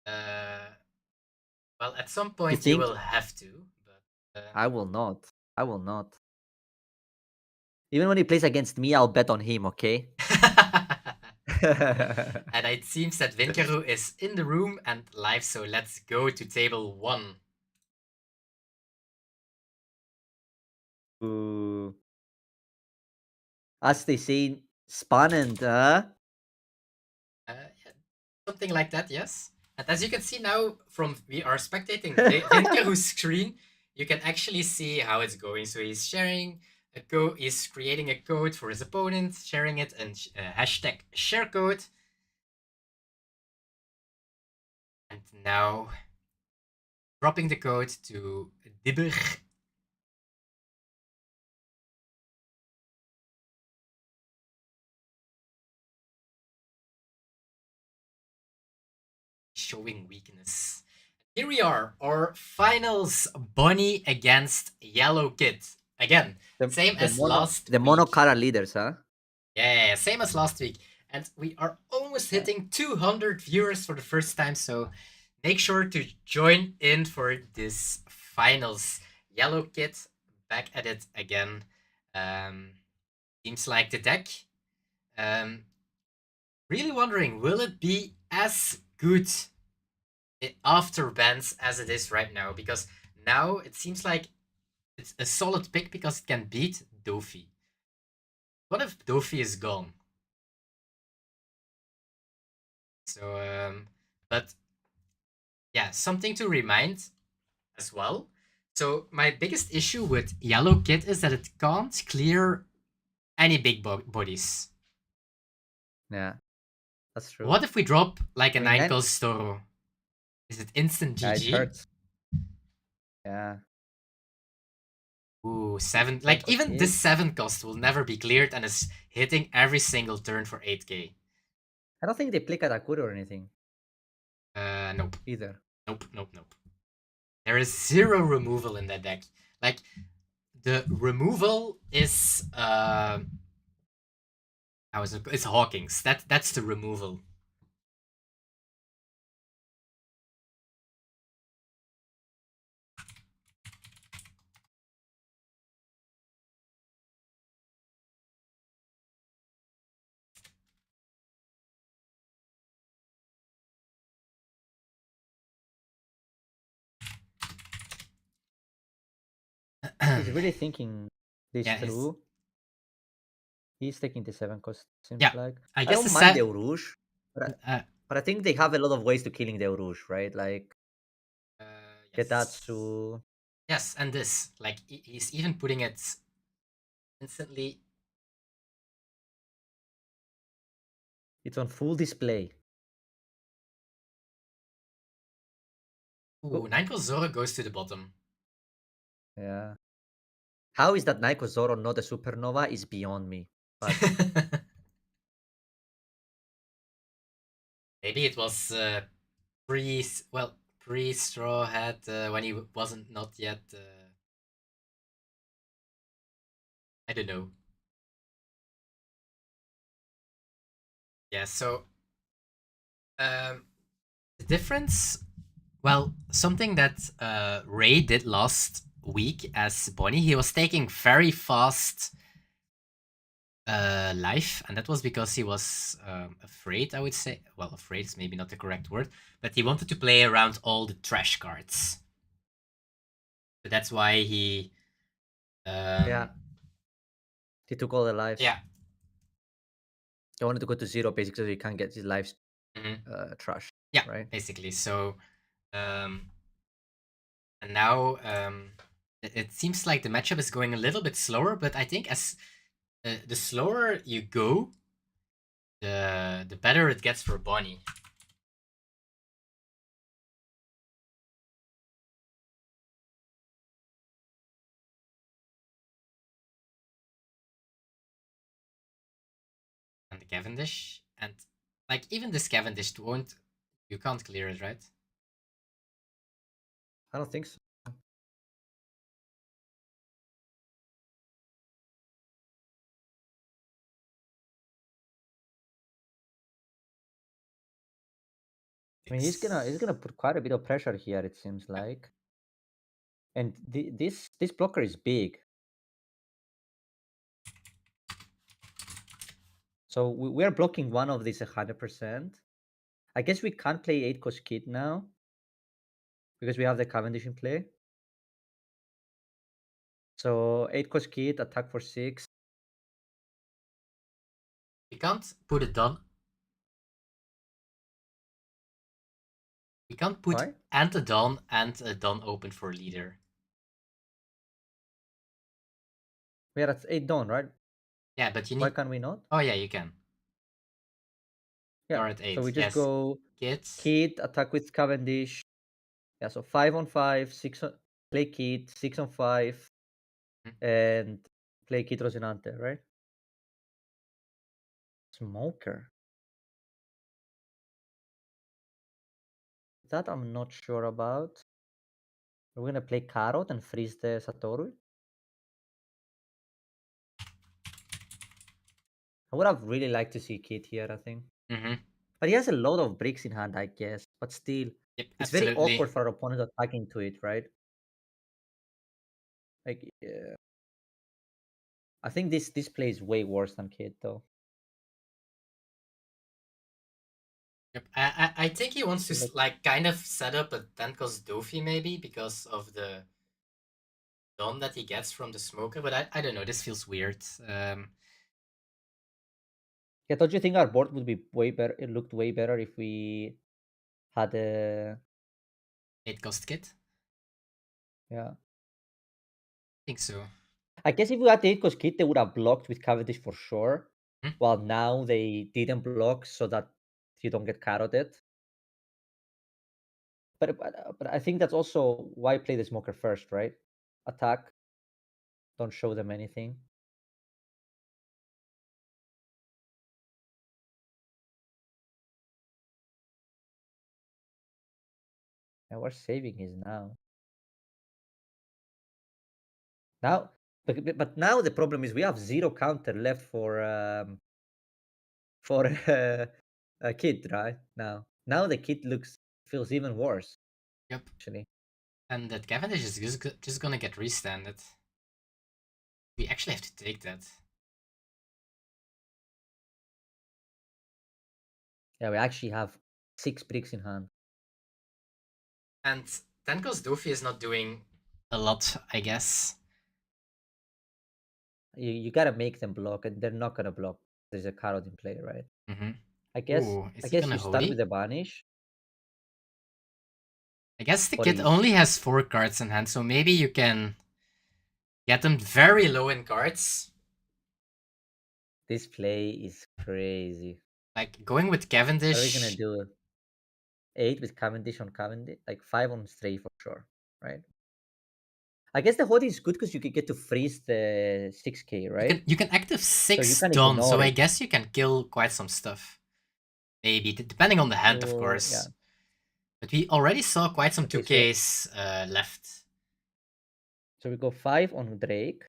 Well, at some point you will have to. But I will not. I will not. Even when he plays against me, I'll bet on him, okay? And it seems that Winkeru is in the room and live, so let's go to table 1. Ooh. As they say, spannend, huh? Yeah, something like that, yes. And as you can see now, we are spectating Winkeru's screen, you can actually see how it's going. So he's sharing he's creating a code for his opponent, sharing it, and hashtag sharecode. And now dropping the code to Dibber. Showing weakness. Here we are, our finals, Bonney against Yellow Kid. Again, same as last week. The mono-color leaders, huh? Yeah, same as last week. And we are almost hitting 200 viewers for the first time, so make sure to join in for this finals. Yellow Kid back at it again. Seems like the deck. Really wondering, will it be as good after bans as it is right now? Because now it seems like it's a solid pick because it can beat Dofi. What if Dofi is gone? So, but yeah, something to remind as well. So my biggest issue with Yellow Kid is that it can't clear any big bodies. Yeah, that's true. What if we drop like a I mean, 9-cost Toro? Is it instant yeah, GG? it hurts. Yeah. Ooh, 7. Like, even this 7-cost will never be cleared and is hitting every single turn for 8k. I don't think they play Katakuri or anything. Nope. Either. Nope. There is 0 removal in that deck. Like, the removal is how is it? It's Hawking's. That's the removal. He's really thinking this Yeah, through. He's taking the 7-cost, seems Yeah, like. I I guess don't mind the Urush, but uh, I think they have a lot of ways to killing the Urush, right? Like yes. Getatsu. Yes, and this. Like, he's even putting it instantly. It's on full display. Ooh, 9-cost Zoro goes to the bottom. Yeah. How is that Naiko Zoro not a supernova is beyond me. But maybe it was pre-Straw Hat when he wasn't not yet. I don't know. Yeah, so the difference. Well, something that Ray did last week as Bonney, he was taking very fast life, and that was because he was afraid, I would say. Well, afraid is maybe not the correct word, but he wanted to play around all the trash cards. So that's why he yeah. He took all the lives. Yeah. He wanted to go to 0 basically so he can't get his lives trash. Yeah, right? Basically. So and now it seems like the matchup is going a little bit slower, but I think as the slower you go, the better it gets for Bonney. And the Cavendish, and like even this Cavendish you can't clear it, right? I don't think so. I mean, he's gonna put quite a bit of pressure here. It seems like, and this blocker is big. So we're blocking one of these 100%. I guess we can't play 8 cost kid now because we have the Cavendish in play. So 8 cost kid, attack for 6. We can't put it done. We can't put Why? and a Dawn open for leader. We are at 8 Dawn, right? Yeah, but you need. Why can't we not? Oh yeah, you can. Yeah. You're at 8. So we just yes. go Kids. kid, attack with Cavendish. Yeah, so 5 on 5, 6 on play kid, 6 on 5, and play kid Rosinante, right? Smoker. That I'm not sure about. We're gonna play Carrot and freeze the Satoru. I would have really liked to see Kid here, I think. But he has a lot of bricks in hand, I guess. But still, Yep, it's very absolutely. awkward for our opponent attacking to it, right? Like, yeah. I think this play is way worse than Kid, though. Yep. I think he wants to Look. like kind of set up a 10 cost Dofi maybe because of the Dawn that he gets from the smoker, but I don't know. This feels weird. Yeah, don't you think our board would be way better? It looked way better if we had a 8 cost kit. Yeah. I think so. I guess if we had 8 cost kit, they would have blocked with Cavendish for sure. While now they didn't block so that you don't get carroted. But I think that's also why play the smoker first, right? Attack. Don't show them anything. And we're saving his now. But now the problem is we have 0 counter left for a kid, right? Now the kid feels even worse. Yep. Actually. And that Cavendish is just gonna get restanded. We actually have to take that. Yeah, we actually have 6 bricks in hand. And 10 cost Dofi is not doing a lot, I guess. You gotta make them block, and they're not gonna block. There's a carrot in play, right? I guess. Ooh, I guess you start Hody? with the banish. I guess the But kid he's- only has 4 cards in hand, so maybe you can get them very low in cards. This play is crazy. Like going with Cavendish. What are we gonna do? 8 with Cavendish on Cavendish, like 5 on Stray for sure, right? I guess the Hody is good because you can get to freeze the 6k, right? You can active 6 you can Dawn, so ignore I it. guess you can kill quite some stuff. Maybe, depending on the hand, of course. Yeah. But we already saw quite some Okay, 2Ks left. So we go 5 on Drake,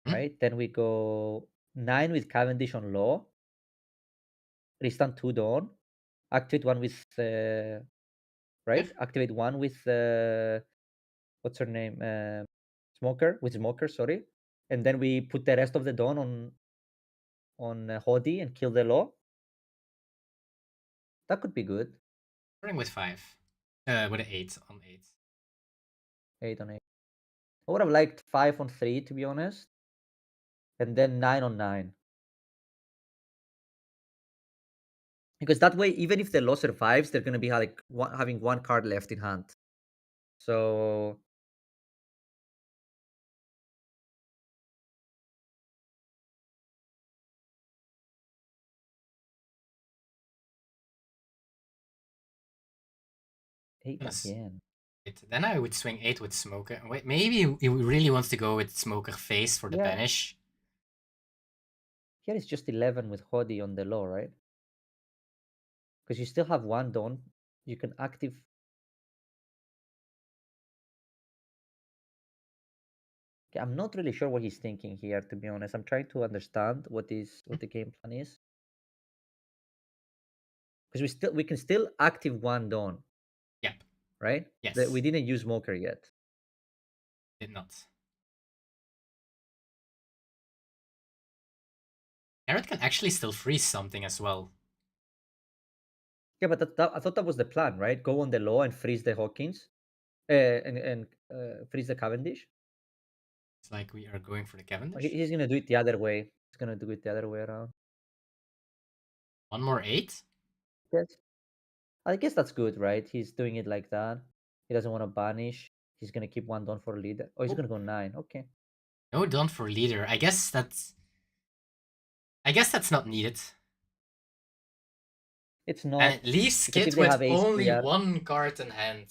right? Then we go 9 with Cavendish on Law. Restant 2 Dawn. Activate 1 with right? Yeah. Activate 1 with what's her name? Smoker, sorry. And then we put the rest of the Dawn on Hody and kill the Law. That could be good. Starting with 5. With an 8 on 8. 8 on 8. I would have liked 5 on 3, to be honest. And then 9 on 9. Because that way, even if the Law survives, they're going to be like having 1 card left in hand. So eight again. Then I would swing 8 with Smoker. Wait, maybe he really wants to go with Smoker face for the banish. Here it's just 11 with Hody on the Law, right? Because you still have 1 Dawn. You can active. Okay, I'm not really sure what he's thinking here, to be honest. I'm trying to understand what the game plan is. Because we can still active 1 Dawn. Yep. Right? Yes. We didn't use Smoker yet. Did not. Carrot can actually still freeze something as well. Yeah, but I thought that was the plan, right? Go on the law and freeze the Hawkins, and freeze the Cavendish. It's like we are going for the Cavendish. He's gonna do it the other way. He's gonna do it the other way around. One more 8? Yes. I guess that's good, right? He's doing it like that. He doesn't want to banish. He's gonna keep one down for leader. Oh, he's gonna go 9. Okay. No done for leader. I guess that's not needed. It's not. And it leaves because Kit if they with have ace only here, one card in hand.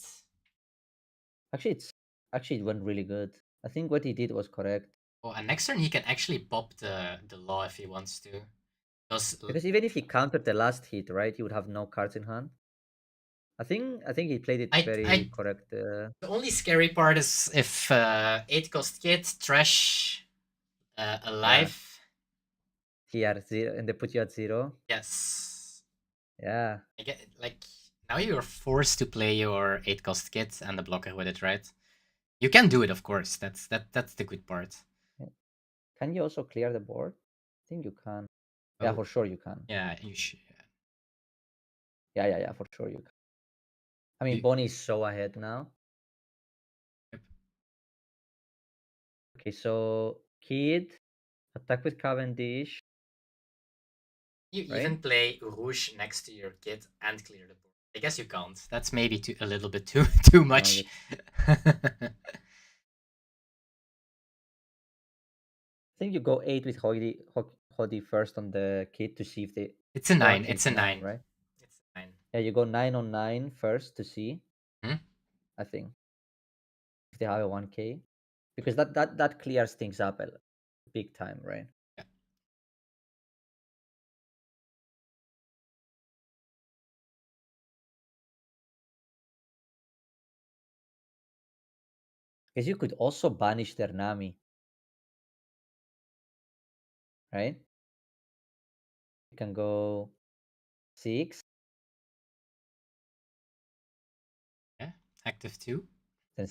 actually it went really good. I think what he did was correct. Oh, and next turn he can actually pop the law if he wants to. Because even if he countered the last hit, right, he would have no cards in hand. I think he played it very correct. The only scary part is if 8 cost Kit, trash alive. Here 0, and they put you at 0. Yes. Yeah. I get like now you're forced to play your 8 cost Kit and the blocker with it, right? You can do it, of course. That's the good part. Can you also clear the board? I think you can. Yeah, for sure you can. Yeah, you should. Yeah, for sure you can. I mean, Bonney is so ahead now. Yep. Okay, so Kid, attack with Cavendish. You right? even play Rouge next to your Kid and clear the board. I guess you can't. That's maybe a little bit too much. I think you go 8 with Hoddy first on the Kid to see if they. It's a 9. Okay, It's a 9, right? It's a 9. Yeah, you go 9 on 9 first to see. I think if they have a 1K, because that clears things up a big time, right? Yeah. Because you could also banish their Nami, right? You can go 6. Yeah, active 2. Then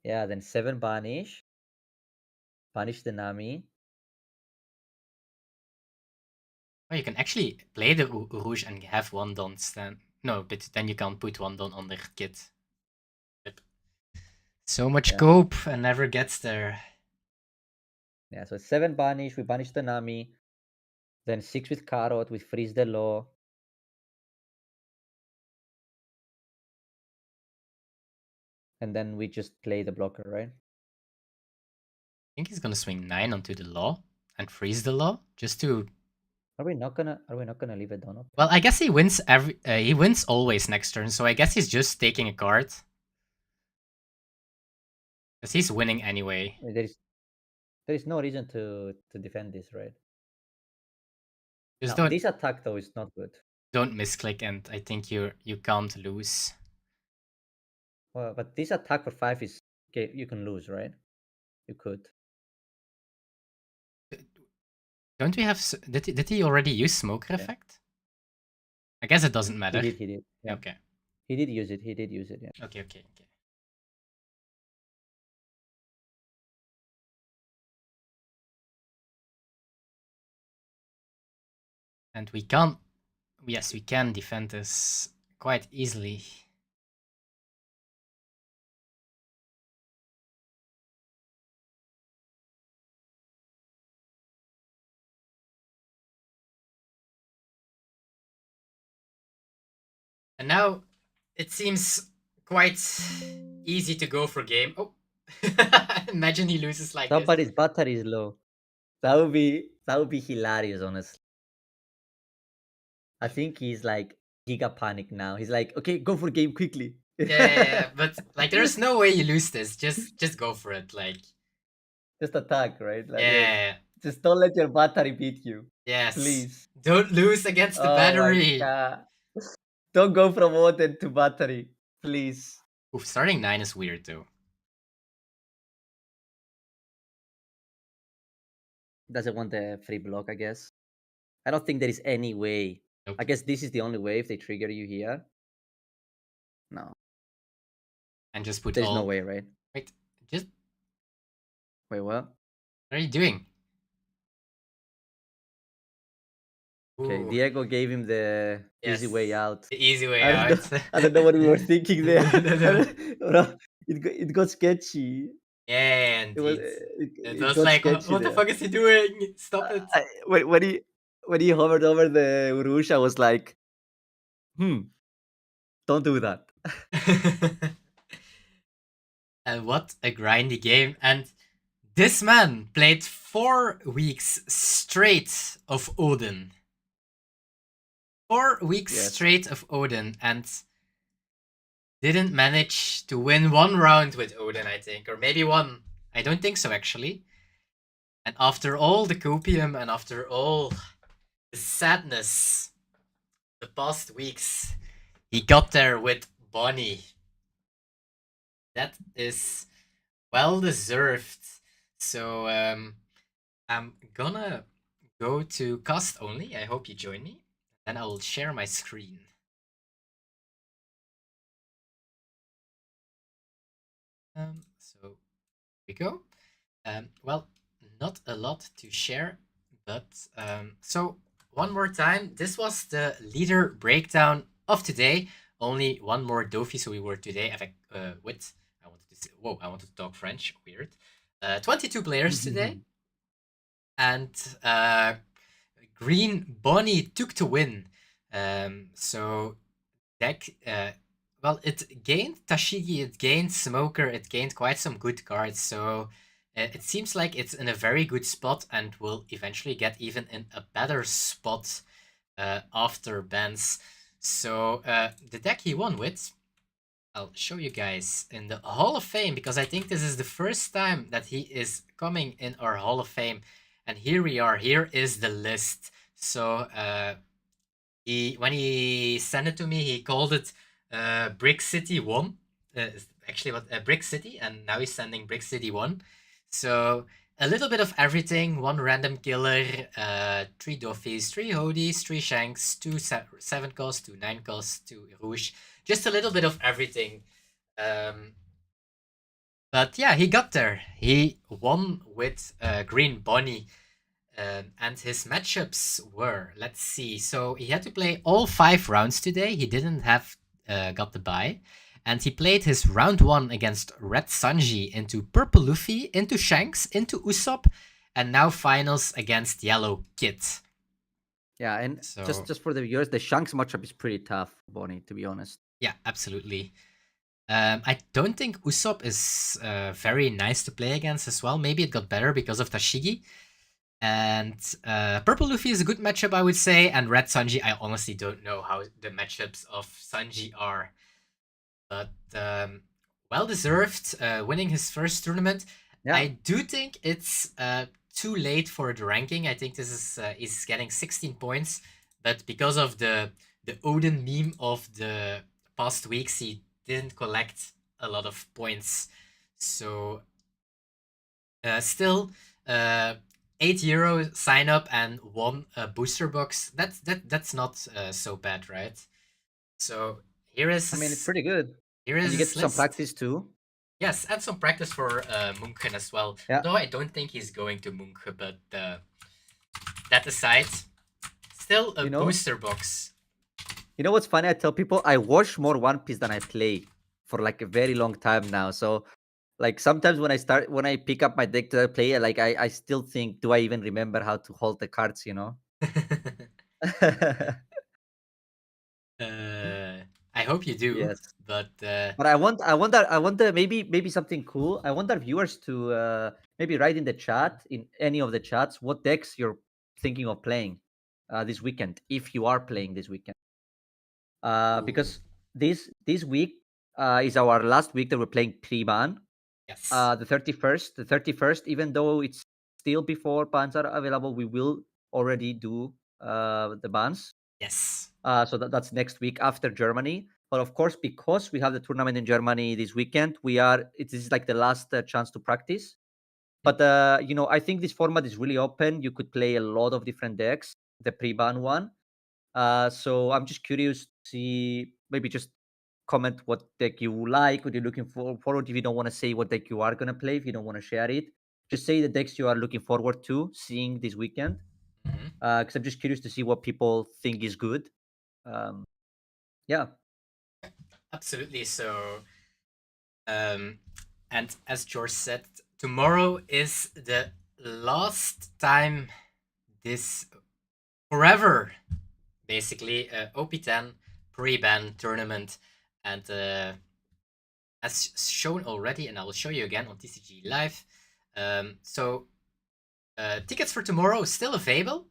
then 7 banish the Nami. Oh, you can actually play the Rouge and have one don stand. No, but then you can't put one don on their Kid. Yep. So much cope and never gets there. Yeah, so 7 banish, we banish the Nami. Then 6 with Carrot, we freeze the law. And then we just play the blocker, right? I think he's gonna swing 9 onto the law and freeze the law just to. Are we not gonna leave it down? Well, I guess he wins he wins always next turn, so I guess he's just taking a card. Because he's winning anyway. There is no reason to defend this, right? Just now, this attack though is not good. Don't misclick, and I think you can't lose. Well, but this attack for 5 is okay. You can lose, right? You could. Don't we have? Did he already use smoker effect? I guess it doesn't matter. He did. Yeah. Okay. He did use it. Yeah. Okay. And we can. Yes, we can defend this quite easily. And now it seems quite easy to go for game. Oh, imagine he loses like Somebody's battery is low. That would be hilarious, honestly. I think he's like giga panic now. He's like, okay, go for game quickly. Yeah, but like, there's no way you lose this. Just go for it, like. Just attack, right? Like, Yeah. yes. Just don't let your battery beat you. Yes. Please. Don't lose against the battery. My God. Don't go from water to battery, please. Oof, starting 9 is weird though. Doesn't want the free block, I guess. I don't think there is any way. Nope. I guess this is the only way if they trigger you here. No. And just put There's no way, right? Wait, just. Wait, what? What are you doing? Okay, Ooh, Diego gave him the easy way yes, out. the easy way I don't know. out. I don't know what we were thinking there. No, no. Bro, it got sketchy. Yeah, It was indeed. It it was got like, sketchy what the there. fuck is he doing? Stop it. When he hovered over the Urush, I was like, don't do that. And what a grindy game. And this man played 4 weeks straight of Odin. 4 weeks Yes. straight of Odin, and didn't manage to win 1 round with Odin, I think. Or maybe 1. I don't think so, actually. And after all the copium and after all the sadness the past weeks, he got there with Bonney. That is well deserved. So I'm gonna go to cast only. I hope you join me. Then I will share my screen. So here we go. Well, not a lot to share, but so one more time, this was the leader breakdown of today. Only one more Dofi, so we were today with, I wanted to talk French, weird. 22 players today, and Green Bonney took to win. So deck, well, it gained Tashigi, it gained Smoker, it gained quite some good cards. So it seems like it's in a very good spot and will eventually get even in a better spot after bans. So the deck he won with, I'll show you guys in the Hall of Fame, because I think this is the first time that he is coming in our Hall of Fame. And here we are. Here is the list. So when he sent it to me, he called it Brick City 1. Actually, what Brick City, and now he's sending Brick City 1. So a little bit of everything: 1 random killer, 3 Doffies, 3 Hodies, 3 Shanks, 2 7 cost, 2 9 cost, 2 Rouge. Just a little bit of everything. But yeah, he got there. He won with Green Bonney. And his matchups were, let's see. So he had to play all 5 rounds today. He didn't have got the bye. And he played his round 1 against Red Sanji into Purple Luffy, into Shanks, into Usopp, and now finals against Yellow Kid. Yeah, and So, just for the viewers, the Shanks matchup is pretty tough, Bonney, to be honest. Yeah, absolutely. I don't think Usopp is very nice to play against as well. Maybe it got better because of Tashigi. And Purple Luffy is a good matchup, I would say. And Red Sanji, I honestly don't know how the matchups of Sanji are. But well deserved, winning his first tournament. Yeah. I do think it's too late for the ranking. I think this is he's getting 16 points. But because of the Odin meme of the past weeks, he didn't collect a lot of points. So still, €8 sign up and 1 booster box. That's not so bad, right? So here is. I mean, it's pretty good. Here is And you get his some list. practice too. Yes, and some practice for Munchen as well. Yeah. Though I don't think he's going to Munchen, but that aside, still a booster box. You know what's funny? I tell people I watch more One Piece than I play for like a very long time now. So like sometimes when I pick up my deck to play, like I still think, do I even remember how to hold the cards, you know? I hope you do. Yes. But I wonder maybe something cool. I want our viewers to maybe write in the chat, in any of the chats, what decks you're thinking of playing this weekend, if you are playing this weekend. Because this week is our last week that we're playing pre-ban. yes. The 31st, even though it's still before bans are available, we will already do the bans. Yes. So that's next week after Germany. But of course, because we have the tournament in Germany this weekend, it is like the last chance to practice. But I think this format is really open. You could play a lot of different decks, the pre-ban one. So I'm just curious to see, maybe just comment what deck you like, what you're looking forward. If you don't want to say what deck you are gonna play, if you don't want to share it, just say the decks you are looking forward to seeing this weekend. because I'm just curious to see what people think is good. Yeah. Absolutely. So, and as George said, tomorrow is the last time this forever, basically, OP10 pre-ban tournament, and as shown already, and I will show you again on TCG Live. So tickets for tomorrow is still available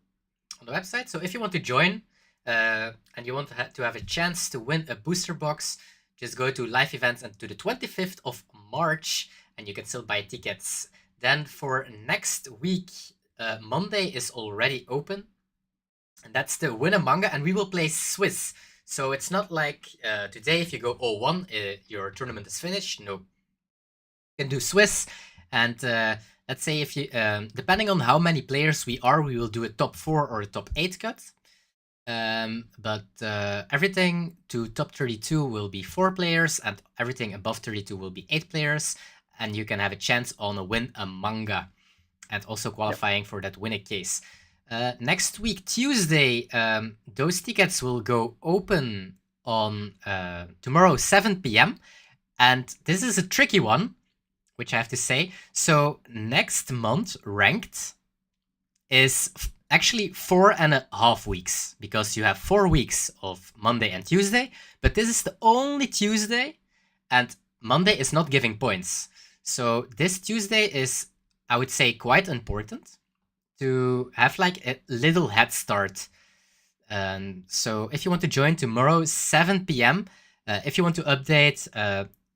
on the website. So if you want to join and you want to have a chance to win a booster box, just go to live events and to the 25th of March, and you can still buy tickets. Then for next week, Monday is already open, and that's the Win a Manga, and we will play Swiss. So it's not like today, if you go 0-1, your tournament is finished. No, you can do Swiss, and let's say if you, depending on how many players we are, we will do a top 4 or a top 8 cut. But everything to top 32 will be 4 players, and everything above 32 will be 8 players, and you can have a chance on a Win a Manga, and also qualifying for that Win a Case. Next week, Tuesday, those tickets will go open on tomorrow, 7 p.m. And this is a tricky one, which I have to say. So next month, ranked is actually 4.5 weeks, because you have 4 weeks of Monday and Tuesday, but this is the only Tuesday, and Monday is not giving points. So this Tuesday is, I would say, quite important to have like a little head start. So if you want to join tomorrow, 7 p.m., if you want to update,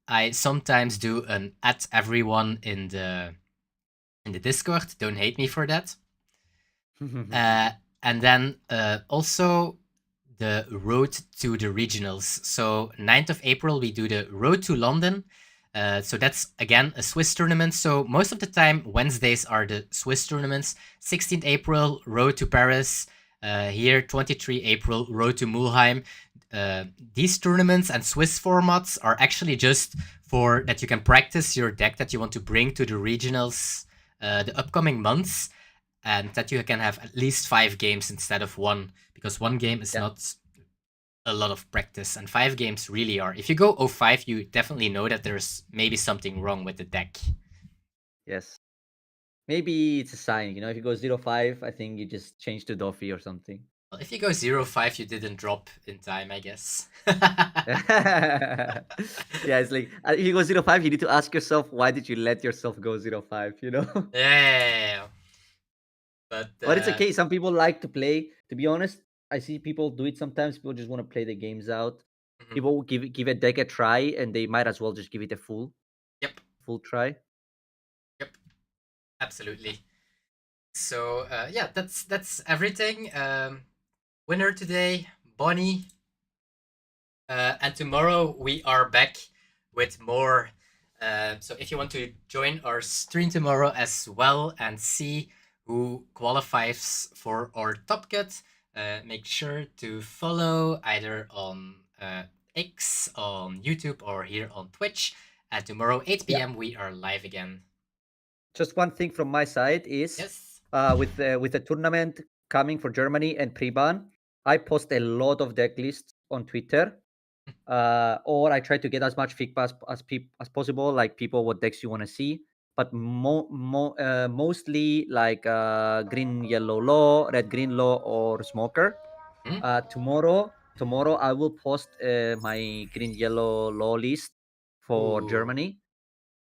I sometimes do an at everyone in the Discord. Don't hate me for that. And then also the road to the regionals. So 9th of April, we do the road to London. So that's, again, a Swiss tournament. So most of the time, Wednesdays are the Swiss tournaments. 16th April, road to Paris. Here, 23 April, road to Mulheim. These tournaments and Swiss formats are actually just for that you can practice your deck that you want to bring to the regionals the upcoming months, and that you can have at least 5 games instead of 1, because 1 game is not a lot of practice, and 5 games really are. If you go 0-5, you definitely know that there's maybe something wrong with the deck. Yes. Maybe it's a sign, if you go 0-5, I think you just change to Doffy or something. Well, if you go 0-5, you didn't drop in time, I guess. Yeah, it's like, if you go 0-5, you need to ask yourself, why did you let yourself go 0-5, Yeah. But it's okay. Some people like to play. To be honest, I see people do it sometimes. People just want to play the games out. People will give a deck a try, and they might as well just give it a full try. Yep, absolutely. So yeah, that's everything. Winner today, Bonney. And tomorrow we are back with more. So if you want to join our stream tomorrow as well and see who qualifies for our top cut, make sure to follow either on X, on YouTube, or here on Twitch. And tomorrow, 8 p.m., we are live again. Just one thing from my side is, with the tournament coming for Germany and pre-ban, I post a lot of deck lists on Twitter, or I try to get as much feedback as possible, like people what decks you want to see. But mostly like green yellow law, red green law, or smoker. Tomorrow I will post my green yellow law list for Germany.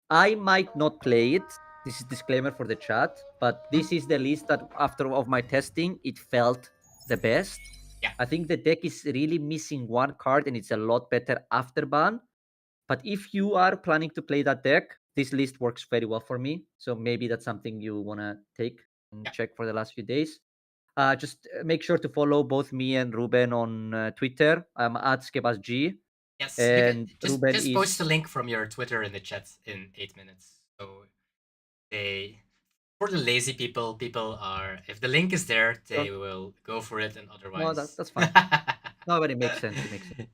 I might not play it. This is disclaimer for the chat, but this is the list that after of my testing, it felt the best. Yeah. I think the deck is really missing one card, and it's a lot better after ban. But if you are planning to play that deck, this list works very well for me. So maybe that's something you want to take and check for the last few days. Just make sure to follow both me and Ruben on Twitter. I'm at SkebasG. Yes, and just Ruben just post the link from your Twitter in the chat in 8 minutes. So for the lazy people are, if the link is there, they will go for it, and otherwise. No, that's fine. No, but it makes sense. It makes sense.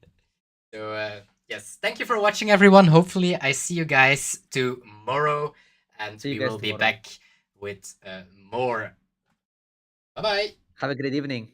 So yes, thank you for watching, everyone. Hopefully, I see you guys tomorrow, and we will be back with more. Bye bye. Have a great evening.